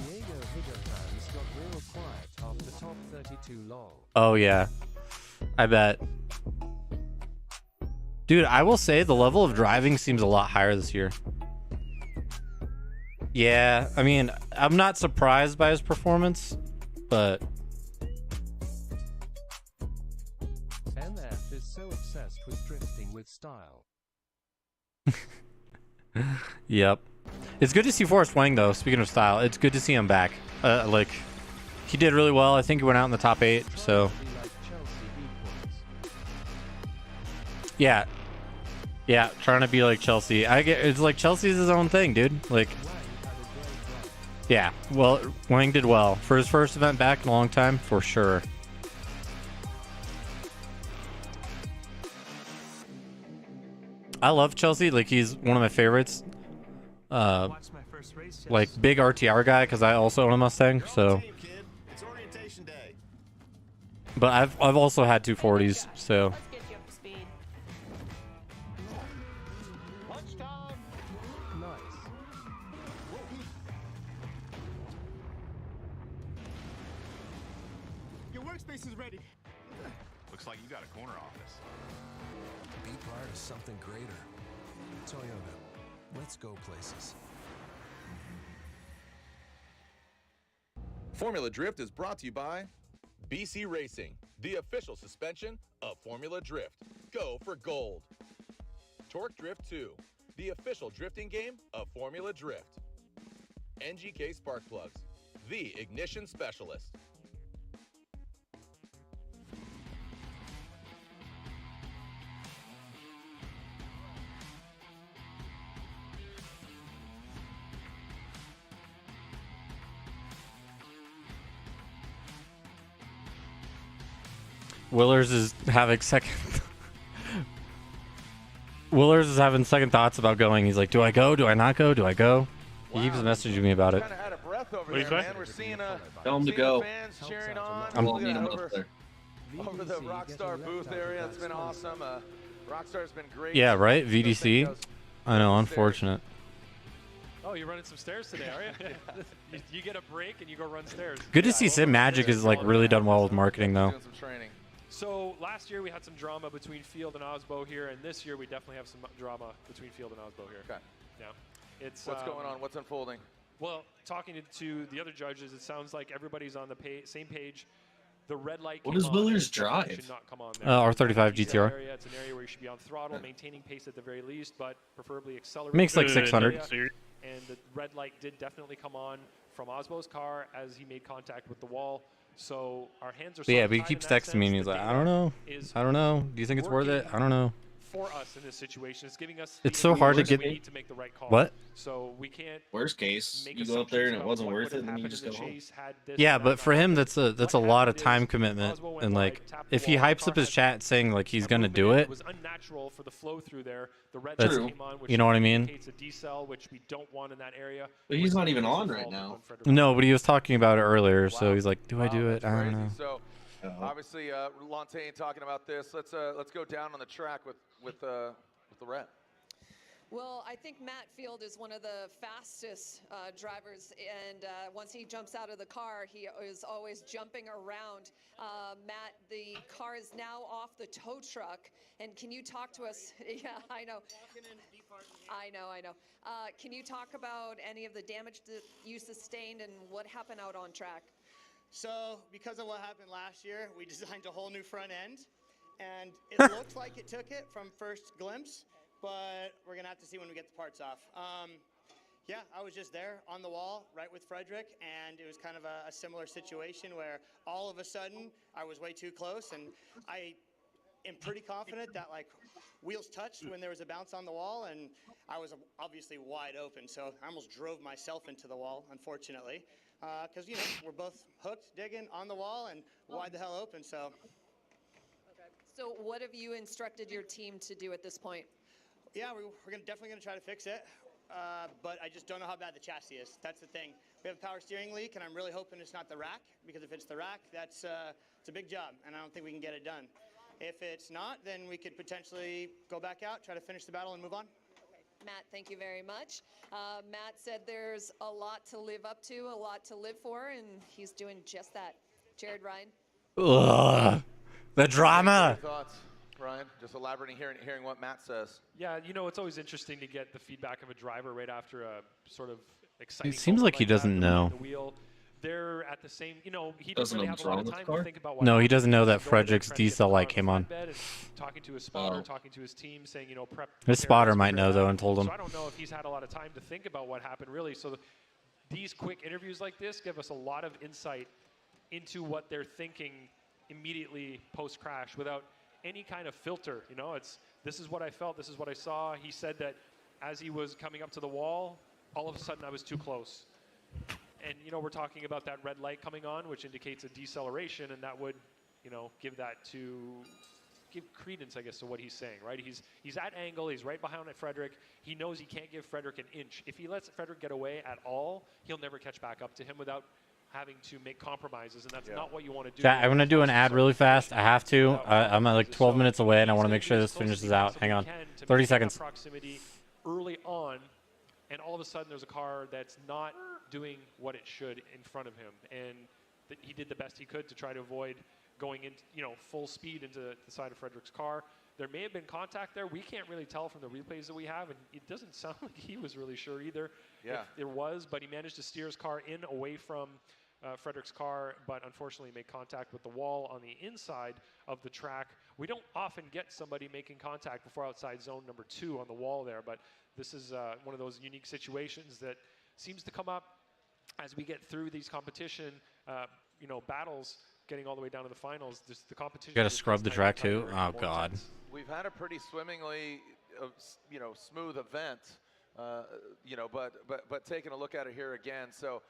Diego Higa fans got real quiet after top 32 long. Oh, yeah. I bet. Dude, I will say the level of driving seems a lot higher this year. Yeah, I mean, I'm not surprised by his performance, but... NF is so obsessed with drifting with style. Yep. It's good to see Forrest Wang, though. Speaking of style, it's good to see him back. Like, he did really well. I think he went out in the top 8, so... Yeah. Yeah, trying to be like Chelsea. It's like Chelsea's his own thing, dude. Like... Yeah, well, Wang did well. For his first event back in a long time, for sure. I love Chelsea. Like, he's one of my favorites. Like, big RTR guy, because I also own a Mustang, so... But I've also had 240s, so... workspace is ready. Looks like you got a corner office. Be part of something greater. Toyota. Let's go places. Formula Drift is brought to you by BC Racing, the official suspension of Formula Drift. Go for gold. Torque Drift 2, the official drifting game of Formula Drift. NGK Spark Plugs, the ignition specialist. Willers is having second thoughts about going. He's like, do I go? Do I not go? Do I go? He keeps messaging me about it. What do you say? We're seeing Tell him to go. fans cheering on. I'm- Look at Need him over, up there. over the Rockstar booth area. It's been awesome. Rockstar's been great. Yeah, right? VDC? I know, unfortunate. Oh, you're running some stairs today, are you? you get a break and you go run stairs. Good to see Sim Magic is like really done well with marketing though. Doing some training. So last year we had some drama between Field and Osbo here, and this year we definitely have some drama between Field and Osbo here. Okay. Yeah. It's What's going on? What's unfolding? Well, talking to the other judges, it sounds like everybody's on the same page. The red light. What came does on, Willers it definitely drive? should not come on there. R35 It's GTR. an area- It's an area where you should be on throttle, maintaining pace at the very least, but preferably accelerate. Makes like 600. And the red light did definitely come on from Osbo's car as he made contact with the wall. So our hands are. But yeah, sort but he of tied keeps in that texting me and sense. he's The like, I data don't know. is I don't know. Do you think it's worth it? I don't know. For us in this situation, it's giving us. It's so hard to get. We need to make the right call. What? So we can't. Worst case, make you go up there and it assumptions wasn't about what worth it, would and have then you just go happened in home. the chase had this Yeah, or but that for not him, happened. that's a What lot of happened time is commitment, Osbo went and wide, like tapped the if he wall, the hypes car up his had chat saying like he's a gonna movement do in. it, It was unnatural for the flow through there. The red That's- light came on, which you know what I mean? indicates a decel, which we don't want in that area. But he's not even on right now. no, but he was talking about it earlier, so he's like, do I do it? I don't know. So obviously, Lantain talking about this. Let's go down on the track with the red. Well, I think Matt Field is one of the fastest drivers, and once he jumps out of the car, he is always jumping around. Matt, the car is now off the tow truck, and can you talk to us? Yeah, I know. I know. Can you talk about any of the damage that you sustained and what happened out on track? So, because of what happened last year, we designed a whole new front end, and it looks like it took it from first glimpse, but we're going to have to see when we get the parts off. Yeah, I was just there on the wall right with Frederick, and it was kind of a similar situation where all of a sudden I was way too close, and I am pretty confident that like wheels touched when there was a bounce on the wall, and I was obviously wide open, so I almost drove myself into the wall, unfortunately, because you know we're both hooked, digging on the wall, and wide the hell open. So. So what have you instructed your team to do at this point? Yeah, we're definitely going to try to fix it, but I just don't know how bad the chassis is. That's the thing. We have a power steering leak, and I'm really hoping it's not the rack, because if it's the rack, it's a big job, and I don't think we can get it done. If it's not, then we could potentially go back out, try to finish the battle, and move on. Matt, thank you very much. Matt said there's a lot to live up to, a lot to live for, and he's doing just that. Jared, Ryan? Ugh, the drama. Your thoughts, Ryan? Just elaborating, hearing what Matt says. Yeah, you know, it's always interesting to get the feedback of a driver right after a sort of exciting. It seems like he doesn't know. The wheel. They're at the same, you know, he Doesn't doesn't really know have what's a lot wrong of with time the to car? think about what No, he happened. doesn't know that He's going there Frederick's trying to get the diesel car light on came on. flatbed and talking to his spotter, talking to his team, saying, you know, prep. His spotter might know though and told him. So I don't know if he's had a lot of time to think about what happened really. So these quick interviews like this give us a lot of insight into what they're thinking immediately post-crash without any kind of filter. You know, this is what I felt, this is what I saw. He said that as he was coming up to the wall, all of a sudden I was too close. And, you know, we're talking about that red light coming on, which indicates a deceleration, and that would, you know, give credence, I guess, to what he's saying, right? He's at angle, he's right behind Frederick. He knows he can't give Frederick an inch. If he lets Frederick get away at all, he'll never catch back up to him without having to make compromises, and that's not what you want to do. Chat, I'm gonna do an ad really fast. I have to. I'm at like 12 minutes away, and I want to make sure this finishes out. Hang on. 30 seconds. Proximity early on, and all of a sudden there's a car that's not doing what it should in front of him. And he did the best he could to try to avoid going into, full speed into the side of Frederick's car. There may have been contact there. We can't really tell from the replays that we have, and it doesn't sound like he was really sure either if there was, but he managed to steer his car in away from Frederick's car, but unfortunately made contact with the wall on the inside of the track. We don't often get somebody making contact before outside zone number 2 on the wall there, but this is one of those unique situations that seems to come up as we get through these competition, battles, getting all the way down to the finals. The competition. You got to scrub the track too. Oh God. We've had a pretty swimmingly, smooth event, but taking a look at it here again. So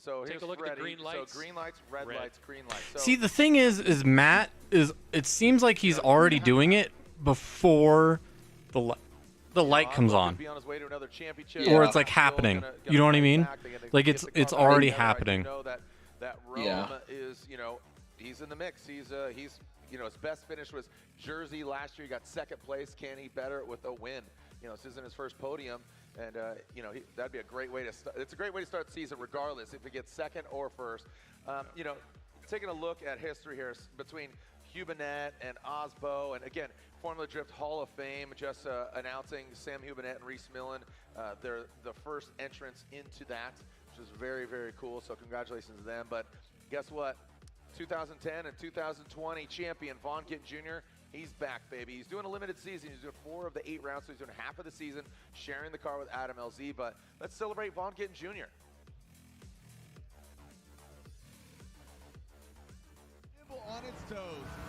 take here's a look Freddie. at the green lights. So green lights, red lights, green lights. So See, the thing is Matt is. It seems like he's already doing it before the light comes on, or it's like happening. You know what I mean? Like it's already happening. That Rome is, he's in the mix. He's his best finish was Jersey last year. He got second place. Can he better it with a win? This isn't his first podium, and that'd be a great way to start. It's a great way to start the season, regardless if he gets second or first. Taking a look at history here between Hubinette and Osbo, and again, Formula Drift Hall of Fame just announcing Sam Hubinette and Reese Millen. They're the first entrants into that, which is very, very cool. So congratulations to them. But guess what? 2010 and 2020 champion Vaughn Gittin Jr. He's back, baby. He's doing a limited season. He's doing 4 of the 8 rounds, so he's doing half of the season, sharing the car with Adam LZ. But let's celebrate Vaughn Gittin Jr. On its toes.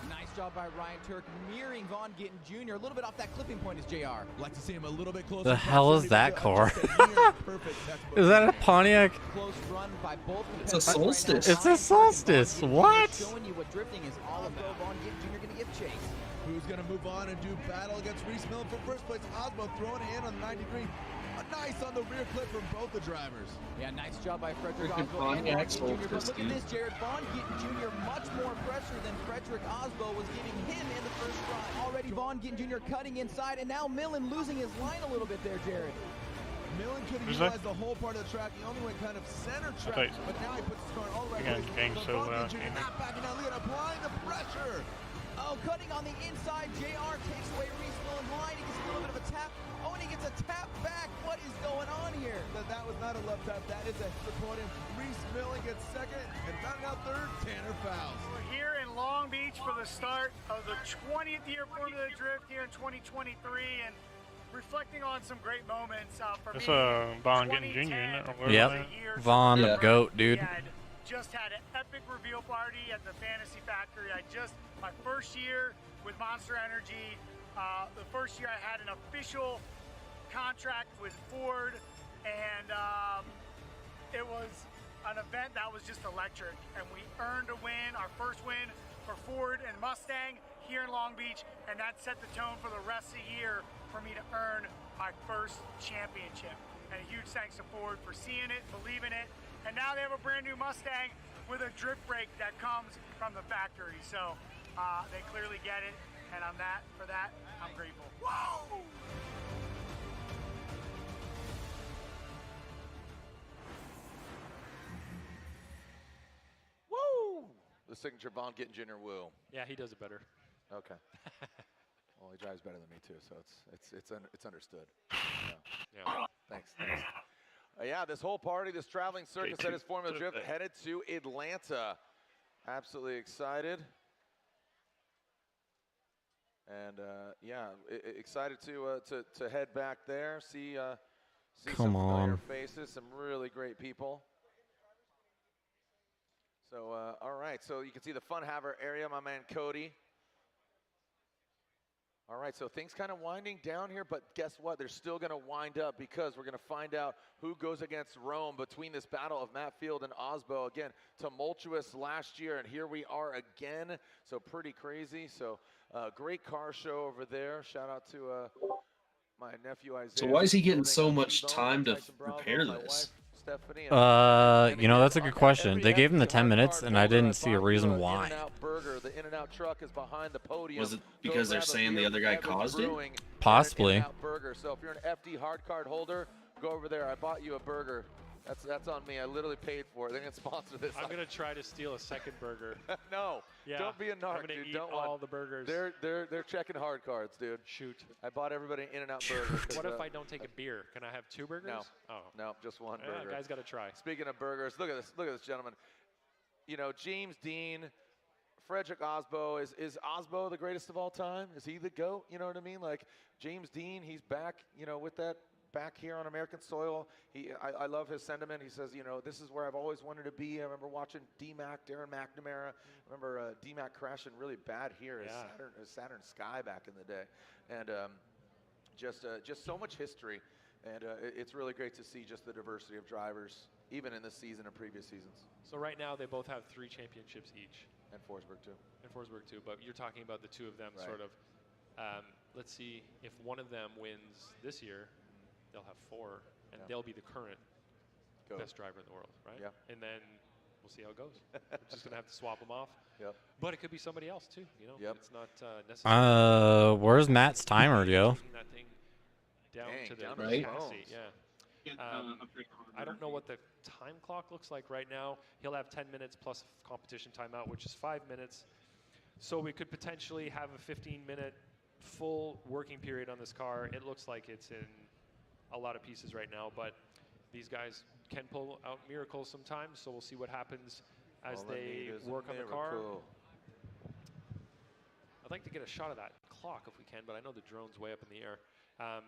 Nice job by Ryan Turk, mirroring Vaughn Gittin Jr. A little bit off that clipping point is JR. Like to see him a little bit closer. The hell is that car? Is that a Pontiac? Close run by both. It's a Solstice. It's a Solstice. What? Showing you what drifting is all about. Vaughn Gittin Jr. going to give chase. Who's going to move on and do battle against Reese Millen for first place? Osmo throwing it in on the 90-degree. Nice on the rear clip from both the drivers. Yeah, nice job by Frederick Osbo and Vaughn Gittin Jr. But look at this, Jared. Vaughn Gittin Jr. much more pressure than Frederick Osbo was giving him in the first run. Already Vaughn Gittin Jr. cutting inside, and now Millen losing his line a little bit there, Jared. Millen could have utilized the whole part of the track. He only went kind of center track, but now he puts his car all right. So Vaughn Gittin Jr. not backing out. Look at applying the pressure. Oh, cutting on the inside. JR takes away Reese Millen's line. He gets a little bit of a tap. Oh, and he gets a tap back. What is going on here? That was not a left tap. That is a hit podium. Reese Millen gets second, and rounding out third, Tanner Fouls. We're here in Long Beach for the start of the 20th year Formula Drift here in 2023, and reflecting on some great moments for me. That's Vaughn Gittin Jr. Yep, Vaughn the GOAT, dude. Just had an epic reveal party at the Fantasy Factory. My first year with Monster Energy, the first year I had an official contract with Ford, and it was an event that was just electric, and we earned a win, our first win for Ford and Mustang here in Long Beach, and that set the tone for the rest of the year for me to earn my first championship. And a huge thanks to Ford for seeing it, believing it, and now they have a brand new Mustang with a drift brake that comes from the factory. So they clearly get it, and for that, I'm grateful. Whoa! Woo! The signature Vaughn Gittin Jr. woo. Yeah, he does it better. Okay. Well, he drives better than me too, so it's understood. Yeah. Thanks. Yeah, this whole party, this traveling circus that is Formula Drift, headed to Atlanta. Absolutely excited. And excited to head back there, see some familiar faces, some really great people. So, all right, so you can see the Fun Haver area, my man Cody. All right, so things kind of winding down here, but guess what? They're still going to wind up because we're going to find out who goes against Rome between this battle of Matt Field and Osbo. Again, tumultuous last year, and here we are again. So pretty crazy. So great car show over there. Shout out to my nephew Isaiah. So why is he getting so much time to prepare this? That's a good question. They gave him the 10 minutes, and I didn't see a reason why. The In-N-Out truck is behind the podium. Was it because they're saying the other guy caused it? Possibly. So if you're an FD hard card holder, go over there. I bought you a burger. That's on me. I literally paid for it. They're gonna sponsor this. I'm gonna try to steal a second burger. No, Yeah, don't be a I'm narc, gonna dude. eat Don't all want. the burgers. They're checking hard cards, dude. Shoot. I bought everybody an In-N-Out burger. What if I don't take a beer? Can I have 2 burgers? No. Oh. No, just one Yeah, burger. guys got to try. Speaking of burgers, look at this. Look at this gentleman. You know, James Dean, Frederick Osbo. Is Osbo the greatest of all time? Is he the GOAT? You know what I mean? Like James Dean, he's back. You know, with that. Back here on American soil, I love his sentiment. He says, you know, this is where I've always wanted to be. I remember watching D-Mac, Darren McNamara. I remember D-Mac crashing really bad here as Saturn Sky back in the day. And just so much history. And it's really great to see just the diversity of drivers, even in this season and previous seasons. So right now they both have 3 championships each. And Forsberg too. And Forsberg too, but you're talking about the 2 of them sort of. Let's see if one of them wins this year. They'll have 4, and they'll be the current best driver in the world, right? Yeah. And then we'll see how it goes. We're just gonna have to swap them off. Yep. But it could be somebody else too. You know, it's not necessary. Where's Matt's timer, yo? That thing down to the right? chassis, yeah. I don't know what the time clock looks like right now. He'll have 10 minutes plus competition timeout, which is 5 minutes. So we could potentially have a 15-minute full working period on this car. It looks like it's in a lot of pieces right now, but these guys can pull out miracles sometimes, so we'll see what happens as they work on the car. I'd like to get a shot of that clock if we can, but I know the drone's way up in the air.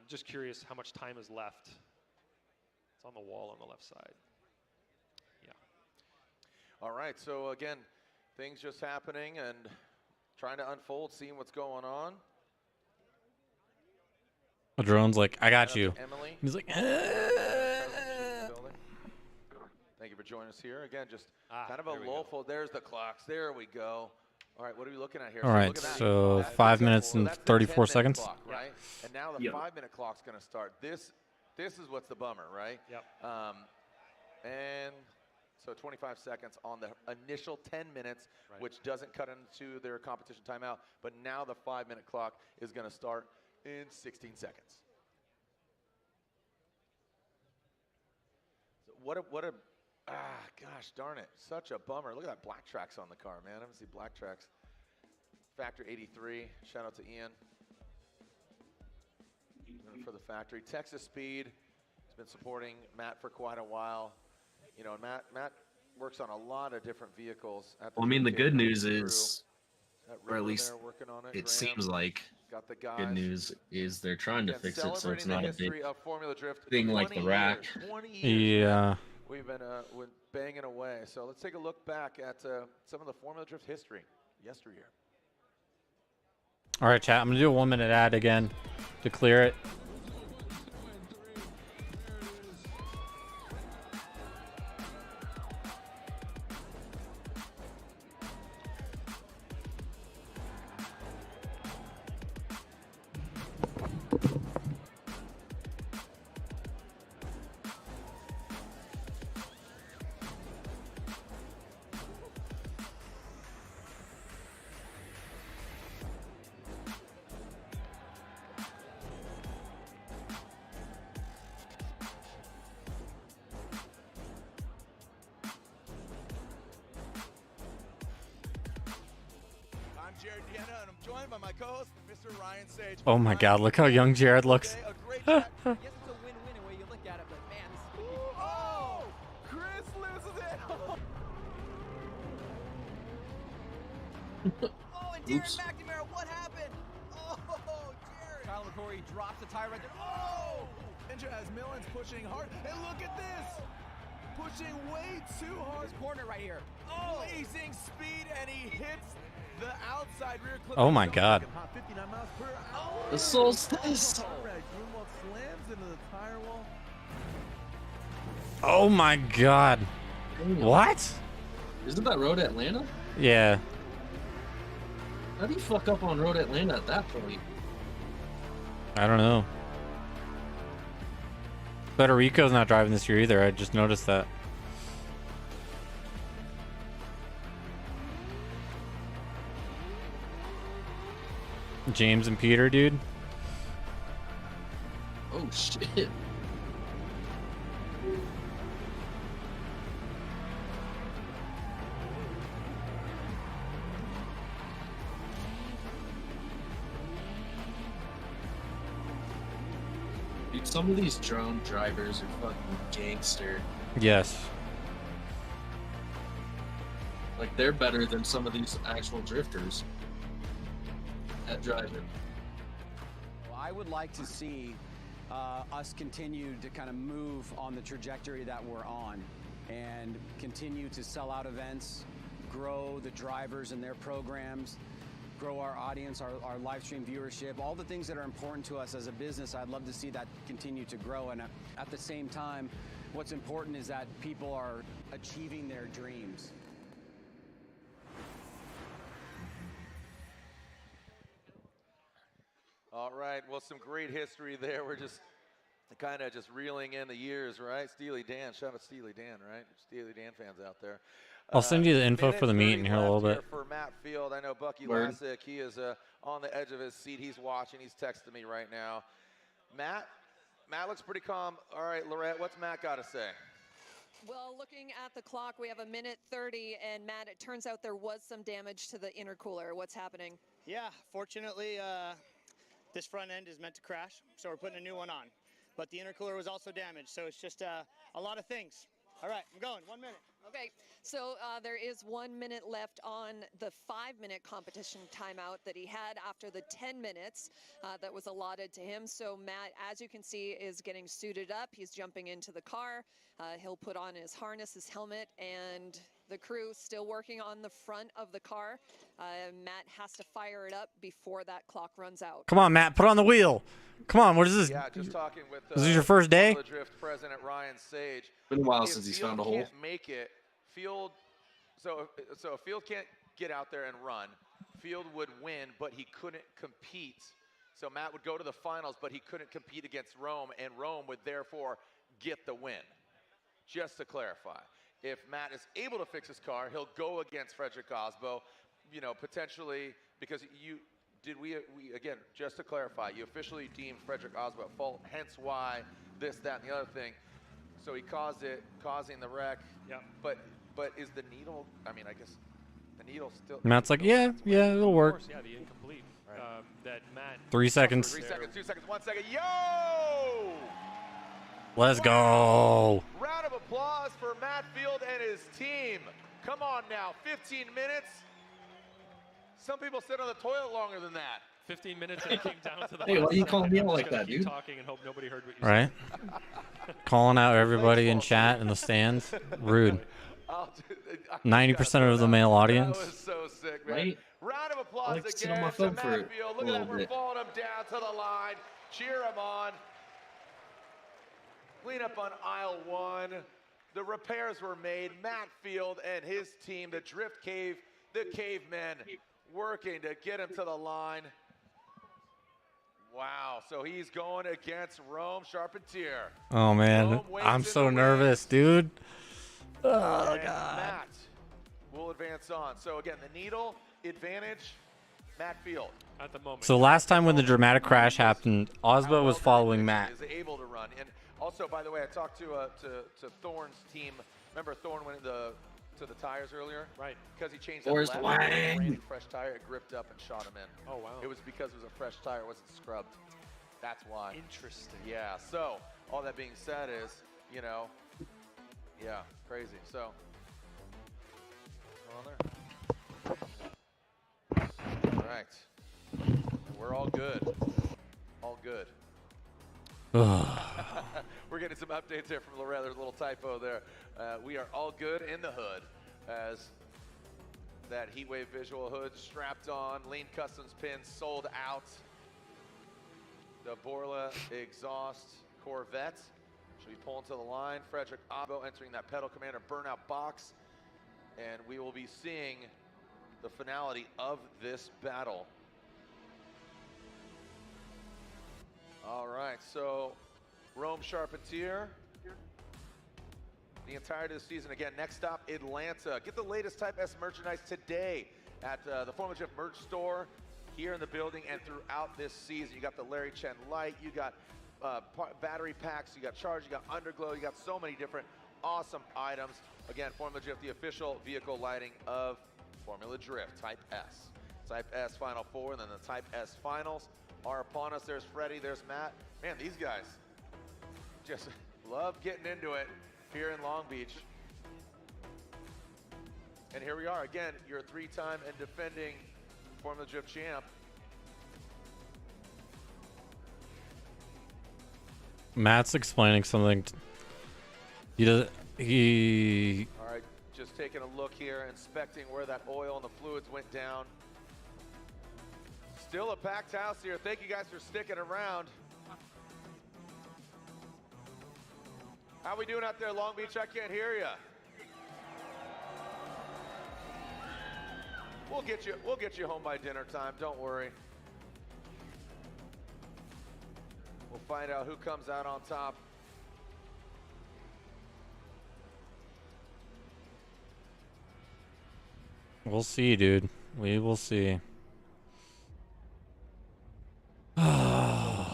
Just curious how much time is left. It's on the wall on the left side. Yeah. All right, so again, things just happening and trying to unfold, seeing what's going on. The drone's like, I got you. Emily. He's like, Thank you for joining us here. Again, just kind of a lull. There's the clocks. There we go. All right, what are we looking at here? all right, so 5 minutes and 34 seconds. Clock, right? And now the 5-minute clock's going to start. This is what's the bummer, right? Yep. And so 25 seconds on the initial 10 minutes, which doesn't cut into their competition timeout. But now the 5-minute clock is going to start in 16 seconds. So gosh darn it. Such a bummer. Look at that black tracks on the car, man. I haven't seen black tracks. Factory 83. Shout out to Ian. For the factory. Texas Speed has been supporting Matt for quite a while. You know, and Matt works on a lot of different vehicles. Well, I mean, the good news is, or at least it seems like, good news is they're trying to fix it so it's not a big thing like the rack. Yeah. We've been banging away. So let's take a look back at some of the Formula Drift history yesteryear. All right, chat. I'm going to do a 1-minute ad again to clear it. Jared Deanna, and I'm joined by my co-host, Mr. Ryan Sage. Oh my God, look how young Jared looks. Yes, it's a win-win the way you look at it, but man, this is gonna be... Oh! Chris loses it! Oh, and Darren McNamara, what happened? Oh, Jared! Kyle McCory drops the tire right there. Oh! Ninja as Millen's pushing hard, and look at this! Pushing way too hard. This corner right here. Oh! Blazing speed, and he hits the outside rear clip. Oh my God. 59 miles per hour. The solstice. Grunwald slams into the tire wall. Oh my God. What? Isn't that Road Atlanta? Yeah. How do you fuck up on Road Atlanta at that point? I don't know. Federico's not driving this year either. I just noticed that. James and Peter, dude. Oh shit. Dude, some of these drone drivers are fucking gangster. Yes. Like, they're better than some of these actual drifters at driving. Well, I would like to see us continue to kind of move on the trajectory that we're on and continue to sell out events, grow the drivers and their programs, grow our audience, our live stream viewership, all the things that are important to us as a business. I'd love to see that continue to grow. And at the same time, what's important is that people are achieving their dreams. All right, well, some great history there. We're just kind of just reeling in the years, right? Steely Dan, shout out Steely Dan, right? Steely Dan fans out there. I'll send you the info for the meet in here a little bit. For Matt Field, I know Bucky Word. Lasek, he is on the edge of his seat. He's watching. He's texting me right now. Matt looks pretty calm. All right, Lorette, what's Matt got to say? Well, looking at the clock, we have 1:30, and Matt, it turns out there was some damage to the intercooler. What's happening? Yeah, fortunately, this front end is meant to crash, so we're putting a new one on. But the intercooler was also damaged, so it's just a lot of things. All right, I'm going. 1 minute. Okay, so there is 1 minute left on the 5-minute competition timeout that he had after the 10 minutes that was allotted to him. So Matt, as you can see, is getting suited up. He's jumping into the car. He'll put on his harness, his helmet, and the crew still working on the front of the car. Matt has to fire it up before that clock runs out. Come on, Matt, put on the wheel. Come on, what is this? Yeah, just talking with Is this your first day? Formula Drift President Ryan Sage. Been a while If since he's Field found a hole. Can't make it. Field, so if Field can't get out there and run, Field would win, but he couldn't compete. So Matt would go to the finals, but he couldn't compete against Rome, and Rome would therefore get the win. Just to clarify, if Matt is able to fix his car, he'll go against Frederick Osbo, you know, potentially, because we again, just to clarify, you officially deemed Frederick Osbo at fault, hence why this, that, and the other thing. So he caused it, causing the wreck. Yeah. But is the needle, I mean, I guess the needle still. Matt's like, yeah, it'll work. Of course, yeah, the incomplete. That Matt. 3 seconds. 3 seconds, 2 seconds, 1 second. Yo! Let's go. Round of applause for Matt Field and his team. Come on now, 15 minutes. Some people sit on the toilet longer than that. 15 minutes and it came down to the Hey, why are you calling me out like Just that, keep dude? talking and hope nobody heard what you Right? Calling out everybody in chat in the stands. Rude. 90% of the male audience. That was so sick, man. Right? Round of I applause like to sit on again my to phone for Matt Field. Look a at little that, we're bit. following him down to the line. Cheer him on. Clean up on aisle 1. The repairs were made. Matt Field and his team, the Drift Cave, the Cavemen, working to get him to the line. Wow, so he's going against Rome Charpentier. Oh, man. Rome waits I'm in so the nervous, dude. Oh, God. Matt will advance on. So, again, the needle advantage, Matt Field. At the moment. So last time when the dramatic crash happened, Osbo was following Matt. Is able to run. And also, by the way, I talked to Thorne's team. Remember Thorne went to the tires earlier? Right. Because he changed Forrest that left, Wang. ran a fresh tire, it gripped up and shot him in. Oh, wow. It was because it was a fresh tire, it wasn't scrubbed. That's why. Interesting. Yeah, so all that being said is, you know, yeah, crazy. So, on there. All right. We're all good. All good. We're getting some updates there from Loretta. There's a little typo there. We are all good in the hood as that Heatwave visual hood strapped on. Lean Customs pins sold out. The Borla exhaust Corvette should be pulling to the line. Frederick Osbo entering that Pedal Commander burnout box. And we will be seeing the finality of this battle. All right, so Rome Charpentier. The entirety of the season. Again, next stop, Atlanta. Get the latest Type S merchandise today at the Formula Drift merch store here in the building and throughout this season. You got the Larry Chen light, you got battery packs, you got charge, you got underglow, you got so many different awesome items. Again, Formula Drift, the official vehicle lighting of Formula Drift, Type S. Type S Final 4, and then the Type S Finals are upon us. There's Freddie, there's Matt. Man, these guys, Just love getting into it here in Long Beach. And here we are again, your 3-time and defending Formula Drift champ. Matt's explaining something. He All right, just taking a look here, inspecting where that oil and the fluids went down. Still a packed house here. Thank you guys for sticking around. How we doing out there, Long Beach? I can't hear you. We'll get you home by dinner time. Don't worry. We'll find out who comes out on top. We'll see, dude. We will see. I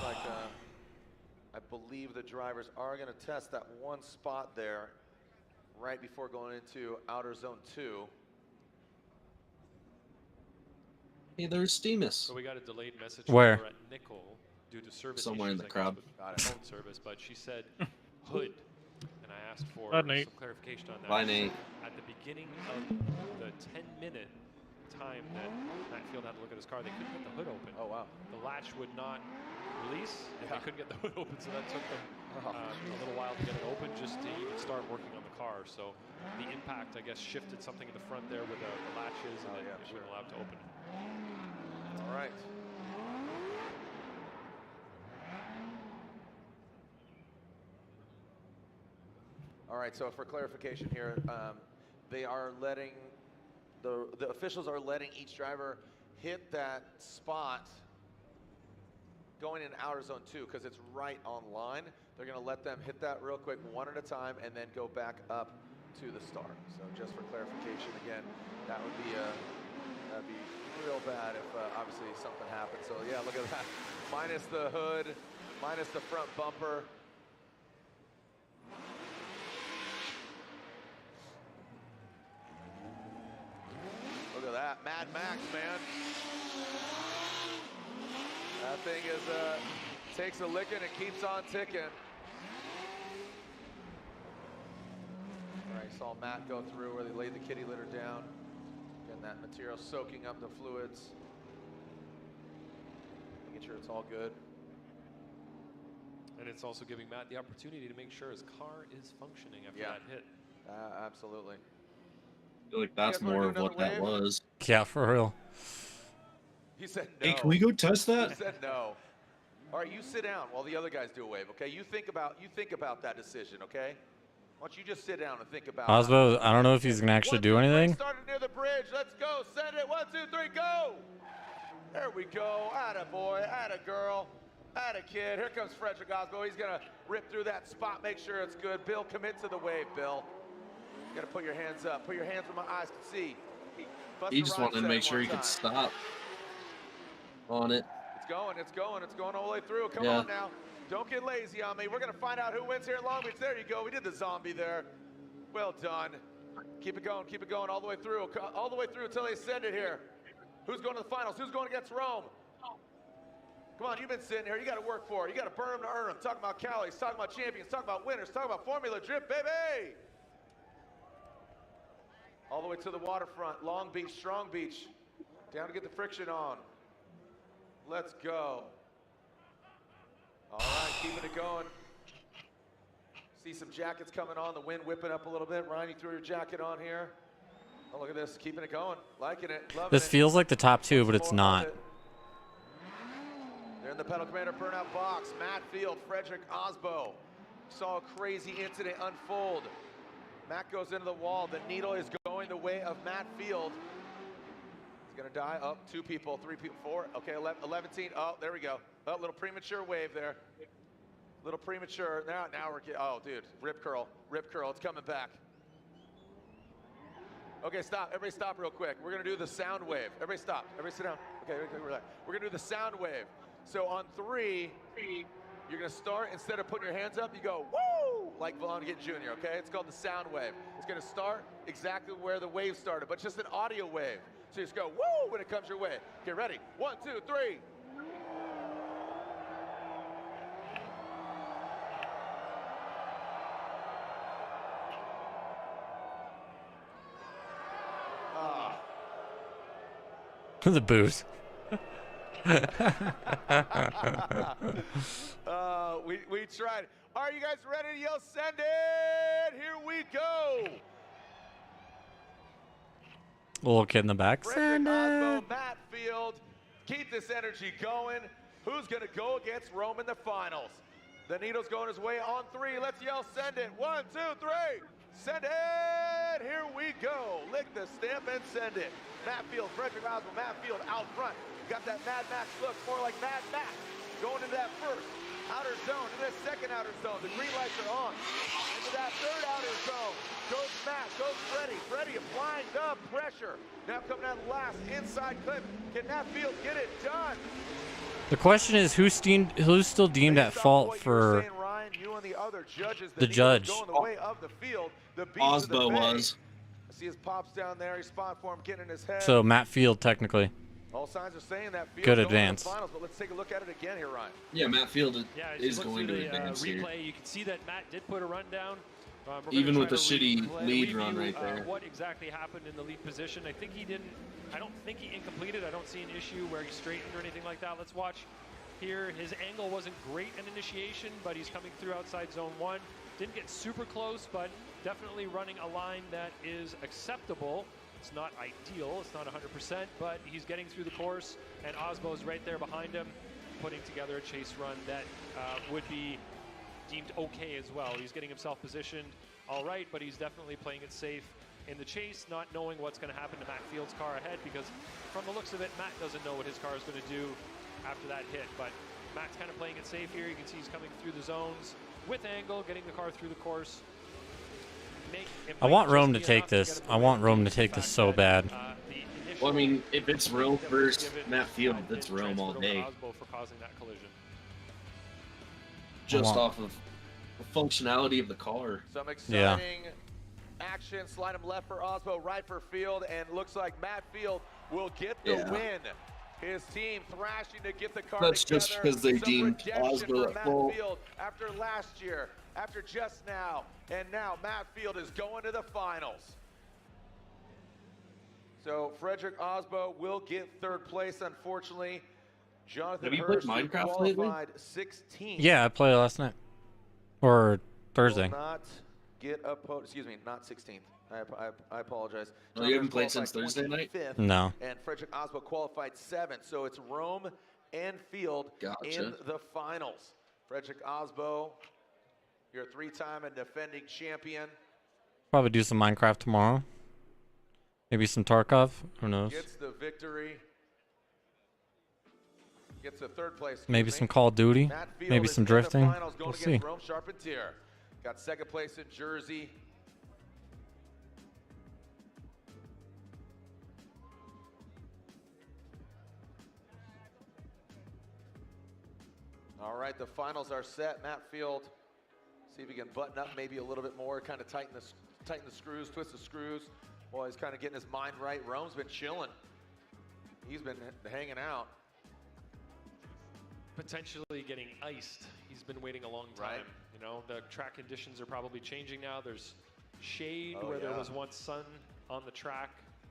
believe the drivers are going to test that one spot there right before going into Outer Zone 2. Hey, there's Steamus. So we got a delayed message Where? from her at Nickel due to service Somewhere in issues, the crowd. with phone service, but she said hood, and I asked for Bye, some Nate. clarification on that. Bye, Nate. At the beginning of the 10-minute time that Matt Field had to look at his car, they couldn't get the hood open. Oh, wow. The latch would not release, and they couldn't get the hood open, so that took them a little while to get it open just to even start working on the car. So the impact, I guess, shifted something in the front there with the latches, and it wasn't allowed to open. All right. All right, so for clarification here, they are letting, the officials are letting each driver hit that spot going in Outer Zone 2 because it's right on line. They're going to let them hit that real quick, one at a time, and then go back up to the start. So just for clarification, again, that would be that'd be real bad if obviously something happened. So yeah, look at that. Minus the hood, minus the front bumper. Look at that, Mad Max, man. That thing is takes a licking and keeps on ticking. All right, saw Matt go through where they laid the kitty litter down. Again, that material soaking up the fluids. Making sure it's all good. And it's also giving Matt the opportunity to make sure his car is functioning after that hit. Absolutely. I feel like that's more of what that was. Yeah, for real. He said no. Hey, can we go test that? He said no. All right, you sit down while the other guys do a wave, okay? You think about that decision, okay? Why don't you just sit down and think about Osbo, I don't know if he's gonna actually do anything. Started near the bridge. Let's go. Send it. 1, 2, 3, go. There we go. Atta boy. Atta girl. Atta kid. Here comes Frederick Osbo. He's gonna rip through that spot. Make sure it's good. Bill, commit to the wave, Bill. You gotta put your hands up. Put your hands where my eyes can see. He just wanted to make sure he could stop on it. It's going all the way through. Come on now. Don't get lazy on me. We're going to find out who wins here at Long Beach. There you go. We did the zombie there. Well done. Keep it going all the way through until they send it here. Who's going to the finals? Who's going against Rome? Come on, you've been sitting here. You got to work for it. You got to burn them to earn them. Talking about Cali's, talking about champions, talking about winners, talking about Formula Drift, baby! All the way to the waterfront, Long Beach, Strong Beach. Down to get the friction on. Let's go. All right, keeping it going. See some jackets coming on, the wind whipping up a little bit. Ryan, you threw your jacket on here. Oh, look at this, keeping it going, liking it, loving This it. feels like the top two, but it's not. They're in the Pedal Commander burnout box. Matt Field, Frederick Osbo. Saw a crazy incident unfold. Matt goes into the wall. The needle is going the way of Matt Field. He's gonna die. Up, 2 people, 3 people, 4. Okay, 11, oh, there we go. Oh, little premature wave there. Little premature. Now we're getting, oh, dude, rip curl, it's coming back. Okay, stop, everybody stop real quick. We're gonna do the sound wave. Everybody stop, everybody sit down. Okay, relax. We're gonna do the sound wave. So on 3, you're gonna start, instead of putting your hands up, you go, woo, like Vonnegut Jr., okay? It's called the sound wave. It's gonna start exactly where the wave started, but just an audio wave. So you just go, woo, when it comes your way. Get ready, 1, 2, 3. The booze. We tried. Are you guys ready to yell send it? Here we go. Little kid in the back. Frederick Send Osbo, it. Matt Field. Keep this energy going. Who's going to go against Rome in the finals? The needle's going his way on 3. Let's yell send it. 1, 2, 3. Send it. Here we go. Lick the stamp and send it. Matt Field, Frederick Osbo, Matt Field out front. Got that Mad Max look, more like Mad Max. Going into that first outer zone, into that second outer zone. The green lights are on. Into that third outer zone. Goes Matt, goes Freddie. Freddie applying the pressure. Now coming out last, inside clip. Can Matt Field get it done? The question is, who's still deemed at fault for the judge? Osbo was. I see his pops down there. He's spot for him, getting in his head. So Matt Field, technically. All signs are saying that Field good advance. Finals, but let's take a look at it again here, Ryan. Yeah, Matt Field is going to advance replay, here. you can see that Matt did put a run down. Even with the shitty lead run right there. What exactly happened in the lead position? I don't think he incompleted. I don't see an issue where he straightened or anything like that. Let's watch here. His angle wasn't great in initiation, but he's coming through outside zone 1. Didn't get super close, but definitely running a line that is acceptable. It's not ideal, it's not 100%, but he's getting through the course, and Osbo's right there behind him, putting together a chase run that would be deemed okay as well. He's getting himself positioned all right, but he's definitely playing it safe in the chase, not knowing what's going to happen to Matt Field's car ahead, because from the looks of it, Matt doesn't know what his car is going to do after that hit, but Matt's kind of playing it safe here. You can see he's coming through the zones with angle, getting the car through the course. I want Rome to take this. I want Rome to take this so bad. Well, I mean, if it's Rome versus Matt Field, it's Rome all day. Just off of the functionality of the car. Some exciting action. Slide him left for Osbo, right for Field, and looks like Matt Field will get the win. His team thrashing to get the car That's together. just because they deemed Osbo at fault. After last year, after just now, and now Matt Field is going to the finals. So Frederick Osbo will get third place, unfortunately. Jonathan Have you played Hurst, Minecraft lately? 16th. Yeah, I played last night. Or Thursday. Will not get a excuse me, not 16th. I apologize. Oh, you haven't played since Thursday night? No. And Frederick Osbo qualified 7th. So it's Rome and Field in the finals. Frederick Osbo, your 3-time and defending champion. Probably do some Minecraft tomorrow. Maybe some Tarkov. Who knows? Gets the victory. Gets a third place. Maybe some Call of Duty. Maybe some drifting. We'll see. Rome Charpentier. Got second place in Jersey. All right, the finals are set. Matt Field, see if he can button up maybe a little bit more, kind of tighten the screws, twist the screws while he's kind of getting his mind right. Rome's been chilling. He's been hanging out. Potentially getting iced. He's been waiting a long time. Right. You know, the track conditions are probably changing now. There's shade where there was once sun on the track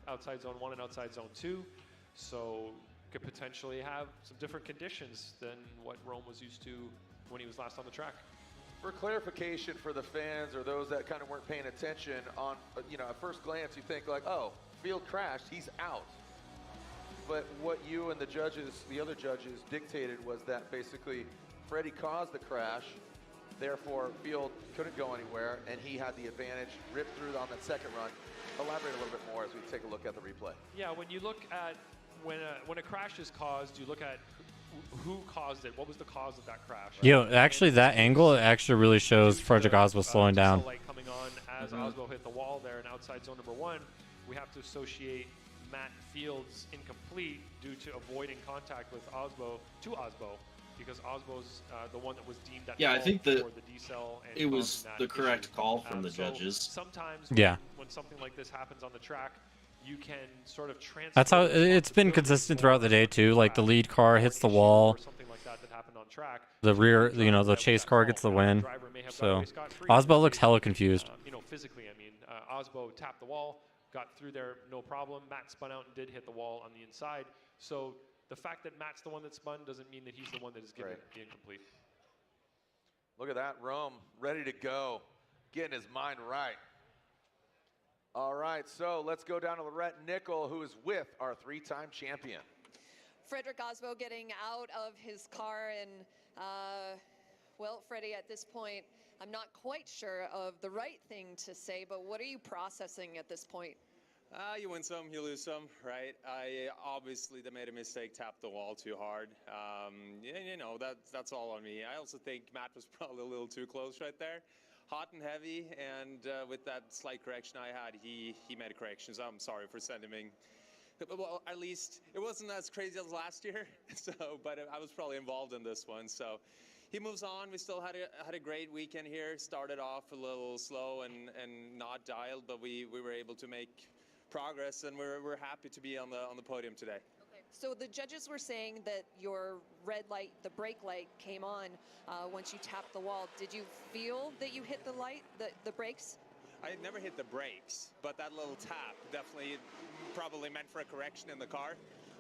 outside zone 1 and outside zone 2. So could potentially have some different conditions than what Rome was used to when he was last on the track. For clarification for the fans or those that kind of weren't paying attention, on at first glance you think like, oh, Field crashed, he's out. But what you and the other judges dictated was that basically Freddie caused the crash, therefore Field couldn't go anywhere, and he had the advantage, ripped through on that second run. Elaborate a little bit more as we take a look at the replay. Yeah, when you look at when a crash is caused, you look at who caused it. What was the cause of that crash? Yo, actually, that angle actually really shows Frederick Osbo slowing down. Light coming on as Osbo hit the wall there in outside zone number 1. We have to associate Matt Field's incomplete due to avoiding contact with Osbo because Osbo's the one that was deemed at I fault think for the decel and it was causing that the correct issue. call from the So judges. sometimes when something like this happens on the track, you can sort of transfer. That's how it's been consistent throughout the day too. Like the lead car hits the wall, the rear, the chase car gets the win. So Osbo looks hella confused. Physically, I mean, Osbo tapped the wall, got through there no problem. Matt spun out and did hit the wall on the inside. So the fact that Matt's the one that spun doesn't mean that he's the one that is given the incomplete. Look at that, Rome, ready to go, getting his mind right. All right, so let's go down to Lorette Nickel, who is with our 3-time champion. Frederick Osbo getting out of his car, and well, Freddie, at this point, I'm not quite sure of the right thing to say, but what are you processing at this point? You win some, you lose some, right? I obviously made a mistake, tapped the wall too hard. You know, that's all on me. I also think Matt was probably a little too close right there. Hot and heavy, and with that slight correction I had, he made a correction, so I'm sorry for sending him. Well, at least it wasn't as crazy as last year, but I was probably involved in this one, so. He moves on. We still had a great weekend here. Started off a little slow and not dialed, but we were able to make progress, and we're happy to be on the podium today. Okay. So the judges were saying that your red light, the brake light, came on once you tapped the wall. Did you feel that you hit the light, the brakes? I had never hit the brakes, but that little tap definitely probably meant for a correction in the car.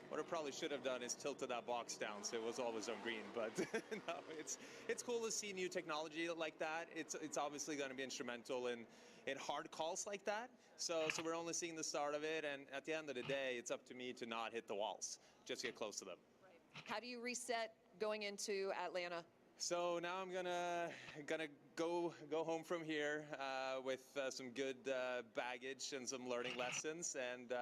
What I probably should have done is tilted that box down so it was always on green. But no, it's cool to see new technology like that. It's obviously going to be instrumental in hard calls like that. So we're only seeing the start of it, and at the end of the day, it's up to me to not hit the walls, just get close to them. Right. How do you reset going into Atlanta? So now I'm gonna go home from here with some good baggage and some learning lessons, and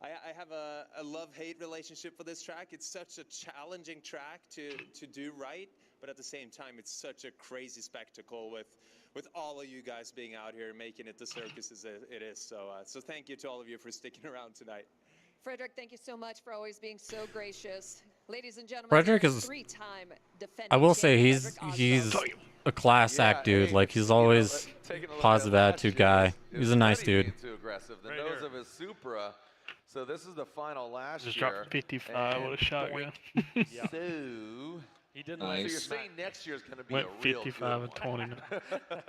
I have a love-hate relationship with this track. It's such a challenging track to do right, but at the same time, it's such a crazy spectacle with all of you guys being out here making it the circus as it is. So thank you to all of you for sticking around tonight. Frederick, thank you so much for always being so gracious. Ladies and gentlemen, Frederick is 3-time defending I will say he's Frederick a class act dude. Like he's always positive attitude guy. He's a nice dude. Too aggressive. The nose of his Supra. So this is the final last Just year. dropped 55 with a shotgun. So he didn't. So you're saying next year's going to be Went a real 55 good and one. 20.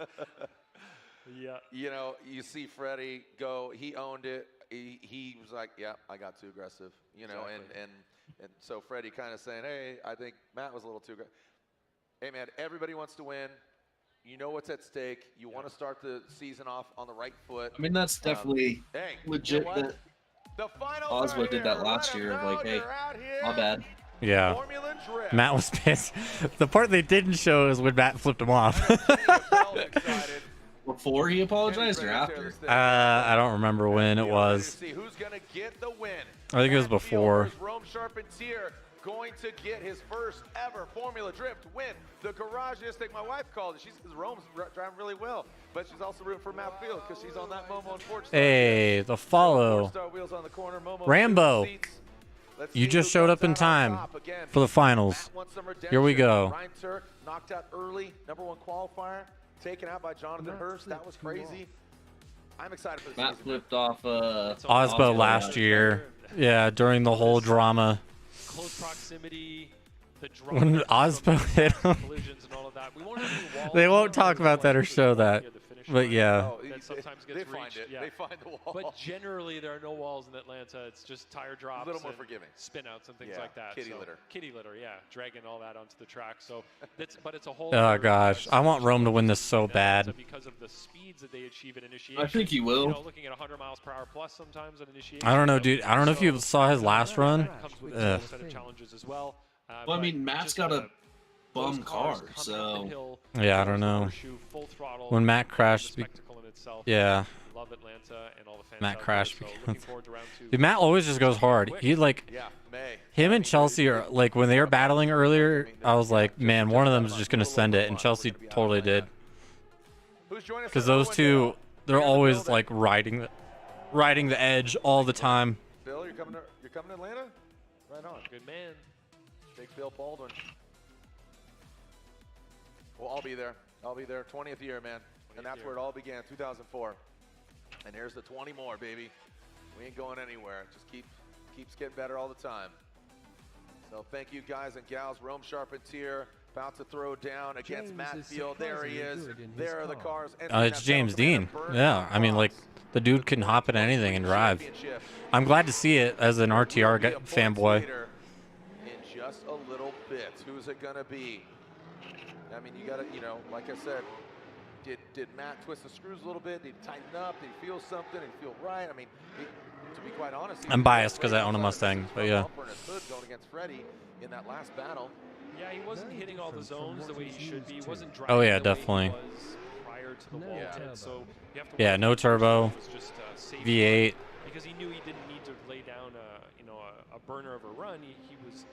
Yeah. You know, you see Freddie go. He owned it. He was like, yeah, I got too aggressive. You know, and so Freddie kind of saying, hey, I think Matt was a little too aggressive. Hey man, everybody wants to win. You know what's at stake. You want to start the season off on the right foot. I mean, that's definitely legit. You know That Oswald did that last year. Like, hey, my bad. Yeah. Matt was pissed. The part they didn't show is when Matt flipped him off. Before he apologized or after? I don't remember when it was. Who's gonna get the win? I think it was before. Rome Charpentier going to get his first ever Formula Drift win. The garage instinct. My wife called it. She says Rome's driving really well, but she's also rooting for Matt Field because she's on that Momo and Forge. Hey, the follow. Rambo. You just showed up in time for the finals. Here we go. Ryan Turk knocked out early, #1 qualifier, taken out by Jonathan Hurst. That was crazy. I'm excited for this Matt season. flipped off Osbo last year. Yeah, during the whole drama. Close proximity, the When Osbo hit him. collisions and all of that. We won't have any walls. They won't talk about that or show that. But yeah. That sometimes gets they find reached. it. Yeah. They find the wall. But generally, there are no walls in Atlanta. It's just tire drops, a little more and forgiving, spin outs and things Yeah, like that. kitty litter. Kitty litter, yeah, dragging all that onto the track. So, but it's a whole. Oh gosh, I want Rome to win this so So bad. because of the speeds that they achieve at initiation. I think he will. You know, looking at 100 miles per hour plus sometimes at initiation. I don't know, dude. I don't know if you saw his last run. Comes with Ugh. a set of challenges as well. Well, I mean, but Matt's just got a those bum cars car, coming up the so hill, Yeah, I don't know. overshoot, full throttle, When Matt crashed, the spectacle in itself. yeah. Love Atlanta and all the fans Matt out crashed. there, so looking forward to round 2. Dude, Matt always just goes hard. He like, him and Chelsea are like when they were battling earlier. I was like, man, one of them is just gonna send it, and Chelsea totally did. Because those two, they're always like riding the edge all the time. Bill, you're coming to Atlanta? Right on. Good man. Big Bill Baldwin. Well, I'll be there. I'll be there. 20th year, man. And that's where it all began, 2004. And here's the 20 more, baby. We ain't going anywhere. Just keeps getting better all the time. So thank you guys and gals. Rome Charpentier, About to throw down against Matt Field. There he is. There are the cars. It's James Dean. Yeah, I mean, like, the dude can hop in anything and drive. I'm glad to see it as an RTR fanboy. In just a little bit, who's it gonna be? I mean, you gotta, you know, like I said, did Matt twist the screws a little bit? Did he tighten up? Did he feel something? Did he feel right? I mean, to be quite honest, I'm biased because I own a Mustang, but yeah. Going against Freddie in that last battle. Yeah, he wasn't hitting all the zones the way he should be. He wasn't driving Oh yeah, the way definitely. he was prior to the wall hit. So you have to Yeah, no turbo. just, V8. Because he knew he didn't need to lay down a burner of a run. He was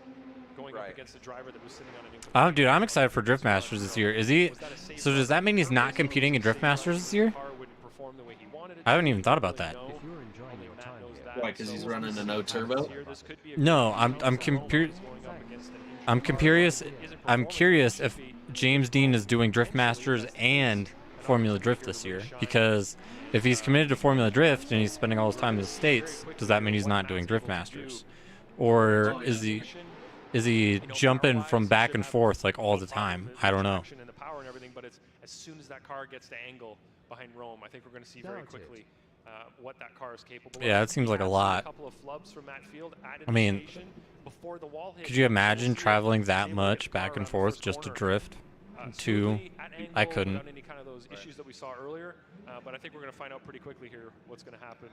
going up against a driver that was sitting on an incline. Oh, dude, I'm excited for Drift Masters this year. Is he? So does that mean he's not competing in Drift Masters this year? I haven't even thought about that. Why? Because he's running a no turbo. No, I'm curious. I'm curious if James Dean is doing Drift Masters and Formula Drift this year, because if he's committed to Formula Drift and he's spending all his time in the States, does that mean he's not doing Drift Masters, or is he jumping from back and forth like all the time? I don't know. And the power and everything, but it's as soon as that car gets to angle behind Rome, I think we're going to see very quickly what that car is capable of. Yeah, it seems like a lot. I mean, could you imagine traveling that much back and forth just to drift? I couldn't. Any kind of those issues that we saw earlier, but I think we're going to find out pretty quickly here what's going to happen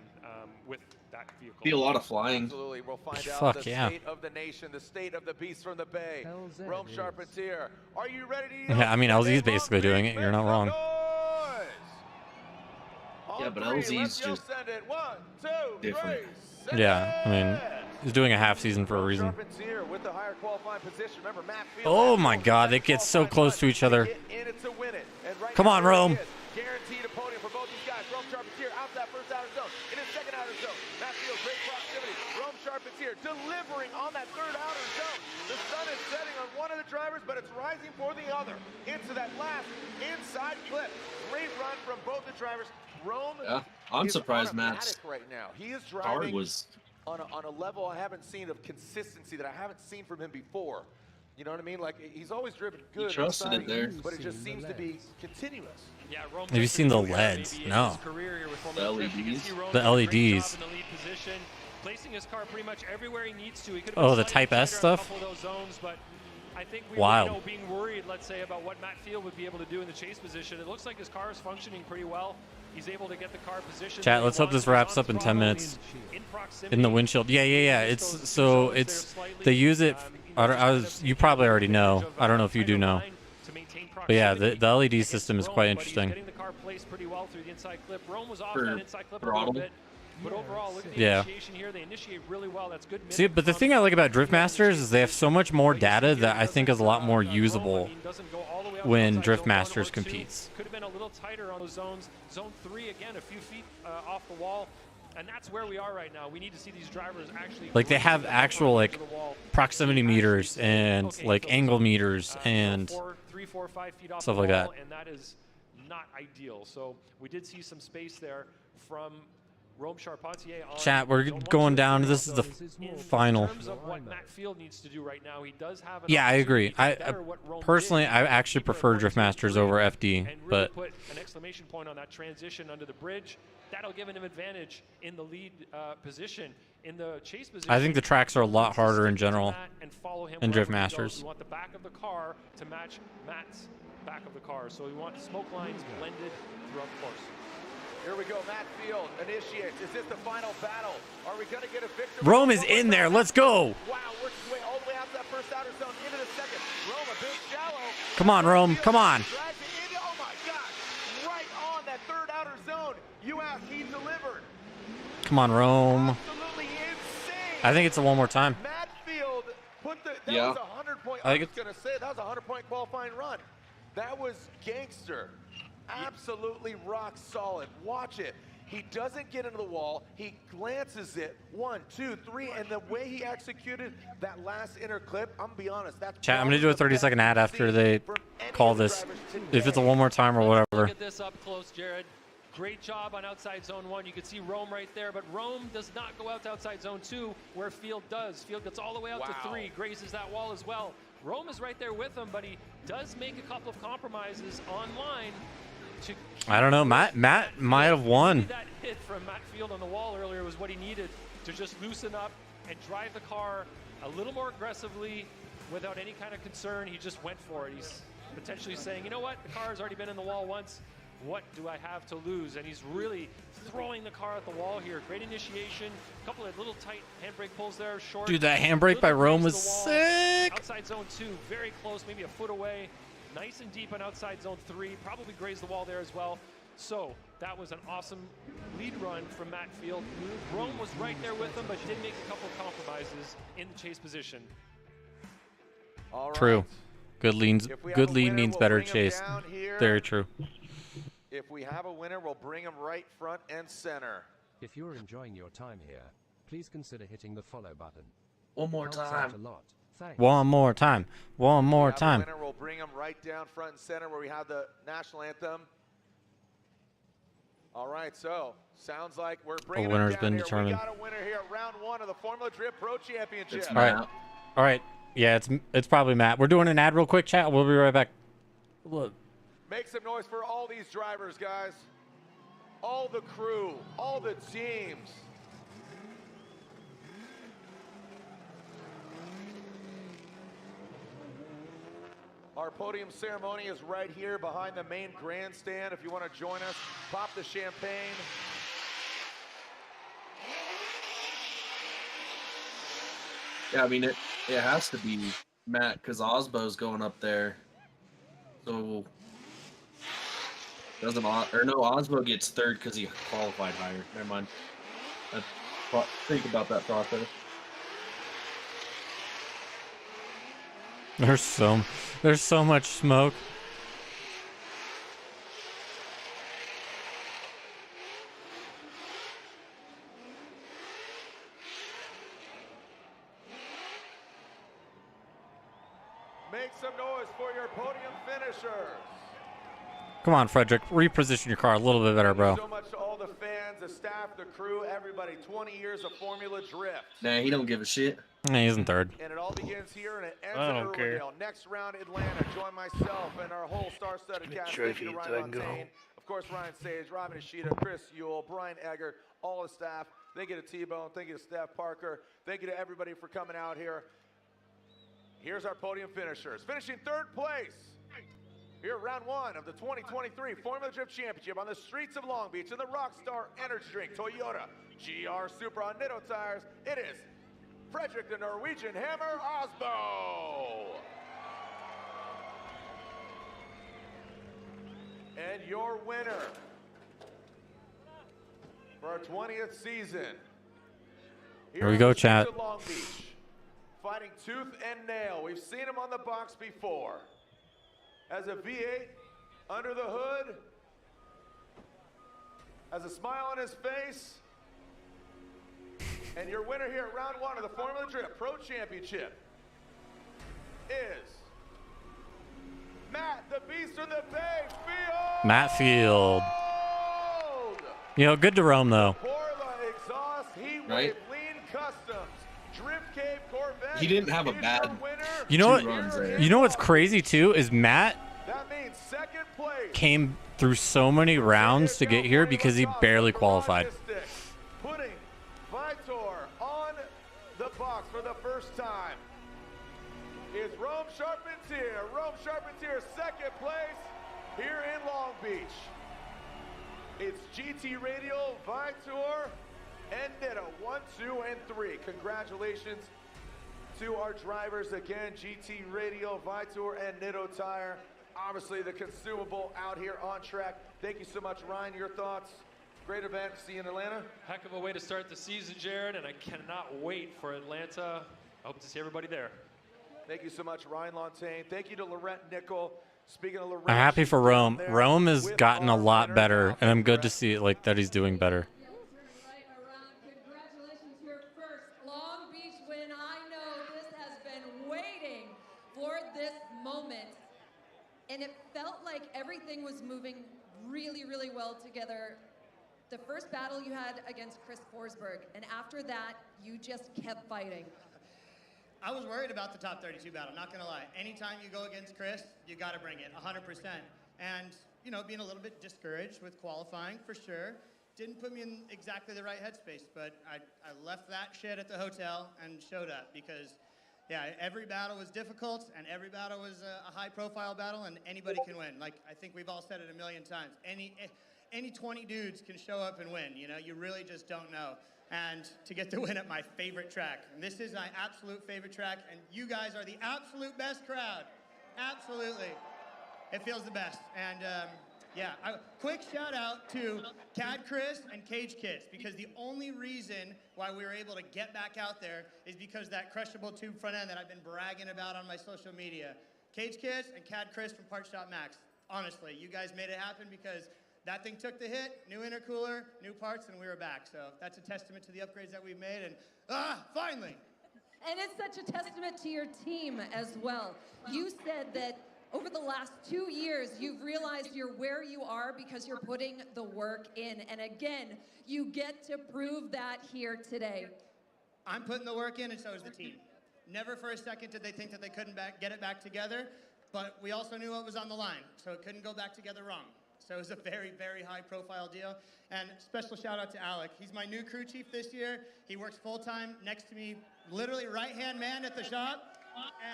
with that vehicle. Be a lot of flying. Absolutely, we'll find Fuck out the yeah. state of the nation, the state of the beast from the Bay. Rome Charpentier, are you ready to? Yeah, I mean, LZ's basically doing it. You're not wrong. Yeah, but LZ's just different. Yeah, I mean, he's doing a half season for a reason. Oh my God, they get so close to each other. Come on, Rome. Guaranteed a podium for both these guys. Rome Charpentier out that first outer zone. In his second outer zone, Matt Field, great proximity. Rome Charpentier delivering on that third outer zone. The sun is setting on one of the drivers, but it's rising for the other. Into that last inside clip. Great run from both the drivers. Rome I'm surprised Matt's right now. He is car driving was on a level I haven't seen of consistency that I haven't seen from him before. You know what I mean? Like, he's always driven good. He trusted it there. But it just seems to be continuous. Yeah, Rome Have you seen the LEDs? No. The LEDs. The LEDs. Placing his car pretty much everywhere he needs to. He could Oh, the Type S stuff? I think we Wild. were being worried, let's say, about what Matt Field would be able to do in the chase position. It looks like his car is functioning pretty well. He's able to get the car positioned. Chat, let's hope this wraps up in 10 minutes. In the windshield. Yeah. It's they use it. You probably already know. I don't know if you do know. But yeah, the LED system is quite interesting. Getting the car placed pretty well through the inside clip. Rome was off For that inside clip a throttle. little bit. But overall, look at the Yeah. initiation here. They initiate really well. That's good. See, but the thing I like about Drift Masters is they have so much more data that I think is a lot more usable when Drift Masters competes. Could have been a little tighter on those zones. Zone 3 again, a few feet off the wall, and that's where we are right now. We need to see these drivers actually. Like they have actual like proximity meters and like angle meters and 3, 4, 5 feet off stuff the like that. wall, and that is not ideal. So we did see some space there from Rome Charpentier on Chat, we're zone 1, going down. 2, This is the final. In terms of what Matt Field needs to do right now, he does have an Yeah, I agree. opportunity to better what Rome Personally, did. I actually prefer Drift Masters over FD, And really but put an exclamation point on that transition under the bridge. That'll give him an advantage in the lead position. In the chase position, I think the tracks are a lot harder in general and follow him in Drift wherever he goes. Masters. We want the back of the car to match Matt's back of the car. So we want smoke lines blended throughout the course. Here we go. Matt Field initiates. Is this the final battle? Are we going to get a victory? Rome is in there. Let's go. Wow, we're way all the way out that first outer zone into the second. Rome a bit shallow. Come on, Rome. Come on. Drives it into, oh my gosh, right on that third outer zone. You asked, he delivered. Come on, Rome. Absolutely insane. I think it's a one more time. Matt Field put the, that Yeah. was a 100-point, I I think was going to say, that was a 100-point qualifying run. That was gangster. Absolutely rock solid. Watch it. He doesn't get into the wall. He glances it. 1, 2, 3, and the way he executed that last inner clip, I'm gonna be honest, that's Chat, I'm going to do a 30-second ad after they call this. If it's a one more time or whatever. Look at this up close, Jared. Great job on outside zone 1. You can see Rome right there, but Rome does not go out to outside zone 2 where Field does. Field gets all the way out to 3, grazes that wall as well. Rome is right there with him, but he does make a couple of compromises online. I don't know. Matt might have won. That hit from Matt Field on the wall earlier was what he needed to just loosen up and drive the car a little more aggressively without any kind of concern. He just went for it. He's potentially saying, you know what, the car has already been in the wall once. What do I have to lose? And he's really throwing the car at the wall here. Great initiation. A couple of little tight handbrake pulls there. Short. Dude, that handbrake by Rome was sick. Outside zone 2, very close, maybe a foot away. Nice and deep on outside zone 3. Probably grazed the wall there as well. So that was an awesome lead run from Matt Field. Rome was right there with him, but did make a couple of compromises in the chase position. All right. True. Good lead means better chase. Very true. If we have a winner, we'll bring him right front and center. If you're enjoying your time here, please consider hitting the follow button. One more Helps out time. a lot. Thanks. One more time. One more If we have a time. winner, we'll bring him right down front and center where we have the national anthem. All right, so sounds like we're bringing A winner's him down been here. determined. We got a winner here, round 1 of the Formula Drift Pro Championship. All right. All right. Yeah, it's probably Matt. We're doing an ad real quick, chat. We'll be right back. Look. Make some noise for all these drivers, guys. All the crew, all the teams. Our podium ceremony is right here behind the main grandstand. If you want to join us, pop the champagne. Yeah, I mean, it has to be Matt because Osbo's going up there. So doesn't Osbo gets third because he qualified higher. Never mind. Think about that process. There's so much smoke. Make some noise for your podium finishers. Come on, Frederick. Reposition your car a little bit better, bro. Thank you so much to all the fans, the staff, the crew, everybody. 20 years of Formula Drift. Nah, he don't give a shit. Nah, he's in third. And it all begins here and it ends I in don't care. Irwindale. Next round, Atlanta. Join myself and our whole star-studded cast. Thank you to Ryan Montaigne, of course, Ryan Sage, Robin Ishida, Chris Ewell, Brian Egger, all the staff. Thank you to T-Bone. Thank you to Steph Parker. Thank you to everybody for coming out here. Here's our podium finishers. Finishing third place. Here, round 1 of the 2023 Formula Drift Championship on the streets of Long Beach in the Rockstar Energy Drink Toyota GR Supra on Nitto tires. It is Frederick the Norwegian Hammer Osbo. And your winner for our 20th season. Here we go, on the streets chat. of Long Beach, fighting tooth and nail. We've seen him on the box before. As a V8 under the hood, has a smile on his face, and your winner here at round 1 of the Formula Drift Pro Championship is Matt the Beast from the Bay Field. Matt Field. You know, good to Rome, though. Borla Exhaust, Heat Right? Wave, Lean Customs, Drift Cave Corvette. He didn't have a is bad your winner. You know two runs what? there. You know what's crazy, too, is Matt That means second place. came through so many rounds to get here because he barely qualified. Putting Vitor on the box for the first time is Rome Charpentier. Rome Charpentier, second place here in Long Beach. It's GT Radial, Vitor, and Nitto, 1, 2, and 3. Congratulations to our drivers again, GT Radial, Vitor, and Nitto Tire. Obviously the consumable out here on track. Thank you so much, Ryan. Your thoughts? Great event. See you in Atlanta. Heck of a way to start the season, Jared, and I cannot wait for Atlanta. I hope to see everybody there. Thank you so much, Ryan Lontaine. Thank you to Laurent Nickel. Speaking of Laurent, I'm happy for she's Rome. down there Rome has with gotten a our lot winner, better, and I'm good to Alfred see it like that he's doing better. Congratulations to your first Long Beach win. I know this has been waiting for this moment. And it felt like everything was moving really, really well together. The first battle you had against Chris Forsberg, and after that, you just kept fighting. I was worried about the top 32 battle, not gonna lie. Anytime you go against Chris, you gotta bring it, 100%. And, you know, being a little bit discouraged with qualifying, for sure, didn't put me in exactly the right headspace, but I left that shit at the hotel and showed up because, yeah, every battle was difficult, and every battle was a high-profile battle, and anybody can win. Like, I think we've all said it a million times. Any 20 dudes can show up and win, you know? You really just don't know. And to get the win at my favorite track. And this is my absolute favorite track, and you guys are the absolute best crowd. Absolutely. It feels the best. And, yeah, quick shout out to Cad Chris and Cage Kids, because the only reason why we were able to get back out there is because that crushable tube front end that I've been bragging about on my social media. Cage Kids and Cad Chris from Part Shop Max. Honestly, you guys made it happen because that thing took the hit, new intercooler, new parts, and we were back. So that's a testament to the upgrades that we've made, and finally. And it's such a testament to your team as well. You said that over the last 2 years, you've realized you're where you are because you're putting the work in. And again, you get to prove that here today. I'm putting the work in, and so is the team. Never for a second did they think that they couldn't get it back together, but we also knew what was on the line, so it couldn't go back together wrong. So it was a very, very high-profile deal. And special shout-out to Alec. He's my new crew chief this year. He works full-time next to me, literally right-hand man at the shop.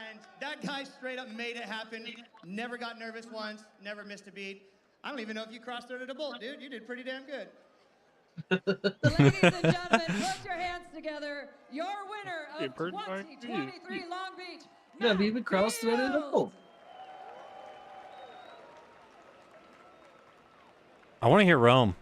And that guy straight up made it happen. Never got nervous once, never missed a beat. I don't even know if you cross-threaded a bolt, dude. You did pretty damn good. Ladies and gentlemen, put your hands together. Your winner of 2023 Long Beach. Never even cross-threaded a bolt. I want to hear Rome.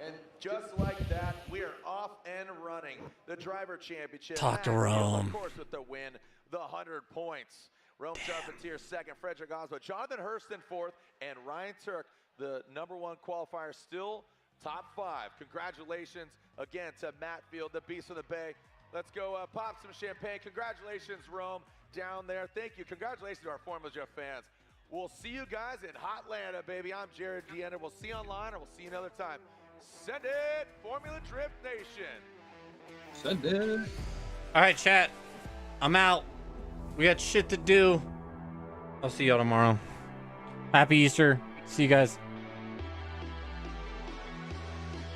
And just like that, we are off and running. The driver championship. Talk to Max Gill, Rome. of course, with the win, the 100 points. Rome Charpentier second, Frederick Oswald, Jonathan Hurston fourth, and Ryan Turk, the #1 qualifier, still top 5. Congratulations again to Matt Field, the Beast of the Bay. Let's go pop some champagne. Congratulations, Rome, down there. Thank you. Congratulations to our Formula Drift fans. We'll see you guys in Hotlanta, baby. I'm Jared Deanna. We'll see you online, or we'll see you another time. Send it, Formula Drift Nation. Send it. All right, chat. I'm out. We got shit to do. I'll see y'all tomorrow. Happy Easter. See you guys.